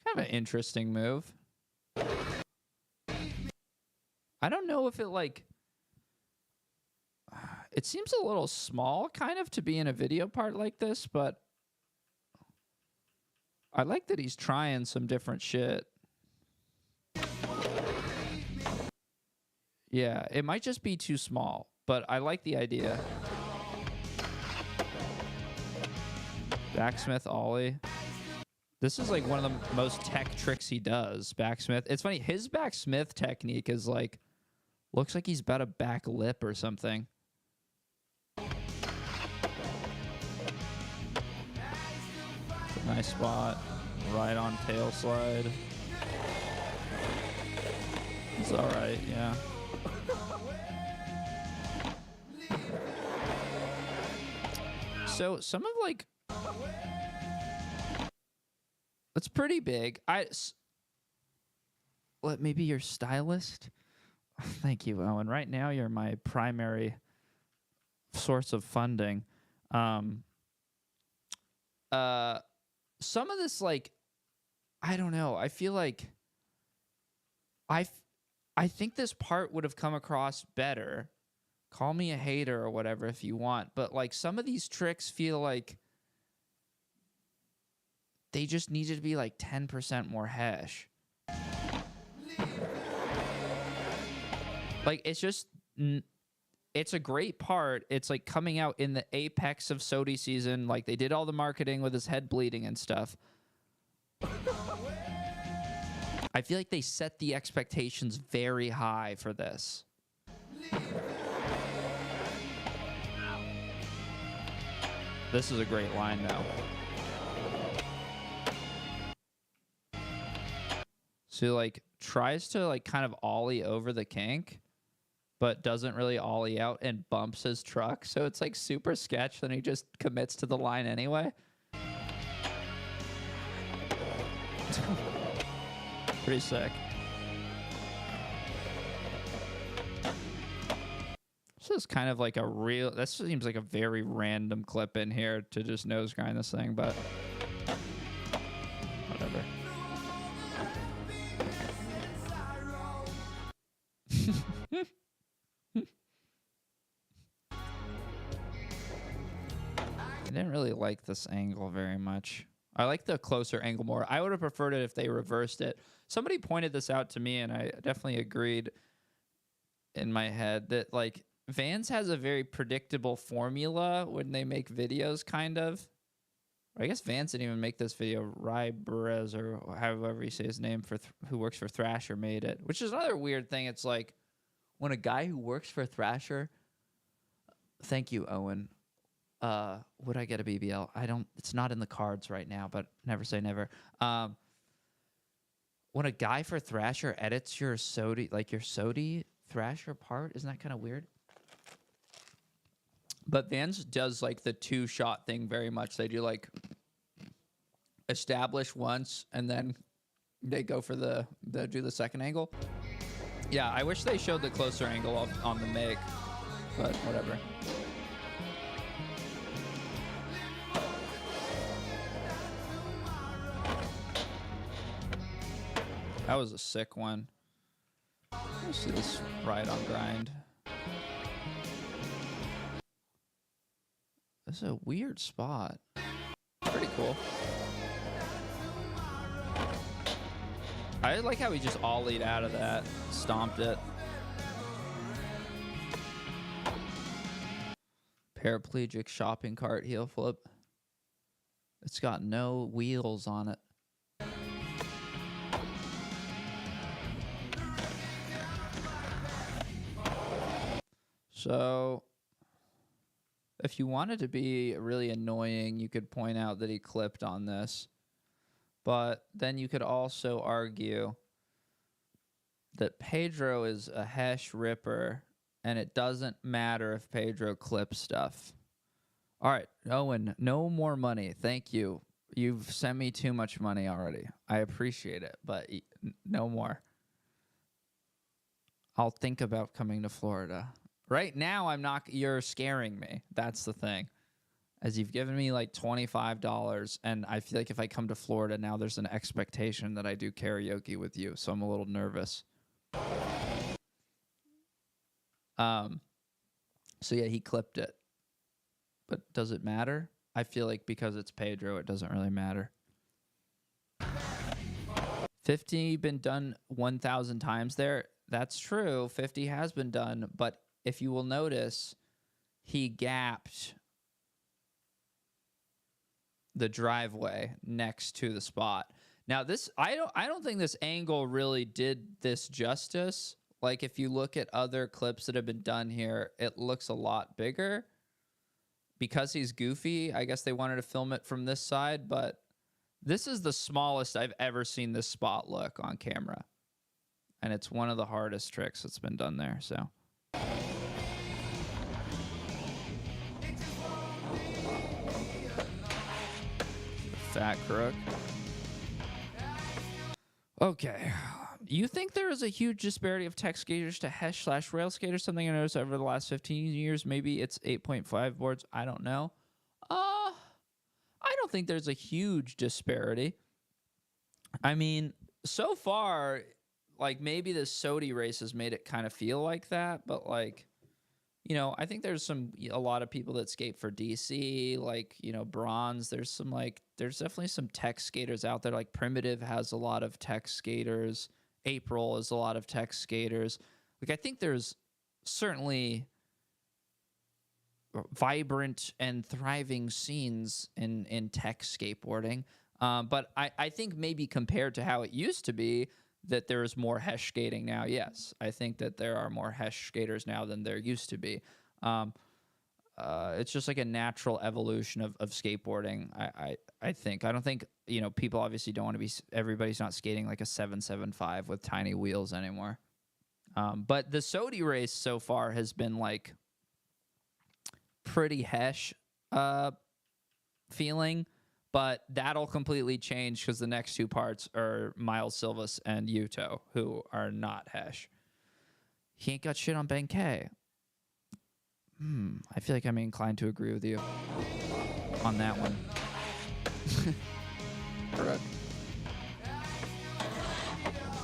Kind of an interesting move. I don't know if it, like, it seems a little small kind of to be in a video part like this, but I like that he's trying some different shit. Yeah, it might just be too small, but I like the idea. Backsmith ollie. This is like one of the most tech tricks he does, backsmith. It's funny, his backsmith technique is like, looks like he's about to back lip or something. Nice spot. Right on tail slide. It's all right, yeah. So some of like, it's pretty big. Maybe your stylist? Thank you, Owen. Right now, you're my primary source of funding. Some of this, like, I don't know. I feel like I think this part would have come across better. Call me a hater or whatever if you want. But, like, some of these tricks feel like they just needed to be, like, 10% more hash. Like, it's just... It's a great part. It's, like, coming out in the apex of SOTY season. Like, they did all the marketing with his head bleeding and stuff. I feel like they set the expectations very high for this. This is a great line, though. So, like, tries to, like, kind of ollie over the kink, but doesn't really ollie out and bumps his truck. So it's, like, super sketch. Then he just commits to the line anyway. Pretty sick. This is kind of like a real... This seems like a very random clip in here to just nose grind this thing, but... Whatever. I didn't really like this angle very much. I like the closer angle more. I would have preferred it if they reversed it. Somebody pointed this out to me, and I definitely agreed in my head that, like, Vans has a very predictable formula when they make videos, kind of. I guess Vans didn't even make this video. Rybrez, or however you say his name, who works for Thrasher, made it. Which is another weird thing. It's like, when a guy who works for Thrasher... Thank you, Owen. Would I get a BBL? I don't... It's not in the cards right now, but never say never. When a guy for Thrasher edits your SOTY, like your SOTY Thrasher part, isn't that kind of weird? But Vans does, like, the two-shot thing very much. They do, like, establish once, and then they go for do the second angle. Yeah, I wish they showed the closer angle on the make, but whatever. That was a sick one. Let's see this ride on grind. This is a weird spot. Pretty cool. I like how he just ollied out of that, stomped it. Paraplegic shopping cart heel flip. It's got no wheels on it. So, if you wanted to be really annoying, you could point out that he clipped on this. But then you could also argue that Pedro is a hash ripper, and it doesn't matter if Pedro clips stuff. All right, Owen, no more money. Thank you. You've sent me too much money already. I appreciate it, but no more. I'll think about coming to Florida. Right now, I'm not. You're scaring me. That's the thing. As you've given me like $25, and I feel like if I come to Florida now, there's an expectation that I do karaoke with you, so I'm a little nervous. So yeah, he clipped it. But does it matter? I feel like because it's Pedro, it doesn't really matter. 50 been done 1,000 times there. That's true. 50 has been done, but if you will notice, he gapped the driveway next to the spot. Now this, I don't think this angle really did this justice. Like if you look at other clips that have been done here, it looks a lot bigger. Because he's goofy, I guess they wanted to film it from this side, but this is the smallest I've ever seen this spot look on camera. And it's one of the hardest tricks that's been done there, so. fat crook. Okay. You think there is a huge disparity of tech skaters to Hesh/rail skaters? Something I noticed over the last 15 years. Maybe it's 8.5 boards. I don't know. I don't think there's a huge disparity. I mean, so far, like, maybe the SOTY race has made it kind of feel like that, but, like, you know, I think there's a lot of people that skate for DC, like, you know, Bronze. There's definitely some tech skaters out there. Like, Primitive has a lot of tech skaters. April is a lot of tech skaters. Like, I think there's certainly vibrant and thriving scenes in tech skateboarding. But I think maybe compared to how it used to be, that there's more Hesh skating now. Yes, I think that there are more Hesh skaters now than there used to be. It's just like a natural evolution of skateboarding. I think. I don't think, you know, people obviously don't want to be. Everybody's not skating like a 775 with tiny wheels anymore. But the SOTY race so far has been like pretty Hesh feeling. But that'll completely change because the next two parts are Miles Silvas and Yuto, who are not Hesh. He ain't got shit on Ben K. I feel like I'm inclined to agree with you on that one. Correct.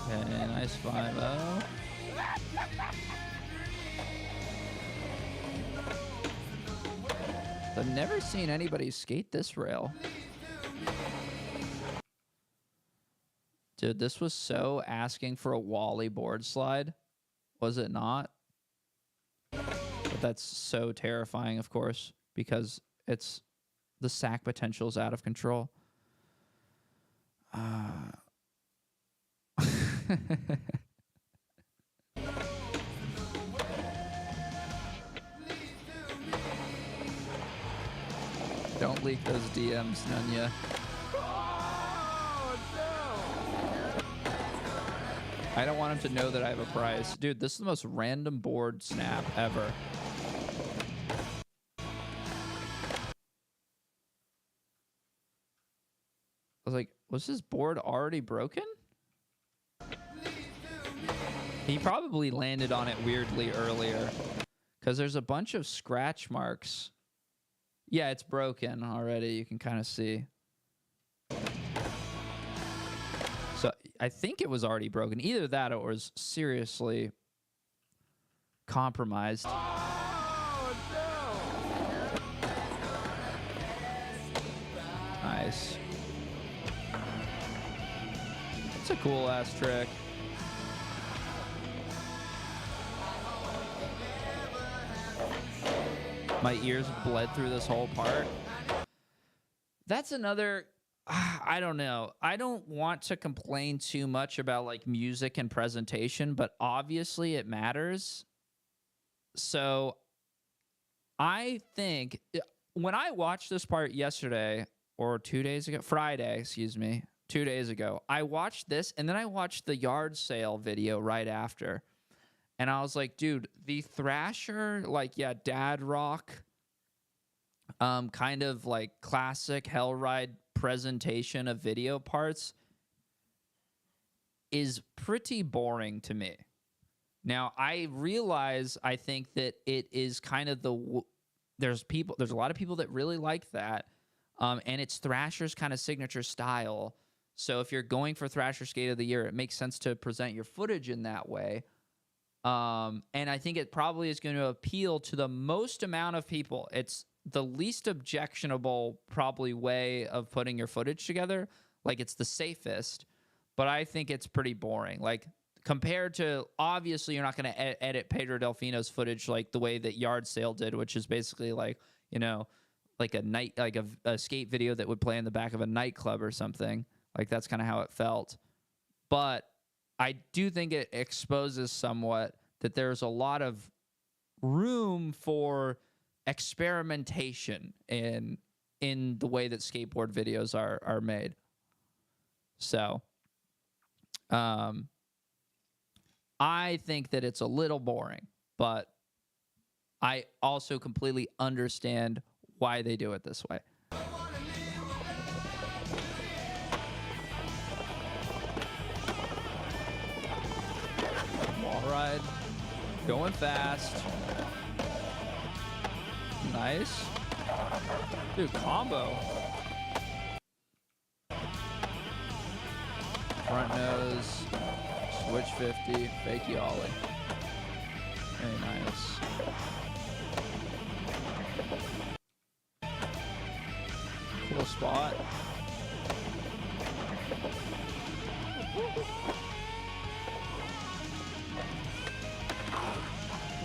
Okay, nice 5-0. I've never seen anybody skate this rail. Dude, this was so asking for a Wally board slide, was it not? But that's so terrifying, of course, because it's the sack potential is out of control. Don't leak those DMs, Nunya. I don't want him to know that I have a prize. Dude, this is the most random board snap ever. I was like, was this board already broken? He probably landed on it weirdly earlier because there's a bunch of scratch marks. Yeah, it's broken already. You can kind of see. So I think it was already broken. Either that or it was seriously compromised. Oh, no. Nice. It's a cool ass trick. My ears bled through this whole part. That's another... I don't know. I don't want to complain too much about like music and presentation, but obviously it matters. So I think when I watched this part yesterday or 2 days ago, Friday, excuse me, 2 days ago, I watched this and then I watched the yard sale video right after. And I was like, dude, the Thrasher, like, yeah, dad rock, kind of like classic Hellride presentation of video parts is pretty boring to me. Now, I realize I think that it is kind of there's a lot of people that really like that, and it's Thrasher's kind of signature style. So if you're going for Thrasher Skate of the Year, it makes sense to present your footage in that way. And I think it probably is going to appeal to the most amount of people. It's the least objectionable probably way of putting your footage together. Like, it's the safest, but I think it's pretty boring. Like, compared to, obviously, you're not going to edit Pedro Delfino's footage like the way that Yard Sale did, which is basically like, you know, like a skate video that would play in the back of a nightclub or something. Like, that's kind of how it felt. But I do think it exposes somewhat that there's a lot of room for experimentation in the way that skateboard videos are made. So I think that it's a little boring, but I also completely understand why they do it this way. Going fast. Nice. Dude, combo. Front nose. Switch 50. Fakey ollie. Very nice. Cool spot.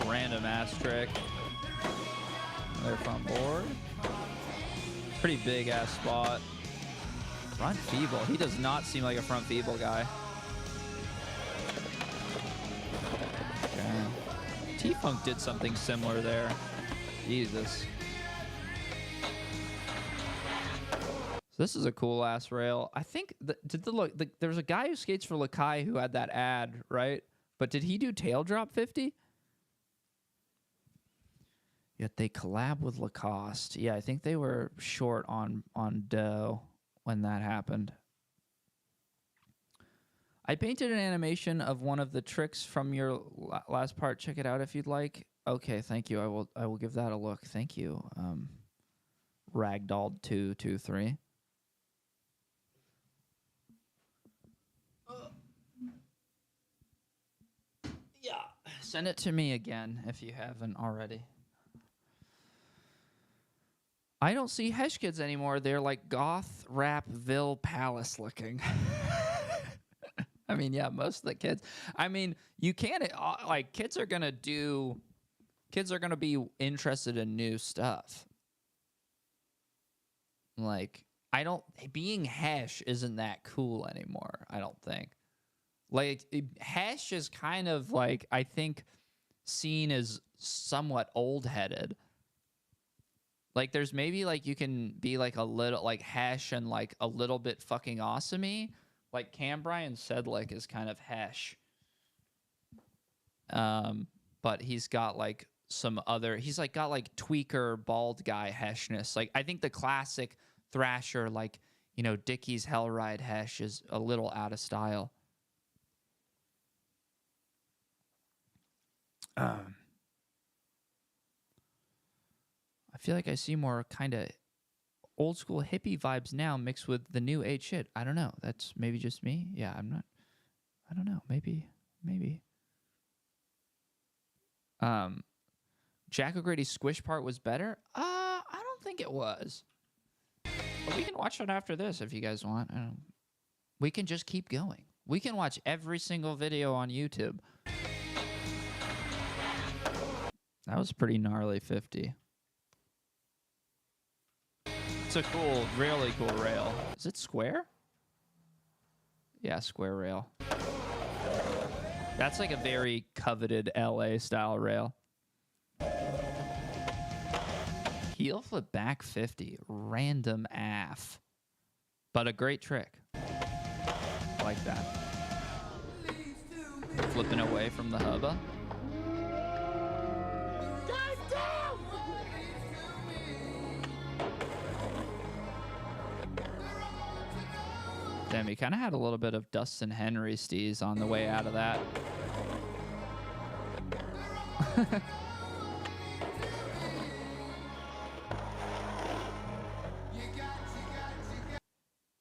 Random ass trick. Another front board. Pretty big ass spot. Front feeble. He does not seem like a front feeble guy. Okay. T-Funk did something similar there. Jesus. So this is a cool ass rail. I think there's a guy who skates for Lakai who had that ad, right? But did he do tail drop 50? Yet they collab with Lacoste. Yeah, I think they were short on dough when that happened. I painted an animation of one of the tricks from your last part. Check it out if you'd like. Okay, thank you. I will give that a look. Thank you. Ragdoll223. Yeah, send it to me again if you haven't already. I don't see Hesh kids anymore. They're like goth rap Ville Palace looking. I mean, yeah, most of the kids. I mean, you can't like kids are gonna be interested in new stuff. Like being Hesh isn't that cool anymore. I don't think. Like Hesh is kind of like I think seen as somewhat old-headed. Like, there's maybe, like, you can be, like, a little, like, Hesh and, like, a little bit fucking awesome-y. Like, Cambrian Sedlick is kind of Hesh. But he's got, like, some other... He's, like, got, like, tweaker, bald guy Heshness. Like, I think the classic Thrasher, like, you know, Dickie's Hellride Hesh is a little out of style. I feel like I see more kind of old school hippie vibes now mixed with the new age shit. I don't know. That's maybe just me. Yeah, I don't know. Maybe. Jack O'Grady's squish part was better? I don't think it was. But we can watch it after this if you guys want. We can just keep going. We can watch every single video on YouTube. That was pretty gnarly 50. It's a cool, really cool rail. Is it square? Yeah, square rail. That's like a very coveted LA style rail. Heel flip back 50. Random AF. But a great trick. Like that. Flipping away from the hubba. Damn, he kind of had a little bit of Dustin Henry steez on the way out of that.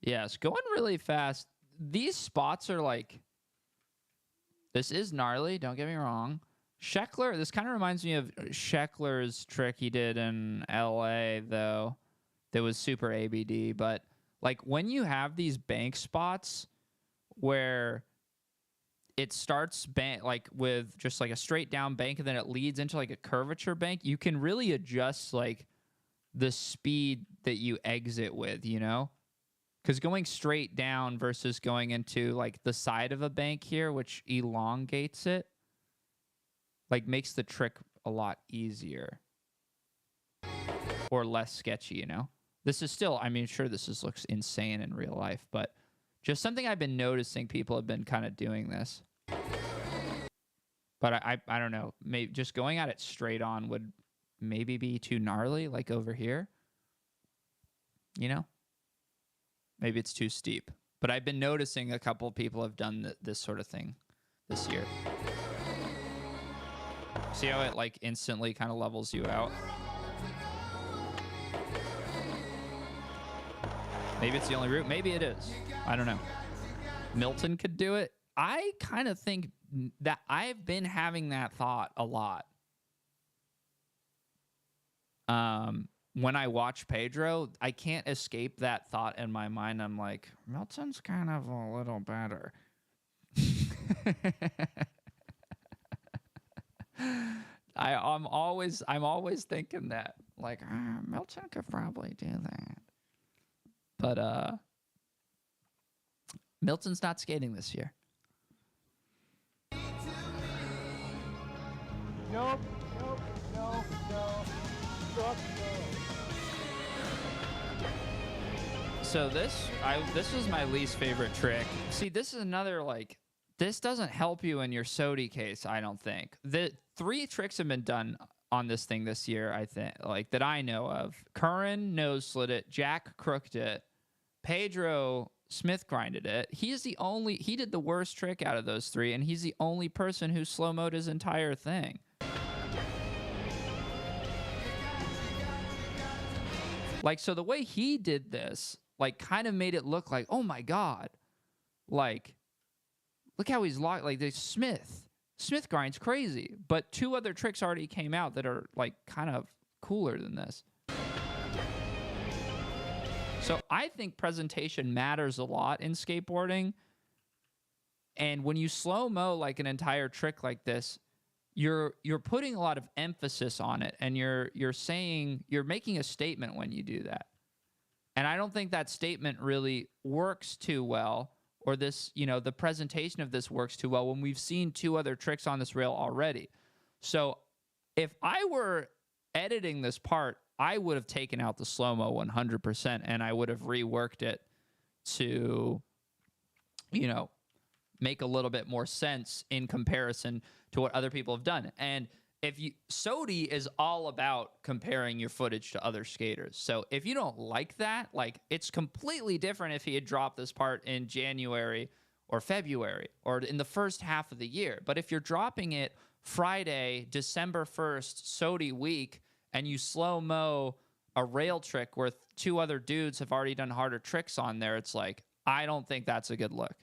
Yes, going really fast. These spots are like... This is gnarly, don't get me wrong. Sheckler, this kind of reminds me of Sheckler's trick he did in LA, though. That was super ABD, but... Like, when you have these bank spots where it starts like with just like a straight down bank and then it leads into like a curvature bank, you can really adjust like the speed that you exit with, you know? Because going straight down versus going into like the side of a bank here, which elongates it, like makes the trick a lot easier or less sketchy, you know? This is still, I mean, sure, looks insane in real life, but just something I've been noticing people have been kind of doing this. But I don't know. Maybe just going at it straight on would maybe be too gnarly, like over here. You know? Maybe it's too steep. But I've been noticing a couple of people have done this sort of thing this year. See how it like instantly kind of levels you out? Maybe it's the only route. Maybe it is. I don't know. Milton could do it. I kind of think that I've been having that thought a lot. When I watch Pedro, I can't escape that thought in my mind. I'm like, Milton's kind of a little better. I'm always thinking that. Like, Milton could probably do that. But Milton's not skating this year. Nope, no. So this was my least favorite trick. See, this is another, like, this doesn't help you in your SOTY case, I don't think. The 3 tricks have been done on this thing this year, I think, like, that I know of. Curran nose slid it, Jack crooked it, Pedro Smith grinded it. He did the worst trick out of those 3, and he's the only person who slow-moed his entire thing. Like, so the way he did this, like, kind of made it look like, oh my God, like, look how he's locked. Like, the Smith grind's crazy, but 2 other tricks already came out that are, like, kind of cooler than this. So I think presentation matters a lot in skateboarding. And when you slow-mo like an entire trick like this, you're putting a lot of emphasis on it, and you're making a statement when you do that. And I don't think that statement really works too well, or this, the presentation of this works too well when we've seen 2 other tricks on this rail already. So if I were editing this part, I would have taken out the slow-mo 100%, and I would have reworked it to, make a little bit more sense in comparison to what other people have done. And SOTY is all about comparing your footage to other skaters. So if you don't like that, like, it's completely different if he had dropped this part in January or February or in the first half of the year. But if you're dropping it Friday, December 1st, SOTY week, and you slow-mo a rail trick where 2 other dudes have already done harder tricks on there, it's like, I don't think that's a good look.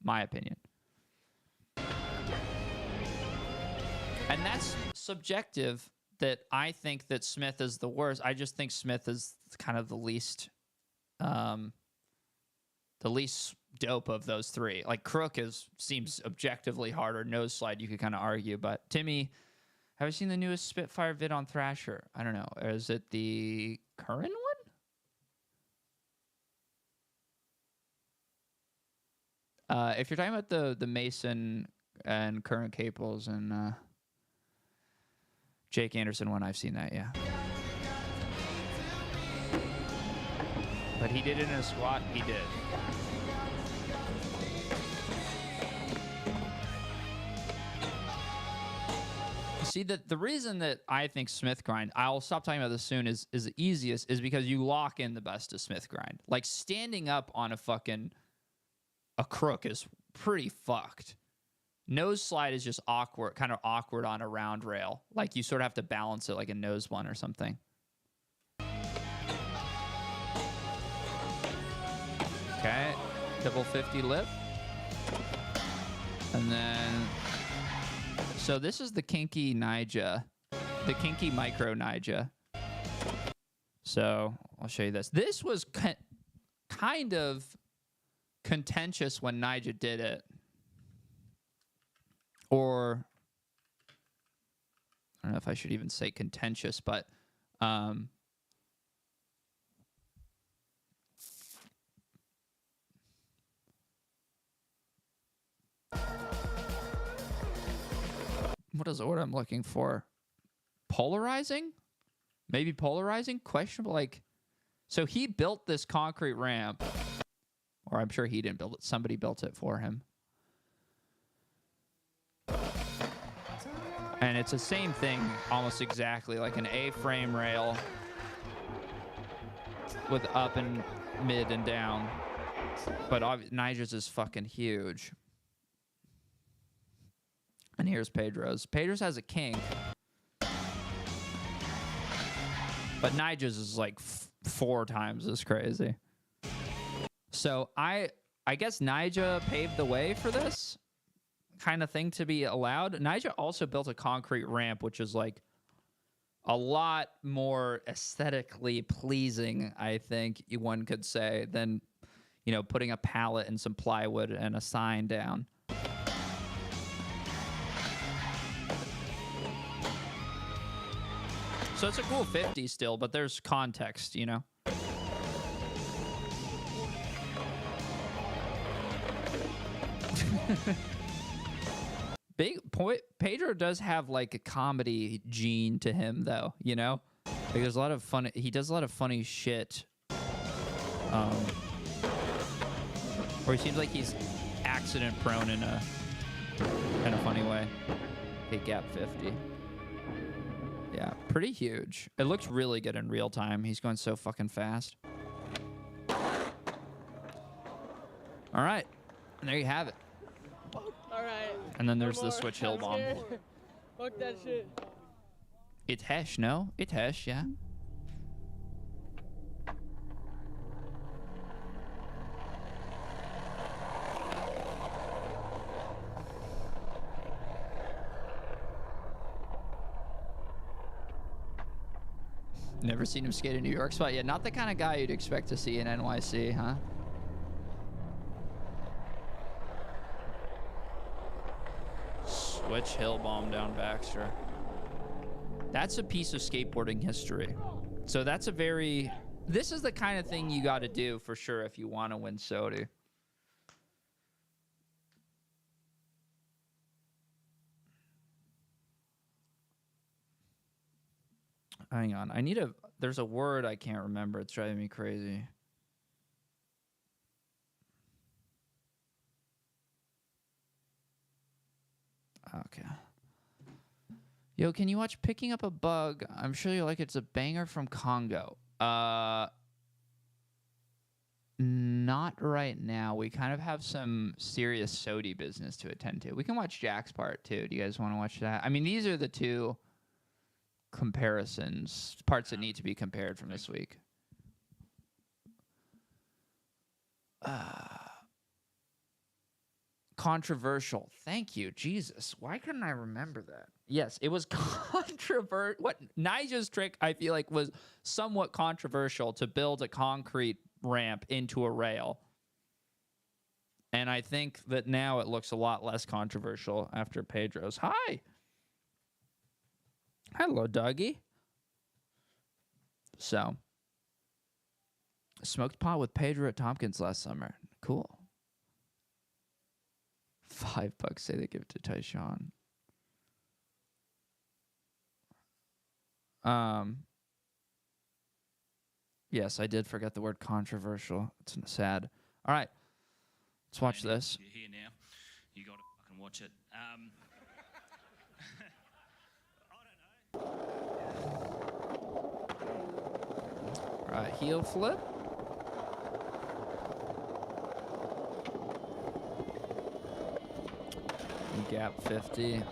My opinion. And that's subjective, that I think that Smith is the worst. I just think Smith is kind of the least dope of those 3. Like, Crook seems objectively harder. Nose slide, you could kind of argue. But Timmy, have you seen the newest Spitfire vid on Thrasher? I don't know. Is it the Curran one? If you're talking about the Mason and Curran Caples and Jake Anderson one, I've seen that, yeah. But he did it in a squat. He did. See, the reason that I think Smith grind, I'll stop talking about this soon, is the easiest, is because you lock in the best of Smith grind. Like, standing up on a crook is pretty fucked. Nose slide is just awkward, kind of awkward on a round rail. Like, you sort of have to balance it like a nose one or something. Okay, double 50 lip. And then, so this is the kinky Nyjah, the kinky micro Nyjah. So I'll show you this. This was kind of contentious when Nyjah did it. Or, I don't know if I should even say contentious, but what is the word I'm looking for? Polarizing? Maybe polarizing? Questionable? Like, so he built this concrete ramp, or I'm sure he didn't build it. Somebody built it for him. And it's the same thing, almost exactly, like an A-frame rail with up and mid and down. But Nyjah's is fucking huge. And here's Pedro's. Pedro's has a kink. But Nigel's is like 4 times as crazy. So I guess Nigel paved the way for this kind of thing to be allowed. Nigel also built a concrete ramp, which is like a lot more aesthetically pleasing, I think one could say, than, you know, putting a pallet and some plywood and a sign down. So it's a cool 50 still, but there's context, you know? Pedro does have like a comedy gene to him, though, you know? Like, there's a lot of fun. He does a lot of funny shit. Or he seems like he's accident prone in a funny way. Okay, gap 50. Yeah, pretty huge. It looks really good in real time. He's going so fucking fast. All right. And there you have it. All right. And then there's the switch hill bomb. Fuck that shit. It's Hesh, no? It's Hesh, yeah. Never seen him skate in New York spot yet. Not the kind of guy you'd expect to see in NYC, huh? Switch hill bomb down Baxter. That's a piece of skateboarding history. So that's a very... This is the kind of thing you got to do for sure if you want to win SOTY. Hang on. There's a word I can't remember. It's driving me crazy. Okay. Yo, can you watch Picking Up a Bug? I'm sure you'll like it. It's a banger from Congo. Not right now. We kind of have some serious SOTY business to attend to. We can watch Jack's part too. Do you guys want to watch that? I mean, these are the two comparisons, parts that need to be compared from this week. Controversial. Thank you, Jesus. Why couldn't I remember that? Yes, it was controversial. What Nigel's trick, I feel like, was somewhat controversial to build a concrete ramp into a rail. And I think that now it looks a lot less controversial after Pedro's. Hi. Hello, Dougie. So, smoked pot with Pedro at Tompkins last summer. Cool. $5 say they give it to Tyshawn. Yes, I did forget the word controversial. It's sad. All right. Let's watch this. You're here now. You got to fucking watch it. All right, heel flip. Gap 50.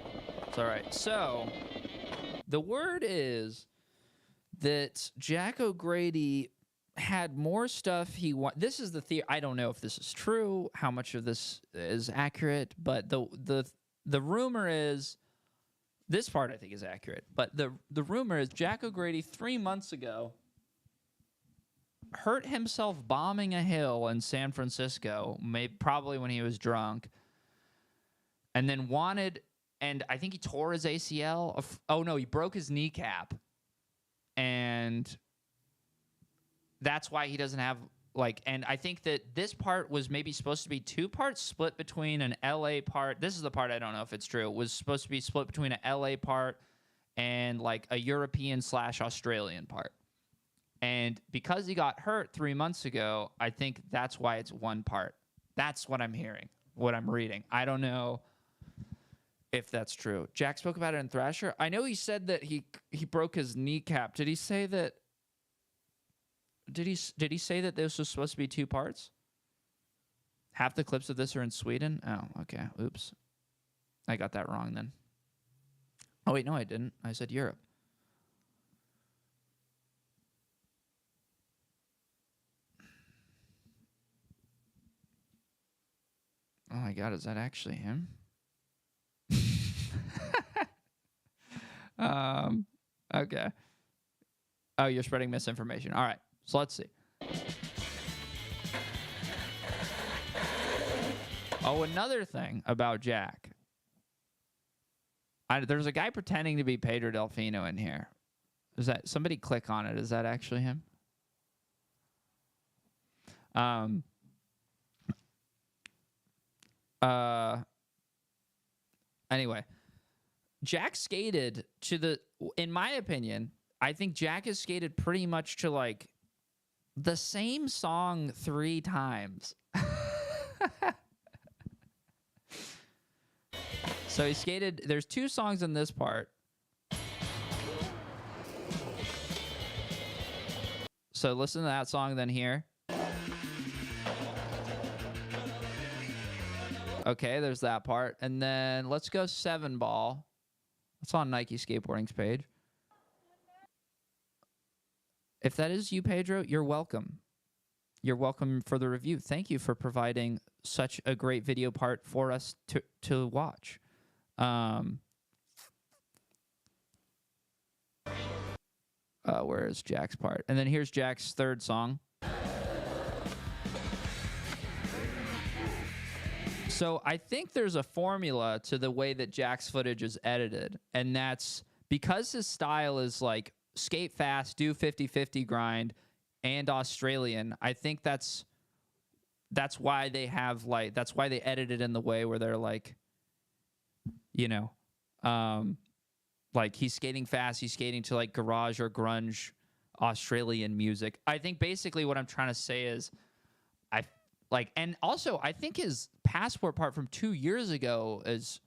It's all right. So, the word is that Jack O'Grady had more stuff he wanted. This is the theory. I don't know if this is true, how much of this is accurate, but the rumor is, this part I think is accurate, but the rumor is Jack O'Grady 3 months ago hurt himself bombing a hill in San Francisco, probably when he was drunk, and then and I think he tore his ACL. Oh no, he broke his kneecap. And that's why he doesn't have, and I think that this part was maybe supposed to be 2 parts split between an LA part. This is the part I don't know if it's true. It was supposed to be split between an LA part and a European/Australian part. And because he got hurt 3 months ago, I think that's why it's 1 part. That's what I'm hearing, what I'm reading. I don't know if that's true. Jack spoke about it in Thrasher. I know he said that he broke his kneecap. Did he say that? Did he say that this was supposed to be 2 parts? Half the clips of this are in Sweden. Oh, okay. Oops. I got that wrong then. Oh, wait, no, I didn't. I said Europe. Oh my God, is that actually him? Okay. Oh, you're spreading misinformation. All right, so let's see. Oh, another thing about Jack. There's a guy pretending to be Pedro Delfino in here. Is that somebody click on it? Is that actually him? Anyway, Jack skated to the, in my opinion, I think Jack has skated pretty much to like the same song 3 times. So he skated, there's 2 songs in this part. So listen to that song then here. Okay, there's that part. And then let's go 7 ball. It's on Nike Skateboarding's page. If that is you, Pedro, you're welcome. You're welcome for the review. Thank you for providing such a great video part for us to watch. Where is Jack's part? And then here's Jack's 3rd song. So I think there's a formula to the way that Jack's footage is edited, and that's because his style is like skate fast, do 50-50 grind, and Australian. I think that's why they have like, that's why they edit it in the way where they're like, you know, like he's skating fast, he's skating to like garage or grunge Australian music. I think basically what I'm trying to say is and also I think his passport part from 2 years ago is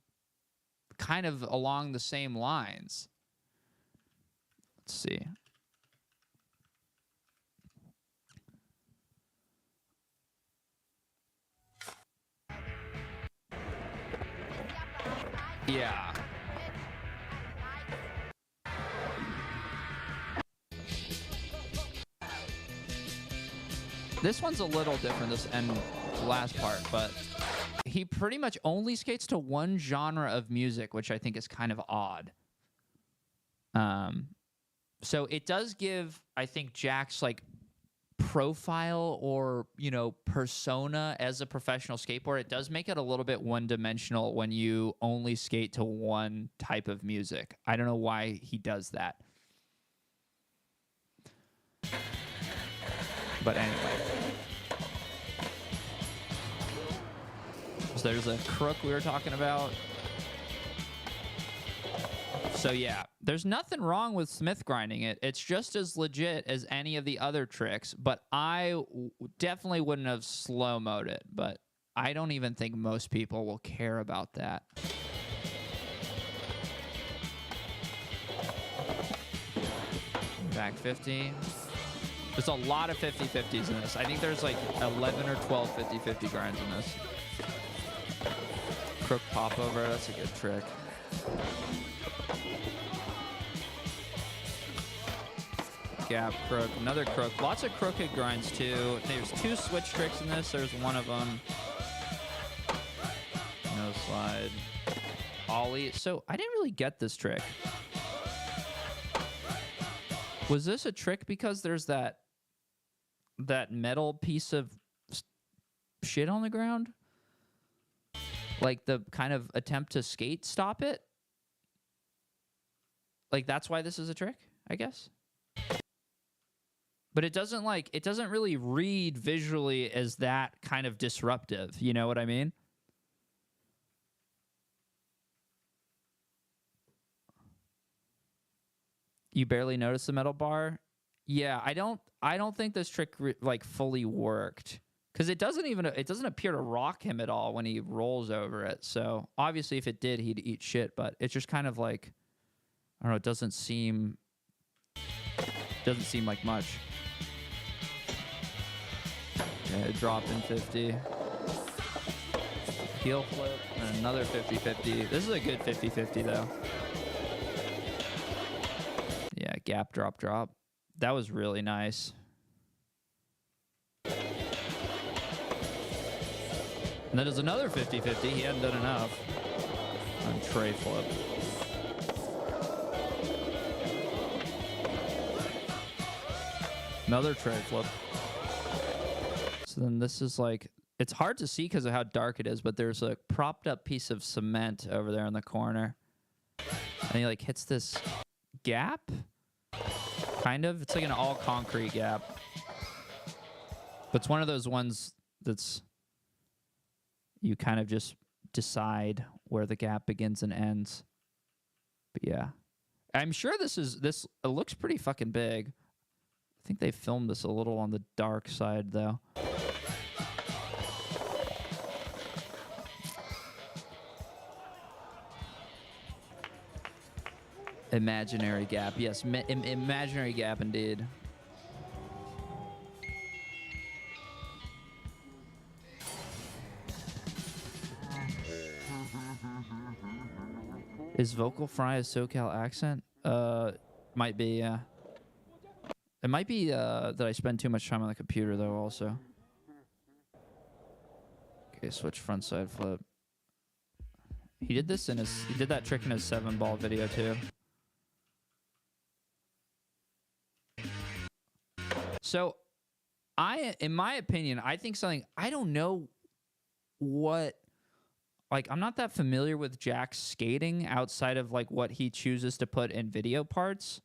kind of along the same lines. Let's see. Yeah. This one's a little different, this and last part, but he pretty much only skates to one genre of music, which I think is kind of odd. So it does give, I think, Jack's like profile or, you know, persona as a professional skateboarder, it does make it a little bit one-dimensional when you only skate to one type of music. I don't know why he does that. But anyway. So there's a crook we were talking about. So yeah, there's nothing wrong with Smith grinding it. It's just as legit as any of the other tricks, but I definitely wouldn't have slow-moed it, but I don't even think most people will care about that. Back 50. There's a lot of 50-50s in this. I think there's like 11 or 12 50-50 grinds in this. Crook pop over, that's a good trick. Gap, crook, another crook. Lots of crooked grinds too. There's 2 switch tricks in this. There's one of them. No slide. Ollie. So I didn't really get this trick. Was this a trick because there's that metal piece of shit on the ground? Like the kind of attempt to skate stop it? Like that's why this is a trick, I guess? But it doesn't really read visually as that kind of disruptive. You know what I mean? You barely notice the metal bar? Yeah, I don't think this trick like fully worked because it doesn't appear to rock him at all when he rolls over it. So obviously if it did, he'd eat shit, but it's just kind of like, I don't know, it doesn't seem like much. Okay, drop in 50. heel flip, and another 50-50. This is a good 50-50 though. Yeah, gap, drop, drop. That was really nice. And then there's another 50-50. He hadn't done enough. On tray flip. Another tray flip. So then this is like, it's hard to see because of how dark it is, but there's a propped up piece of cement over there in the corner. And he like hits this gap. Kind of. It's like an all concrete gap. But it's one of those ones that's, you kind of just decide where the gap begins and ends. But yeah. I'm sure it looks pretty fucking big. I think they filmed this a little on the dark side though. Imaginary gap. Yes, imaginary gap indeed. Is Vocal Fry a SoCal accent? Might be, yeah. It might be that I spend too much time on the computer though also. Okay, switch front side flip. He did that trick in his 7-ball video too. So, in my opinion, I think something, I don't know what, like, I'm not that familiar with Jack's skating outside of, like, what he chooses to put in video parts.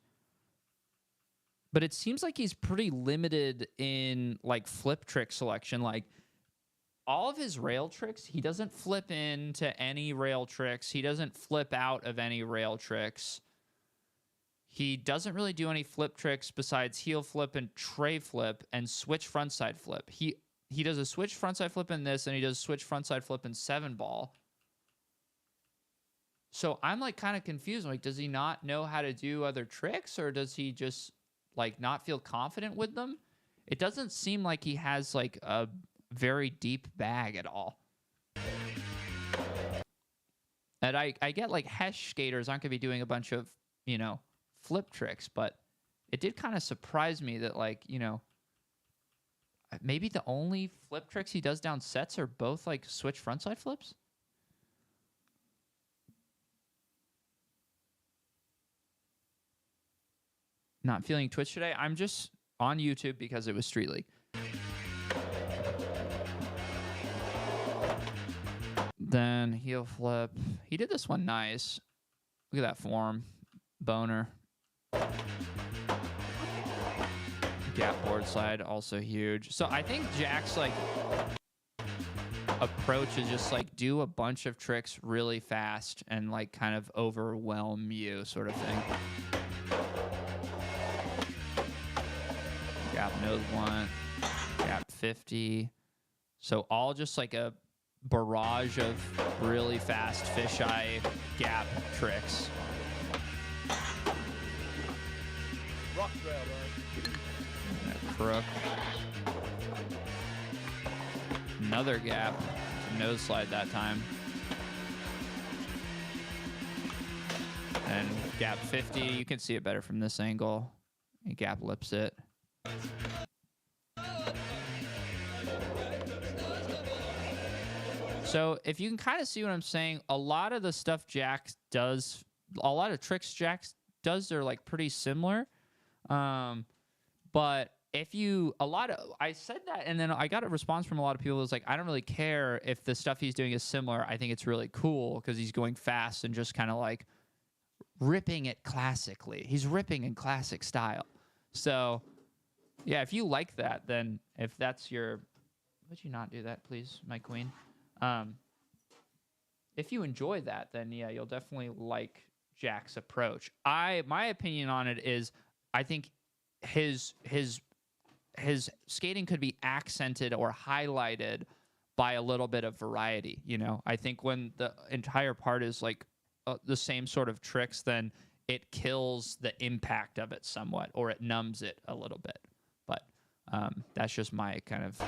But it seems like he's pretty limited in, like, flip trick selection. Like, all of his rail tricks, he doesn't flip into any rail tricks. He doesn't flip out of any rail tricks. He doesn't really do any flip tricks besides heel flip and tray flip and switch frontside flip. He does a switch frontside flip in this, and he does switch frontside flip in 7-ball. So I'm like kind of confused. Like, does he not know how to do other tricks, or does he just like not feel confident with them? It doesn't seem like he has like a very deep bag at all. And I get like Hesh skaters aren't gonna be doing a bunch of, you know, flip tricks, but it did kind of surprise me that, like, you know, maybe the only flip tricks he does down sets are both like switch frontside flips. Not feeling Twitch today. I'm just on YouTube because it was Street League. Then heel flip. He did this one nice. Look at that form. Boner. Gap board slide, also huge. So I think Jack's like approach is just like do a bunch of tricks really fast and like kind of overwhelm you sort of thing. Gap nose one, gap 50. So all just like a barrage of really fast fisheye gap tricks. Rock rail, Crook. Another gap. Nose slide that time. And gap 50. You can see it better from this angle. He gap lips it. So if you can kind of see what I'm saying, a lot of the stuff Jack does, a lot of tricks Jack does, they're like pretty similar. But if you, I said that, and then I got a response from a lot of people that was like, I don't really care if the stuff he's doing is similar. I think it's really cool because he's going fast and just kind of like ripping it classically. He's ripping in classic style. So yeah, if you like that, then if that's your, would you not do that, please, my queen? If you enjoy that, then yeah, you'll definitely like Jack's approach. My opinion on it is, I think his skating could be accented or highlighted by a little bit of variety. You know, I think when the entire part is like the same sort of tricks, then it kills the impact of it somewhat, or it numbs it a little bit. But that's just my kind of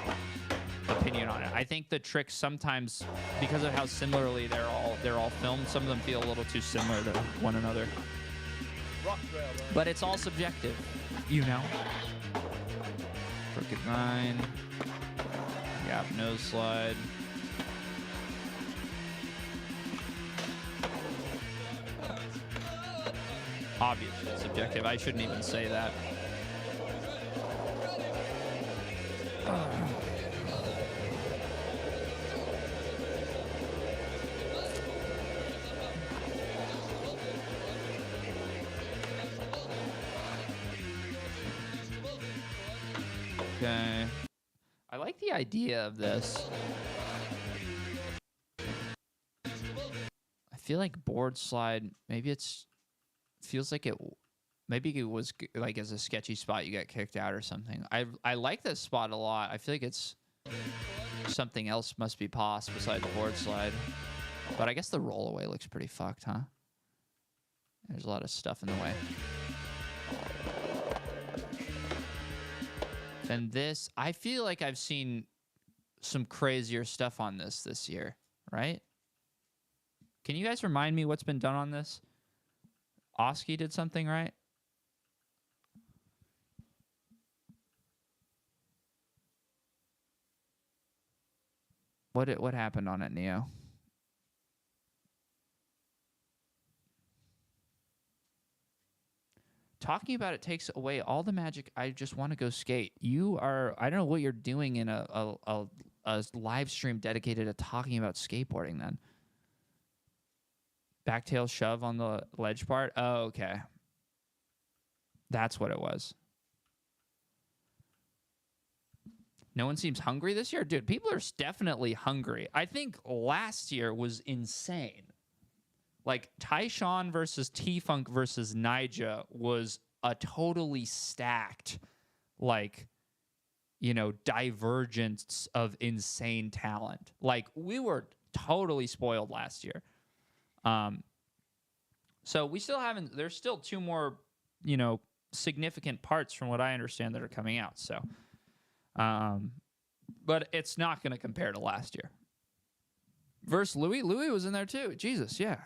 opinion on it. I think the tricks sometimes, because of how similarly they're all filmed, some of them feel a little too similar to one another. But it's all subjective, you know. Crooked 9. Gap nose slide. Obviously it's subjective. I shouldn't even say that. Okay. I like the idea of this. I feel like board slide, maybe feels like maybe it was like as a sketchy spot you get kicked out or something. I like this spot a lot. I feel like it's something else must be possible besides board slide. But I guess the rollaway looks pretty fucked, huh? There's a lot of stuff in the way. And this, I feel like I've seen some crazier stuff on this year, right? Can you guys remind me what's been done on this? Oski did something, right? What happened on it, Neo? Talking about it takes away all the magic. I just want to go skate. You are, I don't know what you're doing in a live stream dedicated to talking about skateboarding then. Backtail shove on the ledge part? Oh, okay. That's what it was. No one seems hungry this year? Dude, people are definitely hungry. I think last year was insane. Like, Tyshawn versus T-Funk versus Nyjah was a totally stacked, like, you know, divergence of insane talent. Like, we were totally spoiled last year. So we still haven't, there's still 2 more, you know, significant parts from what I understand that are coming out. So, but it's not going to compare to last year. Versus Louis. Louis was in there too. Jesus, yeah.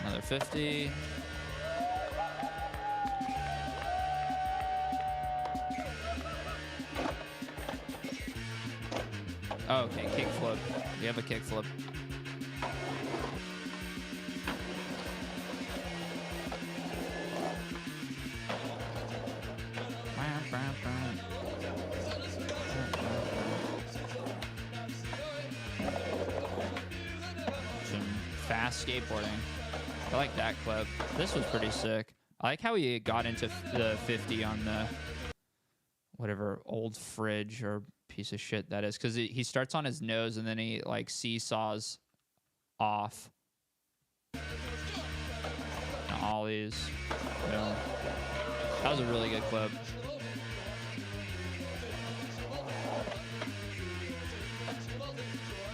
Another 50. Oh, okay, kickflip. We have a kickflip. Some fast skateboarding. I like that clip. This was pretty sick. I like how he got into the 50 on the whatever old fridge or piece of shit that is, because he starts on his nose and then he like seesaws off. Ollies. Yeah. That was a really good clip.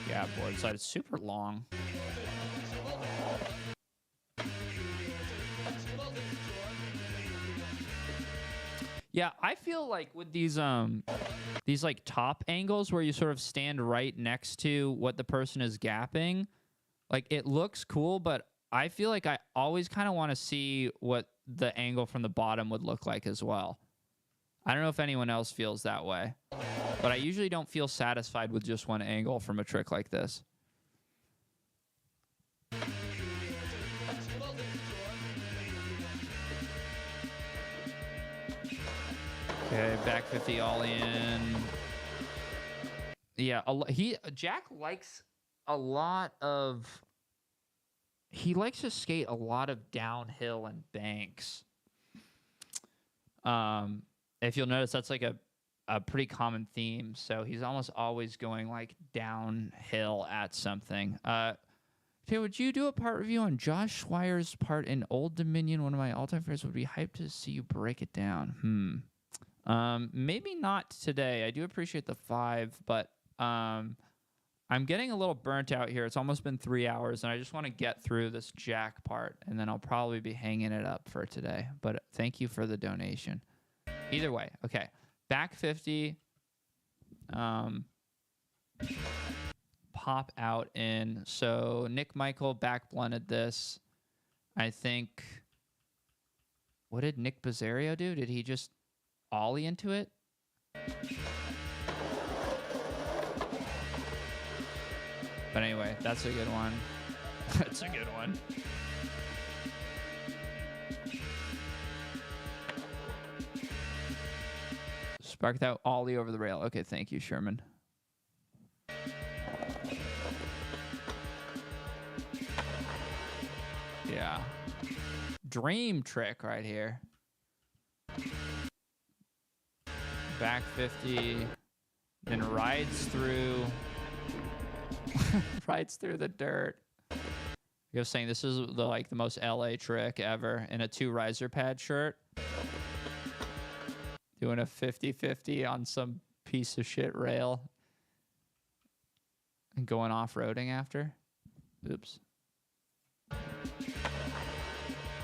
Yeah, board side. It's super long. Yeah, I feel like with these like top angles where you sort of stand right next to what the person is gapping, like it looks cool, but I feel like I always kind of want to see what the angle from the bottom would look like as well. I don't know if anyone else feels that way, but I usually don't feel satisfied with just one angle from a trick like this. Okay, back 50 all in. Yeah, Jack likes a lot of. He likes to skate a lot of downhill and banks. If you'll notice, that's like a pretty common theme. So he's almost always going like downhill at something. Okay, would you do a part review on Josh Schweier's part in Old Dominion? One of my all-time favorites. Would be hyped to see you break it down. Maybe not today. I do appreciate the 5, but I'm getting a little burnt out here. It's almost been 3 hours, and I just want to get through this jack part, and then I'll probably be hanging it up for today. But thank you for the donation. Either way, okay. Back 50. Pop out in. So Nick Michael back blunted this. I think. What did Nick Bizzario do? Did he just ollie into it? But anyway, that's a good one. That's a good one. Spark that ollie over the rail. Okay, thank you, Sherman. Yeah. Dream trick right here. Back 50. Then rides through. Rides through the dirt. I was saying this is the most LA trick ever in a 2 riser pad shirt. Doing a 50-50 on some piece of shit rail. And going off-roading after. Oops.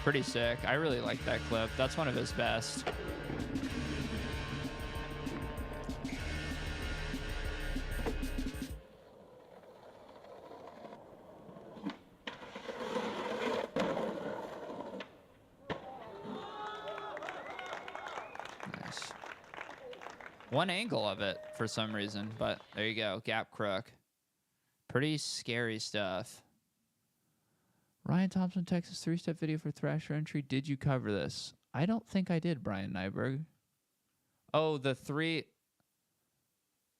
Pretty sick. I really like that clip. That's one of his best. Nice. One angle of it for some reason, but there you go. Gap crook. Pretty scary stuff. Ryan Thompson, Texas 3-step video for Thrasher entry. Did you cover this? I don't think I did, Brian Nyberg. Oh, the 3.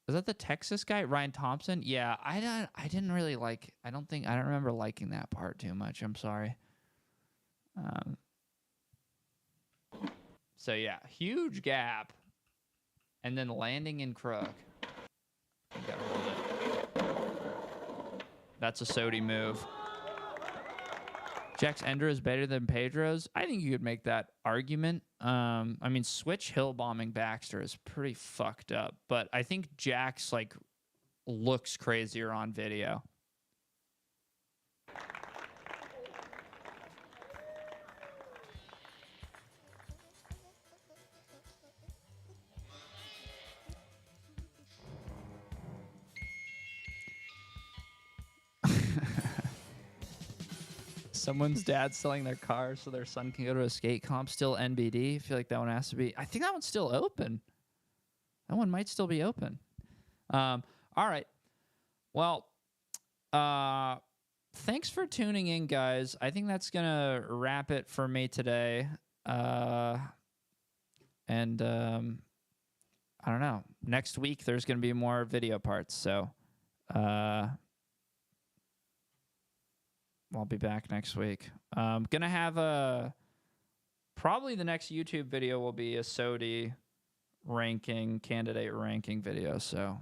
Is that the Texas guy, Ryan Thompson? Yeah, I didn't really like. I don't remember liking that part too much. I'm sorry. So yeah, huge gap, and then landing in crook. You gotta hold it. That's a Sodi move. Jack's Ender is better than Pedro's. I think you could make that argument. I mean, switch hill bombing Baxter is pretty fucked up, but I think Jack's looks crazier on video. Someone's dad's selling their car so their son can go to a skate comp. Still NBD. I feel like that one has to be. I think that one's still open. That one might still be open. All right. Well, thanks for tuning in, guys. I think that's going to wrap it for me today. I don't know. Next week, there's going to be more video parts. So, I'll be back next week. Gonna have probably the next YouTube video will be a Sodi candidate ranking video. So